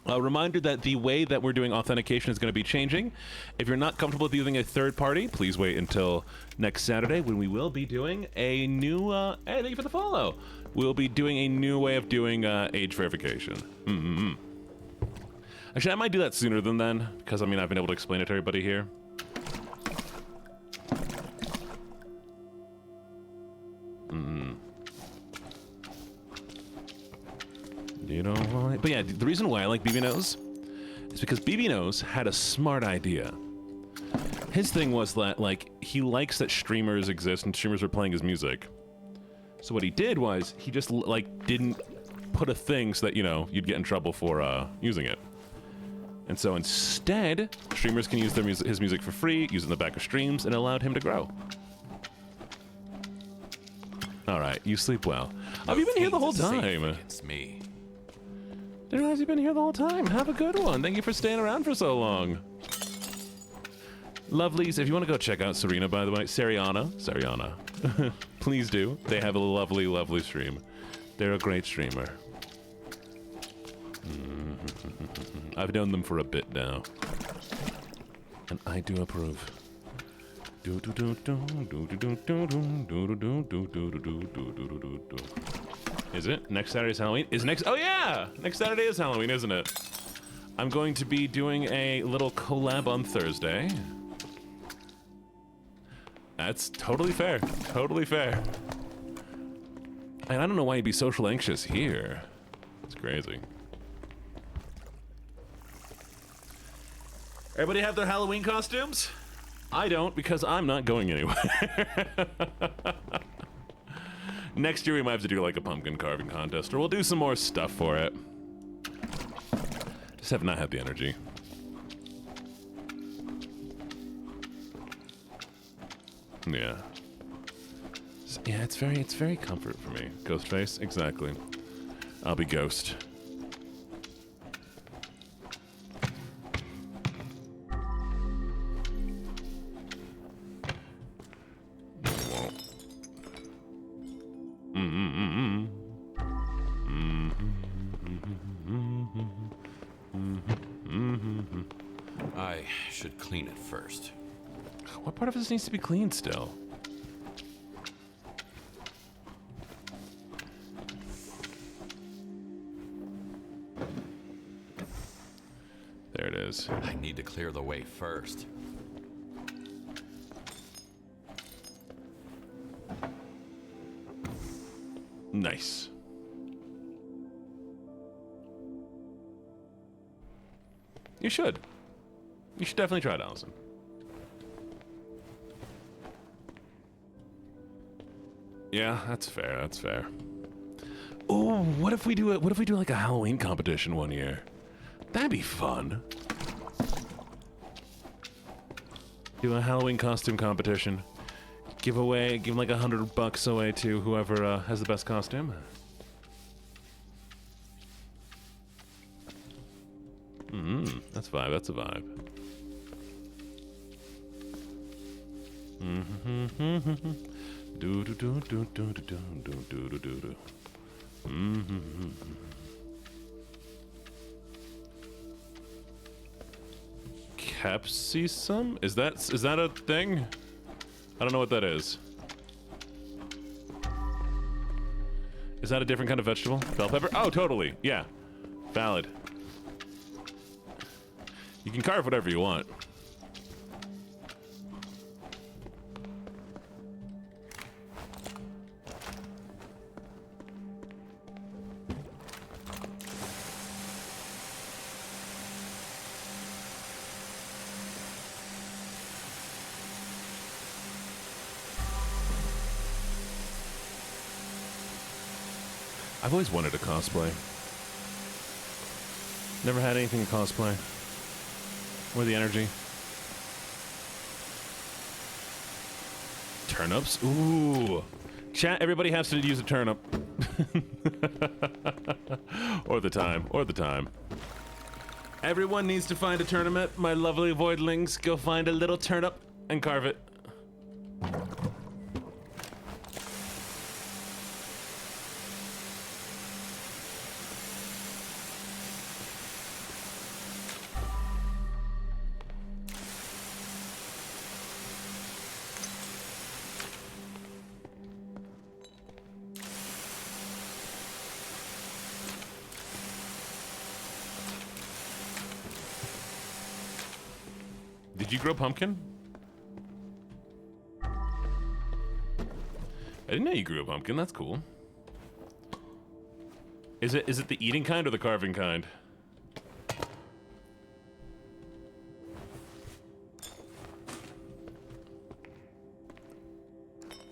A reminder that the way that we're doing authentication is going to be changing. If you're not comfortable with using a third party, please wait until next Saturday when we will be doing a new, hey, thank you for the follow. We'll be doing a new way of doing age verification. Actually, I might do that sooner than then, because, I mean, I've been able to explain it to everybody here. You know why? But yeah, the reason why I like BB Nose is because BB Nose had a smart idea. His thing was that, like, he likes that streamers exist and streamers are playing his music. So what he did was, he just, like, didn't put a thing so that, you know, you'd get in trouble for using it. And so instead, streamers can use his music for free, use it in the back of streams, and it allowed him to grow. All right, you sleep well. Have you been here the whole time? Against me. Didn't realize you've been here the whole time. Have a good one. Thank you for staying around for so long. Lovelies, if you want to go check out Serena, by the way, Seriana, please do. They have a lovely, lovely stream. They're a great streamer. I've known them for a bit now, and I do approve. Is it? Next Saturday's Halloween? Oh yeah! Next Saturday is Halloween, isn't it? I'm going to be doing a little collab on Thursday. That's totally fair. Totally fair. And I don't know why you'd be social anxious here. It's crazy. Everybody have their Halloween costumes? I don't, because I'm not going anywhere. Next year we might have to do like a pumpkin carving contest, or we'll do some more stuff for it. Just have not had the energy. Yeah. Yeah, it's very comfort for me. Ghostface, exactly. I'll be Ghost. I should clean it first. What part of this needs to be cleaned still? There it is. I need to clear the way first. Nice. You should. You should definitely try it, Allison. Yeah, that's fair. That's fair. Oh, what if we do it? What if we do like a Halloween competition one year? That'd be fun. Do a Halloween costume competition. Give like $100 away to whoever has the best costume. That's a vibe. That's a vibe. Do do do do do do do do do do do. Capsicum? Is that a thing? I don't know what that is. Is that a different kind of vegetable? Bell pepper? Oh, totally. Yeah. Valid. You can carve whatever you want. I've always wanted to cosplay. Never had anything to cosplay. Or the energy. Turnips? Ooh. Chat, everybody has to use a turnip. Or the time. Or the time. Everyone needs to find a turnip. My lovely voidlings, go find a little turnip and carve it. Did you grow pumpkin? I didn't know you grew a pumpkin. That's cool. Is it the eating kind or the carving kind?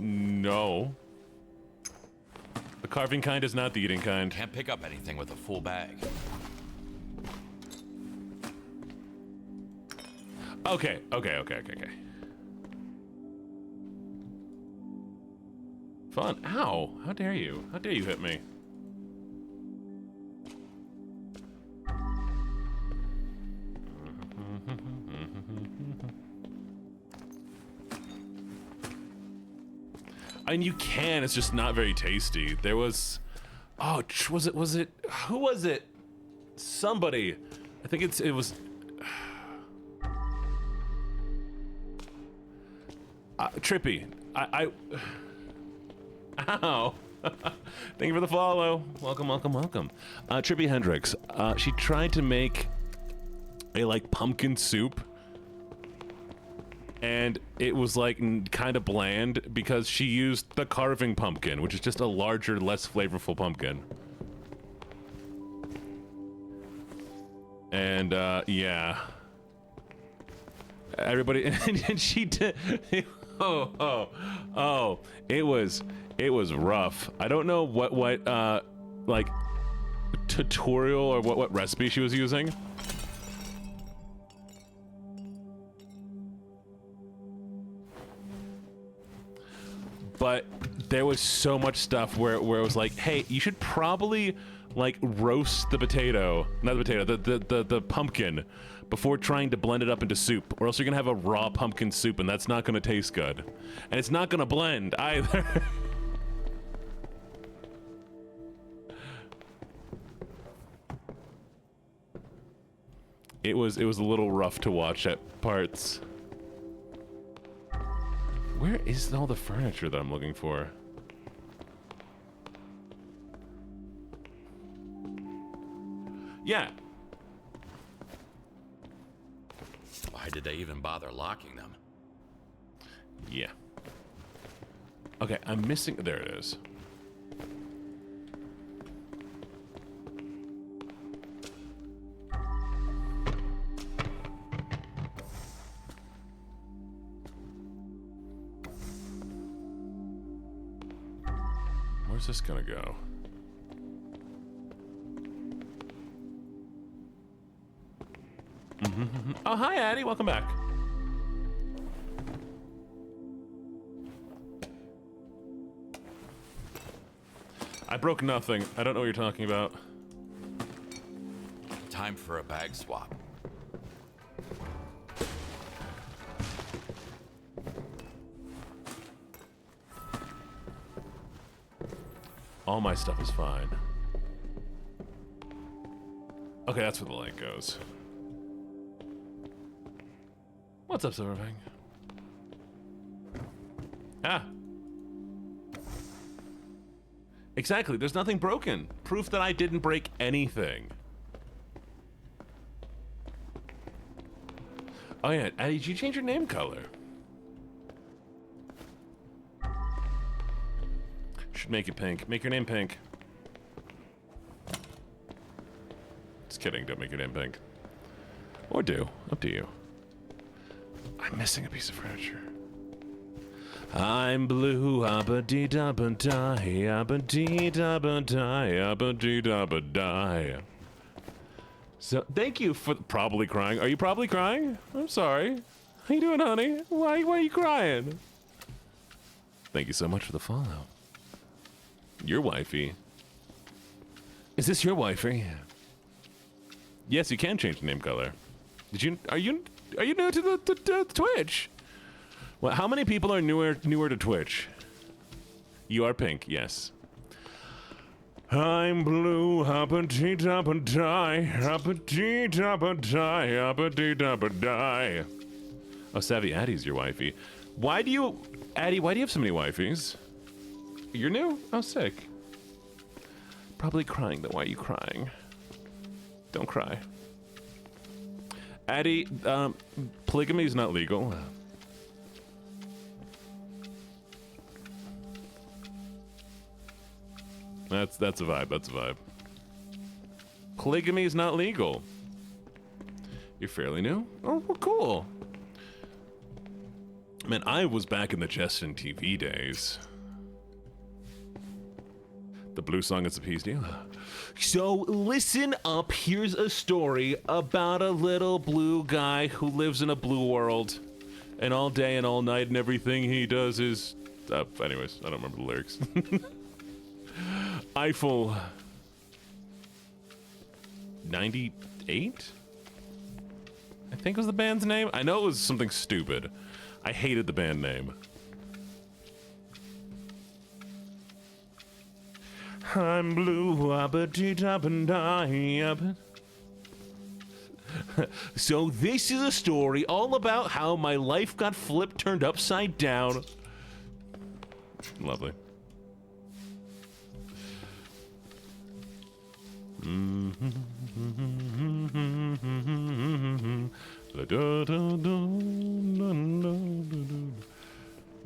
No. The carving kind is not the eating kind. Can't pick up anything with a full bag. Okay. Fun. Ow. How dare you? How dare you hit me? I mean, you can. It's just not very tasty. There was... Oh, was it... Who was it? Somebody. I think it was... Trippy. Ow. Thank you for the follow. Welcome. Trippy Hendrix. She tried to make a, like, pumpkin soup. And it was, like, kind of bland because she used the carving pumpkin, which is just a larger, less flavorful pumpkin. And, yeah. Everybody... And she did... Oh, it was rough. I don't know what like tutorial or what recipe she was using. But there was so much stuff where it was like, hey, you should probably like roast the potato, not the potato, the pumpkin before trying to blend it up into soup, or else you're gonna have a raw pumpkin soup and that's not gonna taste good. And it's not gonna blend either. It was a little rough to watch at parts. Where is all the furniture that I'm looking for? Yeah. Why did they even bother locking them? Yeah. Okay, I'm missing... There it is. Where's this gonna go? Oh, hi, Addie. Welcome back. I broke nothing. I don't know what you're talking about. Time for a bag swap. All my stuff is fine. Okay, that's where the light goes. What's up, Silverfang? Ah. Exactly, there's nothing broken. Proof that I didn't break anything. Oh yeah, did you change your name color? Should make it pink. Make your name pink. Just kidding, don't make your name pink. Or do, up to you. I'm missing a piece of furniture. I'm blue, abba-dee-da-ba-die, abba-dee-da-ba-die, abba-dee-da-ba-die. So, thank you for probably crying. Are you probably crying? I'm sorry. How you doing, honey? Why are you crying? Thank you so much for the follow. Your wifey. Is this your wifey? Yes, you can change the name color. Are you new to the Twitch? Well, how many people are newer to Twitch? You are pink, yes. I'm blue, hoppa-dee-da-ba-die, hoppa-dee-da-ba-die, hoppa-dee-da-ba-die. Oh, Savvy Addie's your wifey. Addie, why do you have so many wifeys? You're new? Oh, sick. Probably crying, though. Why are you crying? Don't cry. Addie, polygamy is not legal. That's a vibe. That's a vibe. Polygamy is not legal. You're fairly new? Oh, well, cool. Man, I was back in the Justin TV days. The blue song is a piece deal. So listen up. Here's a story about a little blue guy who lives in a blue world, and all day and all night, and everything he does is. Anyways, I don't remember the lyrics. Eiffel 98? I think was the band's name. I know it was something stupid. I hated the band name. I'm blue, abba-dee-da-ba-die. So this is a story all about how my life got flipped, turned upside down. Lovely.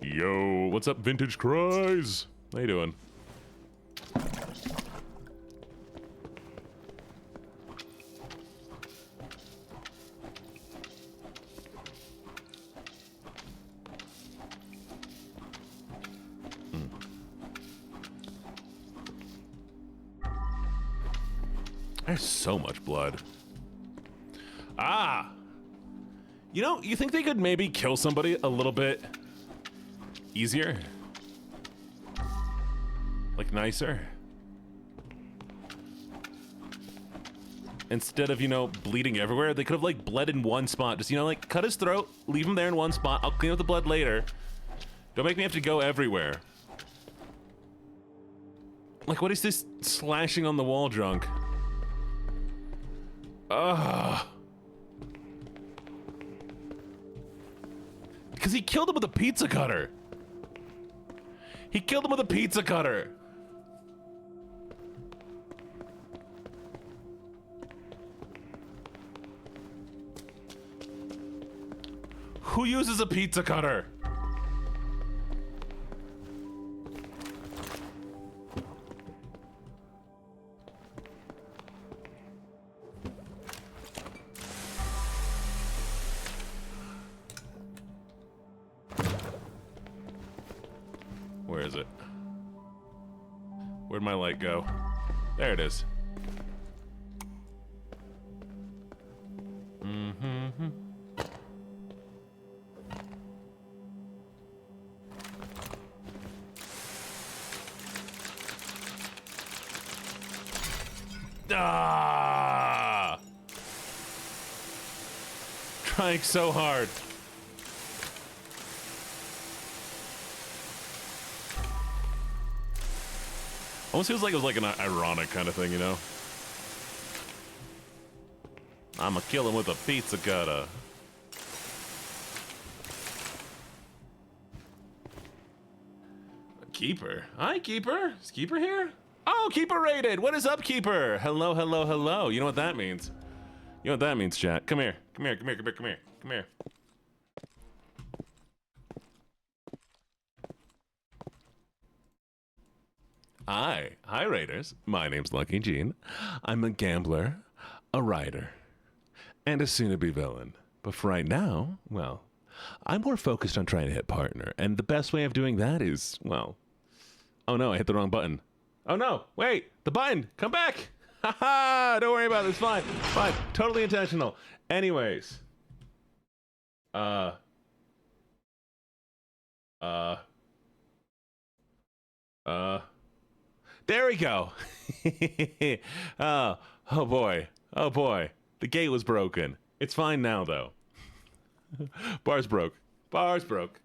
Yo, what's up, Vintage Cries? How you doing? There's so much blood. Ah! You know, you think they could maybe kill somebody a little bit easier? Like nicer? Instead of, you know, bleeding everywhere, they could have like bled in one spot. Just, you know, like cut his throat, leave him there in one spot. I'll clean up the blood later. Don't make me have to go everywhere. Like, what is this slashing on the wall drunk? Ugh. Because he killed him with a pizza cutter. He killed him with a pizza cutter. Who uses a pizza cutter? Where is it? Where'd my light go? There it is. Mm-hmm. Ah! Trying so hard. Almost feels like it was like an ironic kind of thing, you know? I'ma kill him with a pizza cutter. Keeper. Hi, Keeper. Is Keeper here? Oh, Keeper raided. What is up, Keeper? Hello, hello, hello. You know what that means? You know what that means, chat. Come here. Come here, come here, come here, come here. Come here. Hi, Raiders. My name's LuckyJene. I'm a gambler, a writer, and a soon-to-be villain. But for right now, well, I'm more focused on trying to hit partner, and the best way of doing that is, well... Oh no, I hit the wrong button. Oh no, wait, the button, come back! Haha, don't worry about it, it's fine, fine, totally intentional. Anyways. There we go. Oh boy, oh boy. The gate was broken. It's fine now though. Bars broke. Bars broke.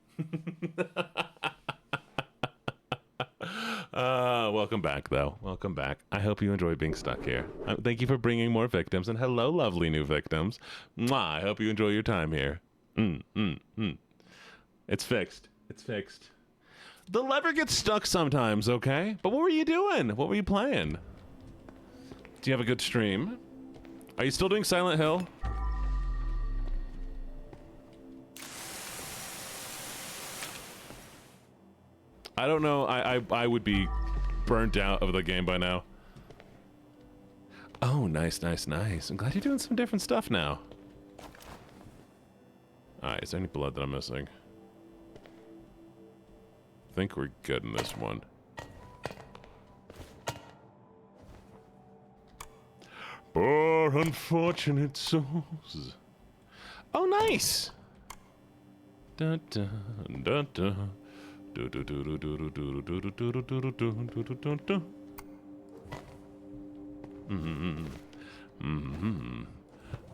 Welcome back, though. Welcome back. I hope you enjoy being stuck here. Thank you for bringing more victims, and hello, lovely new victims. Mwah, I hope you enjoy your time here. It's fixed. It's fixed. The lever gets stuck sometimes, okay? But what were you doing? What were you playing? Do you have a good stream? Are you still doing Silent Hill? I don't know. I would be burnt out of the game by now. Oh, nice, nice, nice. I'm glad you're doing some different stuff now. Alright, is there any blood that I'm missing? I think we're good in this one. Poor unfortunate souls. Oh, nice! Dun, dun, dun, dun.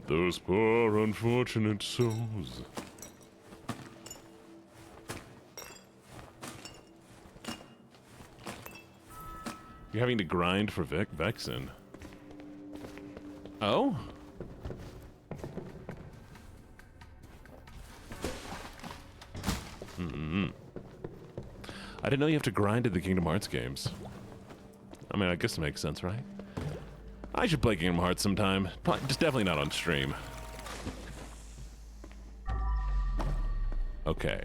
Those poor unfortunate souls. You're having to grind for Vexen. Oh? I didn't know you have to grind in the Kingdom Hearts games. I mean, I guess it makes sense, right? I should play Kingdom Hearts sometime. Just definitely not on stream. Okay.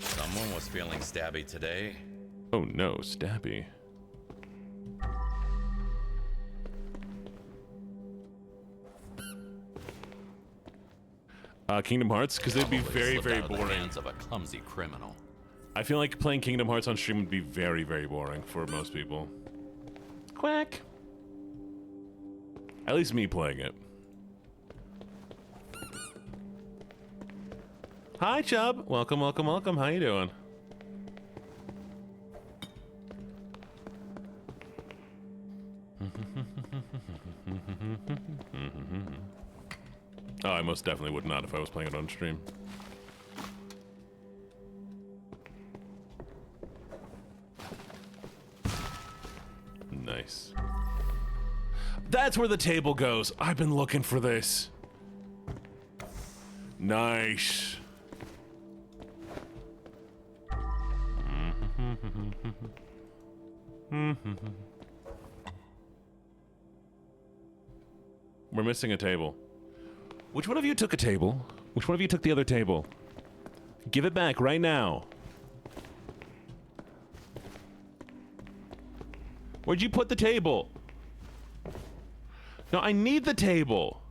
Someone was feeling stabby today. Oh no, stabby. Kingdom Hearts, because they'd be very, very boring. Hands of a clumsy criminal. I feel like playing Kingdom Hearts on stream would be very, very boring for most people. Quack. At least me playing it. Hi, Chubb. Welcome, welcome, welcome. How you doing? Oh, I most definitely would not if I was playing it on stream. Nice. That's where the table goes. I've been looking for this. Nice. We're missing a table. Which one of you took a table? Which one of you took the other table? Give it back right now. Where'd you put the table? No, I need the table.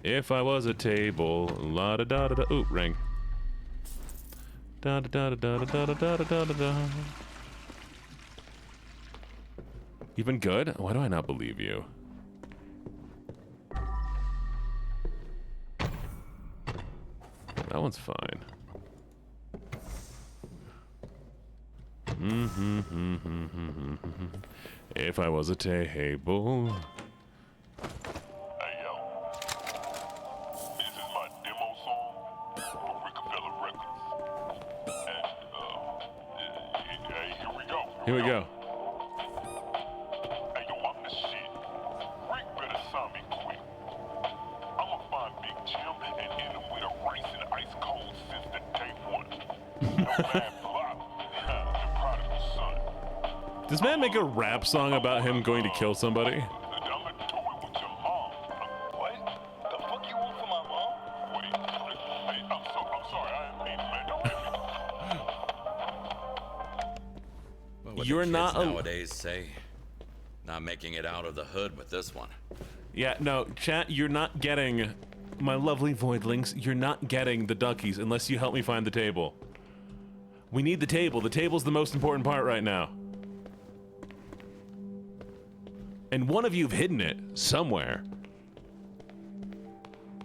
If I was a table, la da da da da. Ooh, ring. Da da da da da da da da da da da. You've been good? Why do I not believe you? That one's fine. If I was a table. Hey, yo. This is my Here we go. Hey, yo, I'm the shit. Rick better sign me quick. I'ma find Big Jim and end him with a race in ice cold since the day one. No bad flop. The prodigal son. Does man make a rap song about him going to kill somebody? I'ma do it with your mom. What? The fuck you want from my mom? Wait. Hey, I'm sorry. I didn't mean it, man. Don't make What would You're the not kids a- nowadays say? Not making it out of the hood with this one. Yeah, no, chat, you're not getting, my lovely voidlings, you're not getting the duckies unless you help me find the table. We need the table. The table's the most important part right now. And one of you have hidden it somewhere.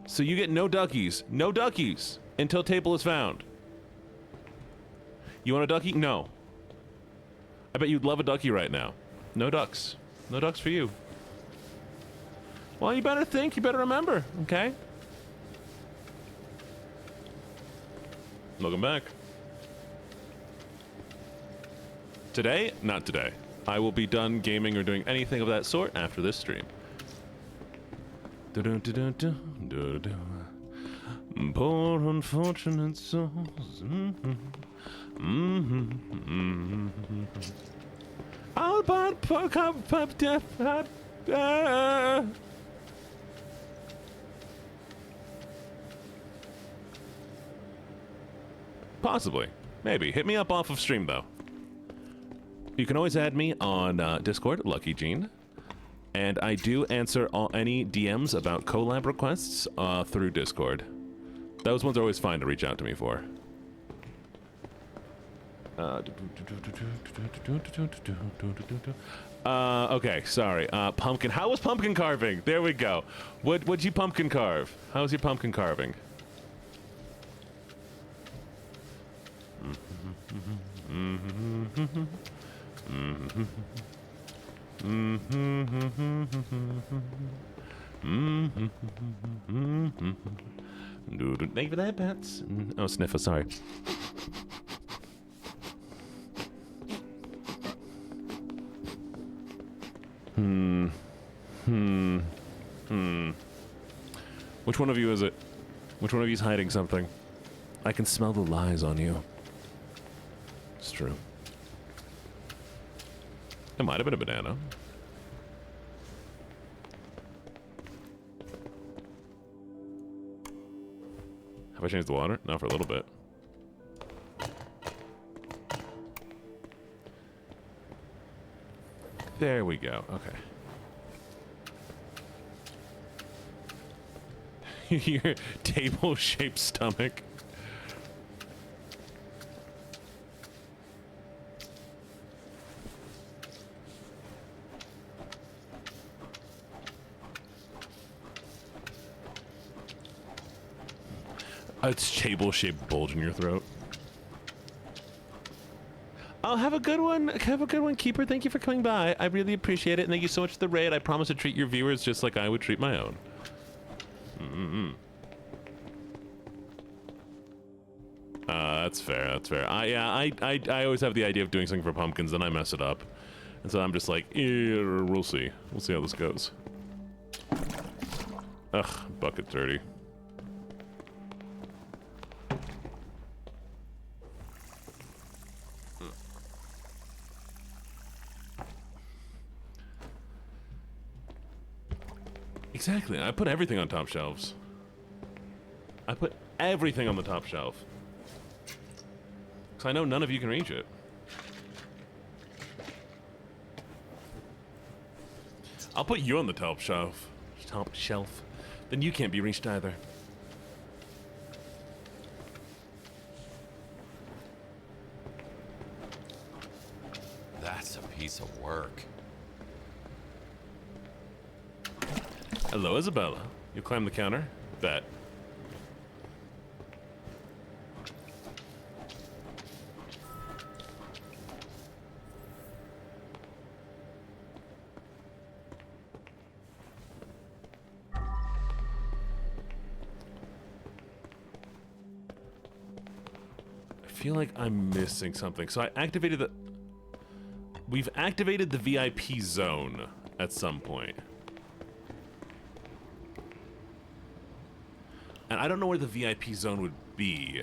So you get no duckies until table is found. You want a ducky? No. I bet you'd love a ducky right now. No ducks. No ducks for you. Well, you better think, you better remember, okay? Welcome back. Today? Not today. I will be done gaming or doing anything of that sort after this stream. Poor unfortunate souls. Possibly. Maybe. Hit me up off of stream, though. You can always add me on Discord, LuckyJene. And I do answer any DMs about collab requests through Discord. Those ones are always fine to reach out to me for. Okay, sorry. Pumpkin. How was pumpkin carving? There we go. What'd you pumpkin carve? How was your pumpkin carving? Thank you for that, pets. Oh, Sniffer, sorry. Which one of you is it? Which one of you is hiding something? I can smell the lies on you. It's true. It might have been a banana. Have I changed the water? Not for a little bit. There we go. Okay. Your table-shaped stomach. It's table-shaped bulge in your throat. Oh, have a good one. Have a good one, Keeper. Thank you for coming by. I really appreciate it, and thank you so much for the raid. I promise to treat your viewers just like I would treat my own. That's fair. That's fair. I always have the idea of doing something for pumpkins, then I mess it up, and so I'm just like, we'll see. We'll see how this goes. Ugh, bucket dirty. Exactly. I put everything on top shelves. I put everything on the top shelf. Because I know none of you can reach it. I'll put you on the top shelf. Top shelf. Then you can't be reached either. That's a piece of work. Hello, Isabella. You climb the counter? Bet. I feel like I'm missing something. So I activated the... We've activated the VIP zone at some point. And I don't know where the VIP zone would be.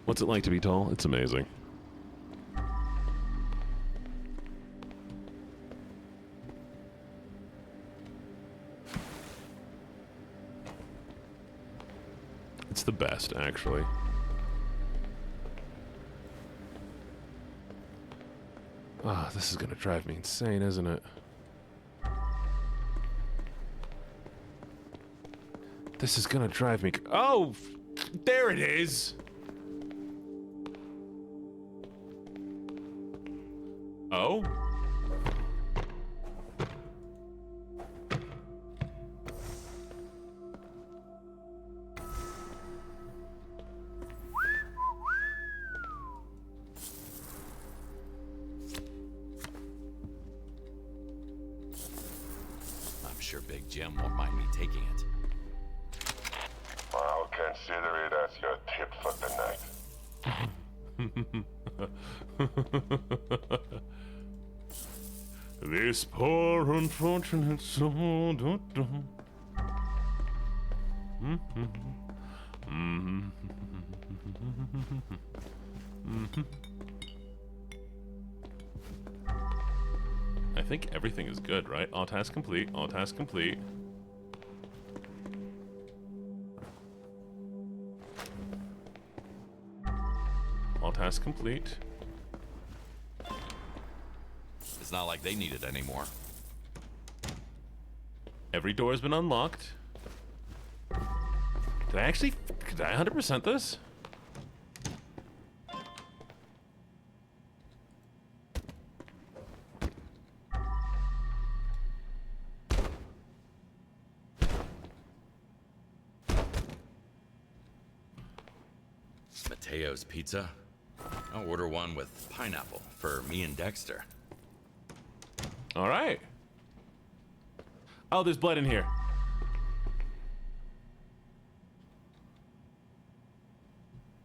What's it like to be tall? It's amazing. It's the best, actually. Ah, this is gonna drive me insane, isn't it? This is gonna drive me... Oh! There it is! Oh? I'm sure Big Jim won't mind me taking it. I'll consider it as your tip for the night. This poor unfortunate soul. I think everything is good, right? All tasks complete. All tasks complete. All tasks complete. It's not like they need it anymore. Every door has been unlocked. Did I 100% this? Mateo's Pizza? I'll order one with pineapple for me and Dexter. All right. Oh, there's blood in here.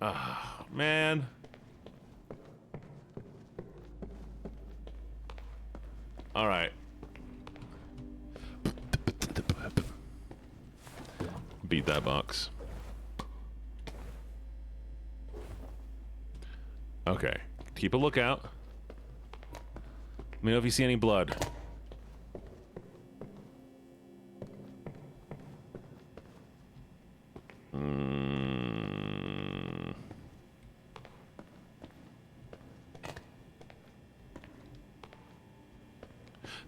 Oh, man. All right. Beat that box. Okay. Keep a lookout. Let me know if you see any blood.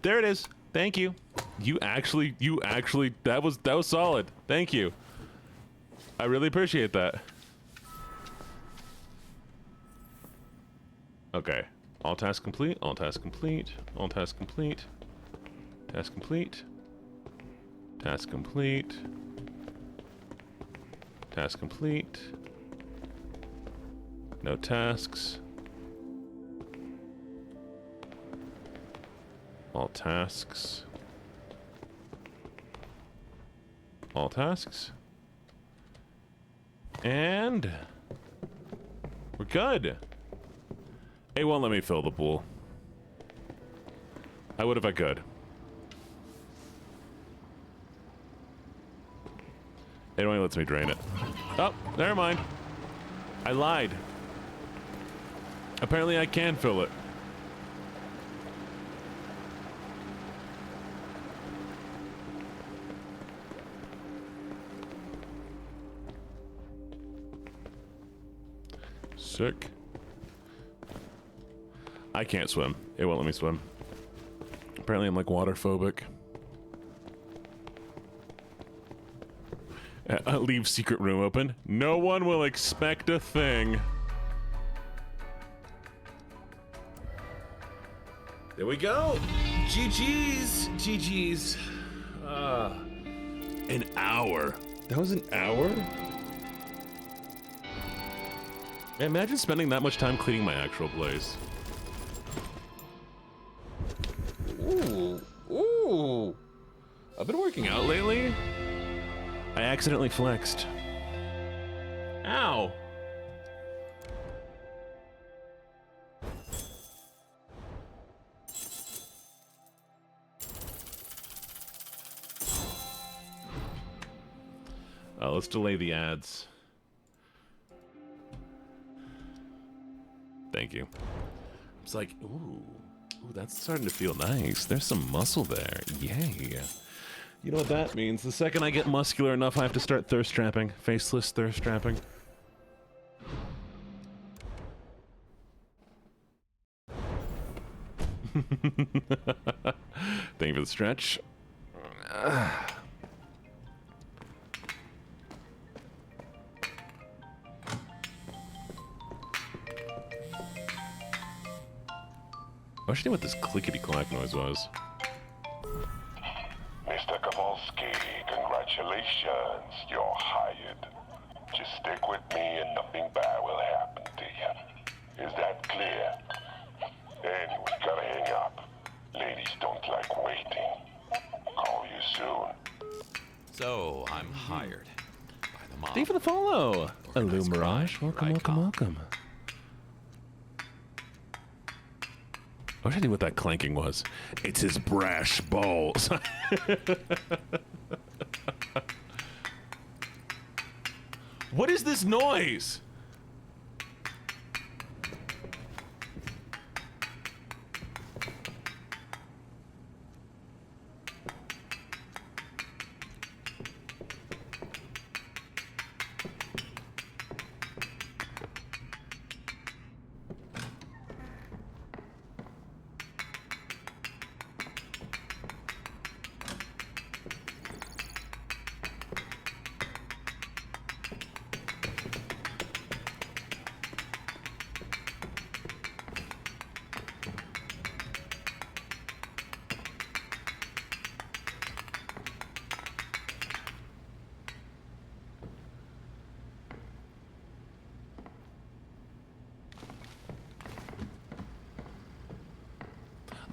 There it is. Thank you. You actually, that was solid. Thank you. I really appreciate that. Okay. All tasks complete. All tasks complete. All tasks complete. Task complete. Task complete. Task complete. No tasks. All tasks. All tasks. And we're good. It won't let me fill the pool. I would if I could. It only lets me drain it. Oh, never mind. I lied. Apparently I can fill it. Sick. I can't swim. It won't let me swim. Apparently I'm like water phobic. Leave secret room open. No one will expect a thing. There we go. GG's. GG's. An hour. That was an hour? Imagine spending that much time cleaning my actual place. Ooh. Ooh. I've been working out lately. I accidentally flexed. Ow. Let's delay the ads. Thank you. It's like, ooh, that's starting to feel nice. There's some muscle there. Yay. You know what that means? The second I get muscular enough, I have to start thirst trapping. Faceless thirst trapping. Thank you for the stretch. I should know what this clickety-clack noise was. Mr. Kowalski, congratulations. You're hired. Just stick with me and nothing bad will happen to you. Is that clear? Anyway, gotta hang up. Ladies don't like waiting. Call you soon. So, I'm hired by the mob. Thank you for the follow. Hello, Mirage. Welcome, welcome, welcome. What did I do what that clanking was? It's his brash balls. What is this noise?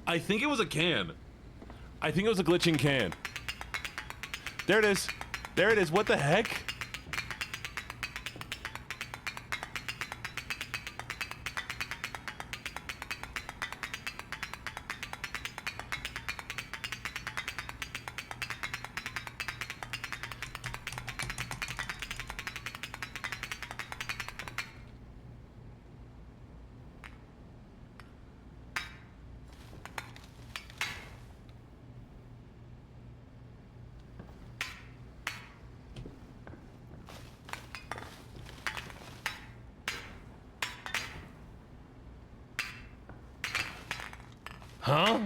I think it was a can. I think it was a glitching can. There it is. There it is. What the heck? Huh?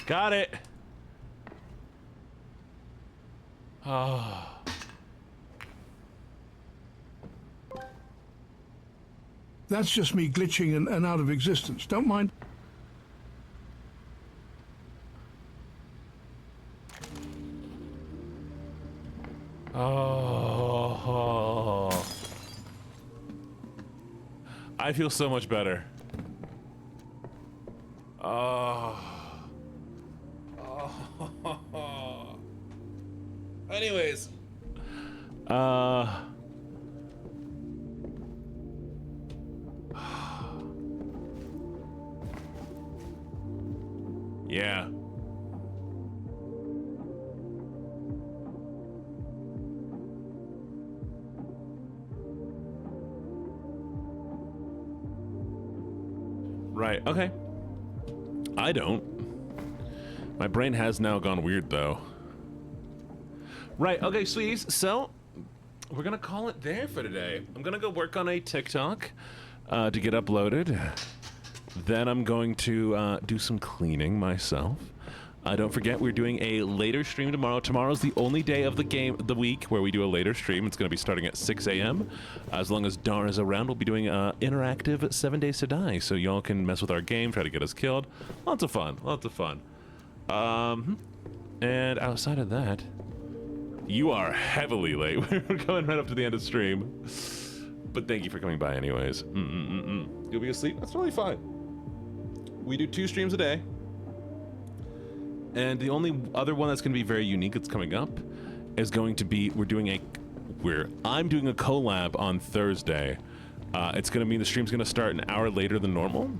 Got it. Oh. That's just me glitching and out of existence. Don't mind. Oh. I feel so much better. Oh. Oh. Anyways. Yeah. Right, okay. I don't. My brain has now gone weird, though. Right, okay, sweeties, so we're gonna call it there for today. I'm gonna go work on a TikTok to get uploaded. Then I'm going to do some cleaning myself. Don't forget, we're doing a later stream tomorrow. Tomorrow's the only day of the week where we do a later stream. It's going to be starting at 6 a.m. As long as Dar is around, we'll be doing interactive 7 Days to Die, so y'all can mess with our game, try to get us killed. Lots of fun, lots of fun. And outside of that, you are heavily late. We're going right up to the end of stream. But thank you for coming by anyways. You'll be asleep? That's totally fine. We do 2 streams a day. And the only other one that's going to be very unique that's coming up is going to be I'm doing a collab on Thursday. It's going to mean the stream's going to start an hour later than normal.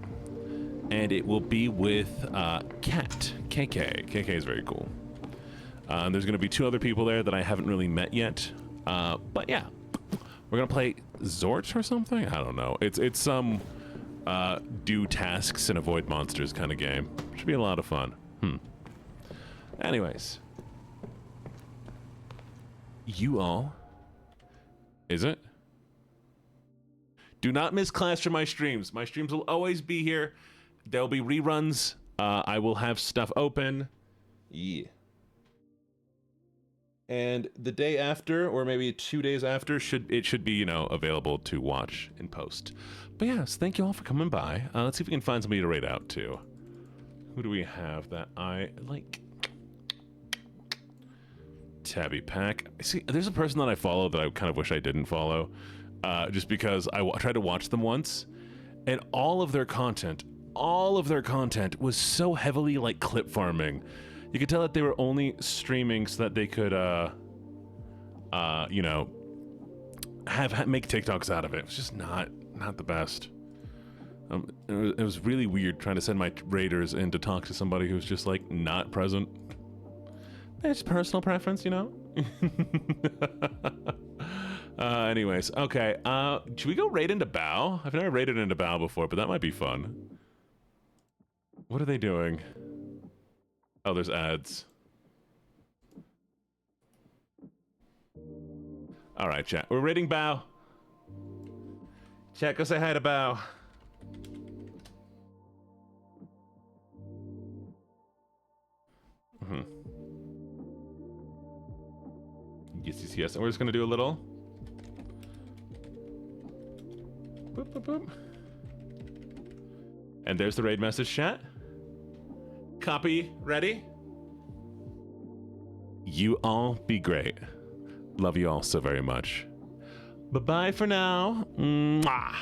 And it will be with Kat, KK. KK is very cool. And there's going to be 2 other people there that I haven't really met yet. But yeah, we're going to play Zort or something? I don't know. It's some do tasks and avoid monsters kind of game. Should be a lot of fun. Anyways. You all. Is it? Do not miss Clash from my streams. My streams will always be here. There'll be reruns. I will have stuff open. Yeah. And the day after, or maybe 2 days after, it should be, available to watch in post. But yes, thank you all for coming by. Let's see if we can find somebody to raid out to. Who do we have that I like? Tabby Pack. See, there's a person that I follow that I kind of wish I didn't follow, just because I tried to watch them once, and all of their content was so heavily like clip farming. You could tell that they were only streaming so that they could, make TikToks out of it. It was just not the best. It was really weird trying to send my raiders in to talk to somebody who's just like not present. It's personal preference, Anyways, okay. Should we go raid into Bao? I've never raided into Bao before, but that might be fun. What are they doing? Oh, there's ads. All right, chat. We're raiding Bao. Chat, go say hi to Bao. Yes. And we're just gonna do a little. Boop, boop, boop. And there's the raid message, chat. Copy, ready? You all be great. Love you all so very much. Bye-bye for now. Mwah.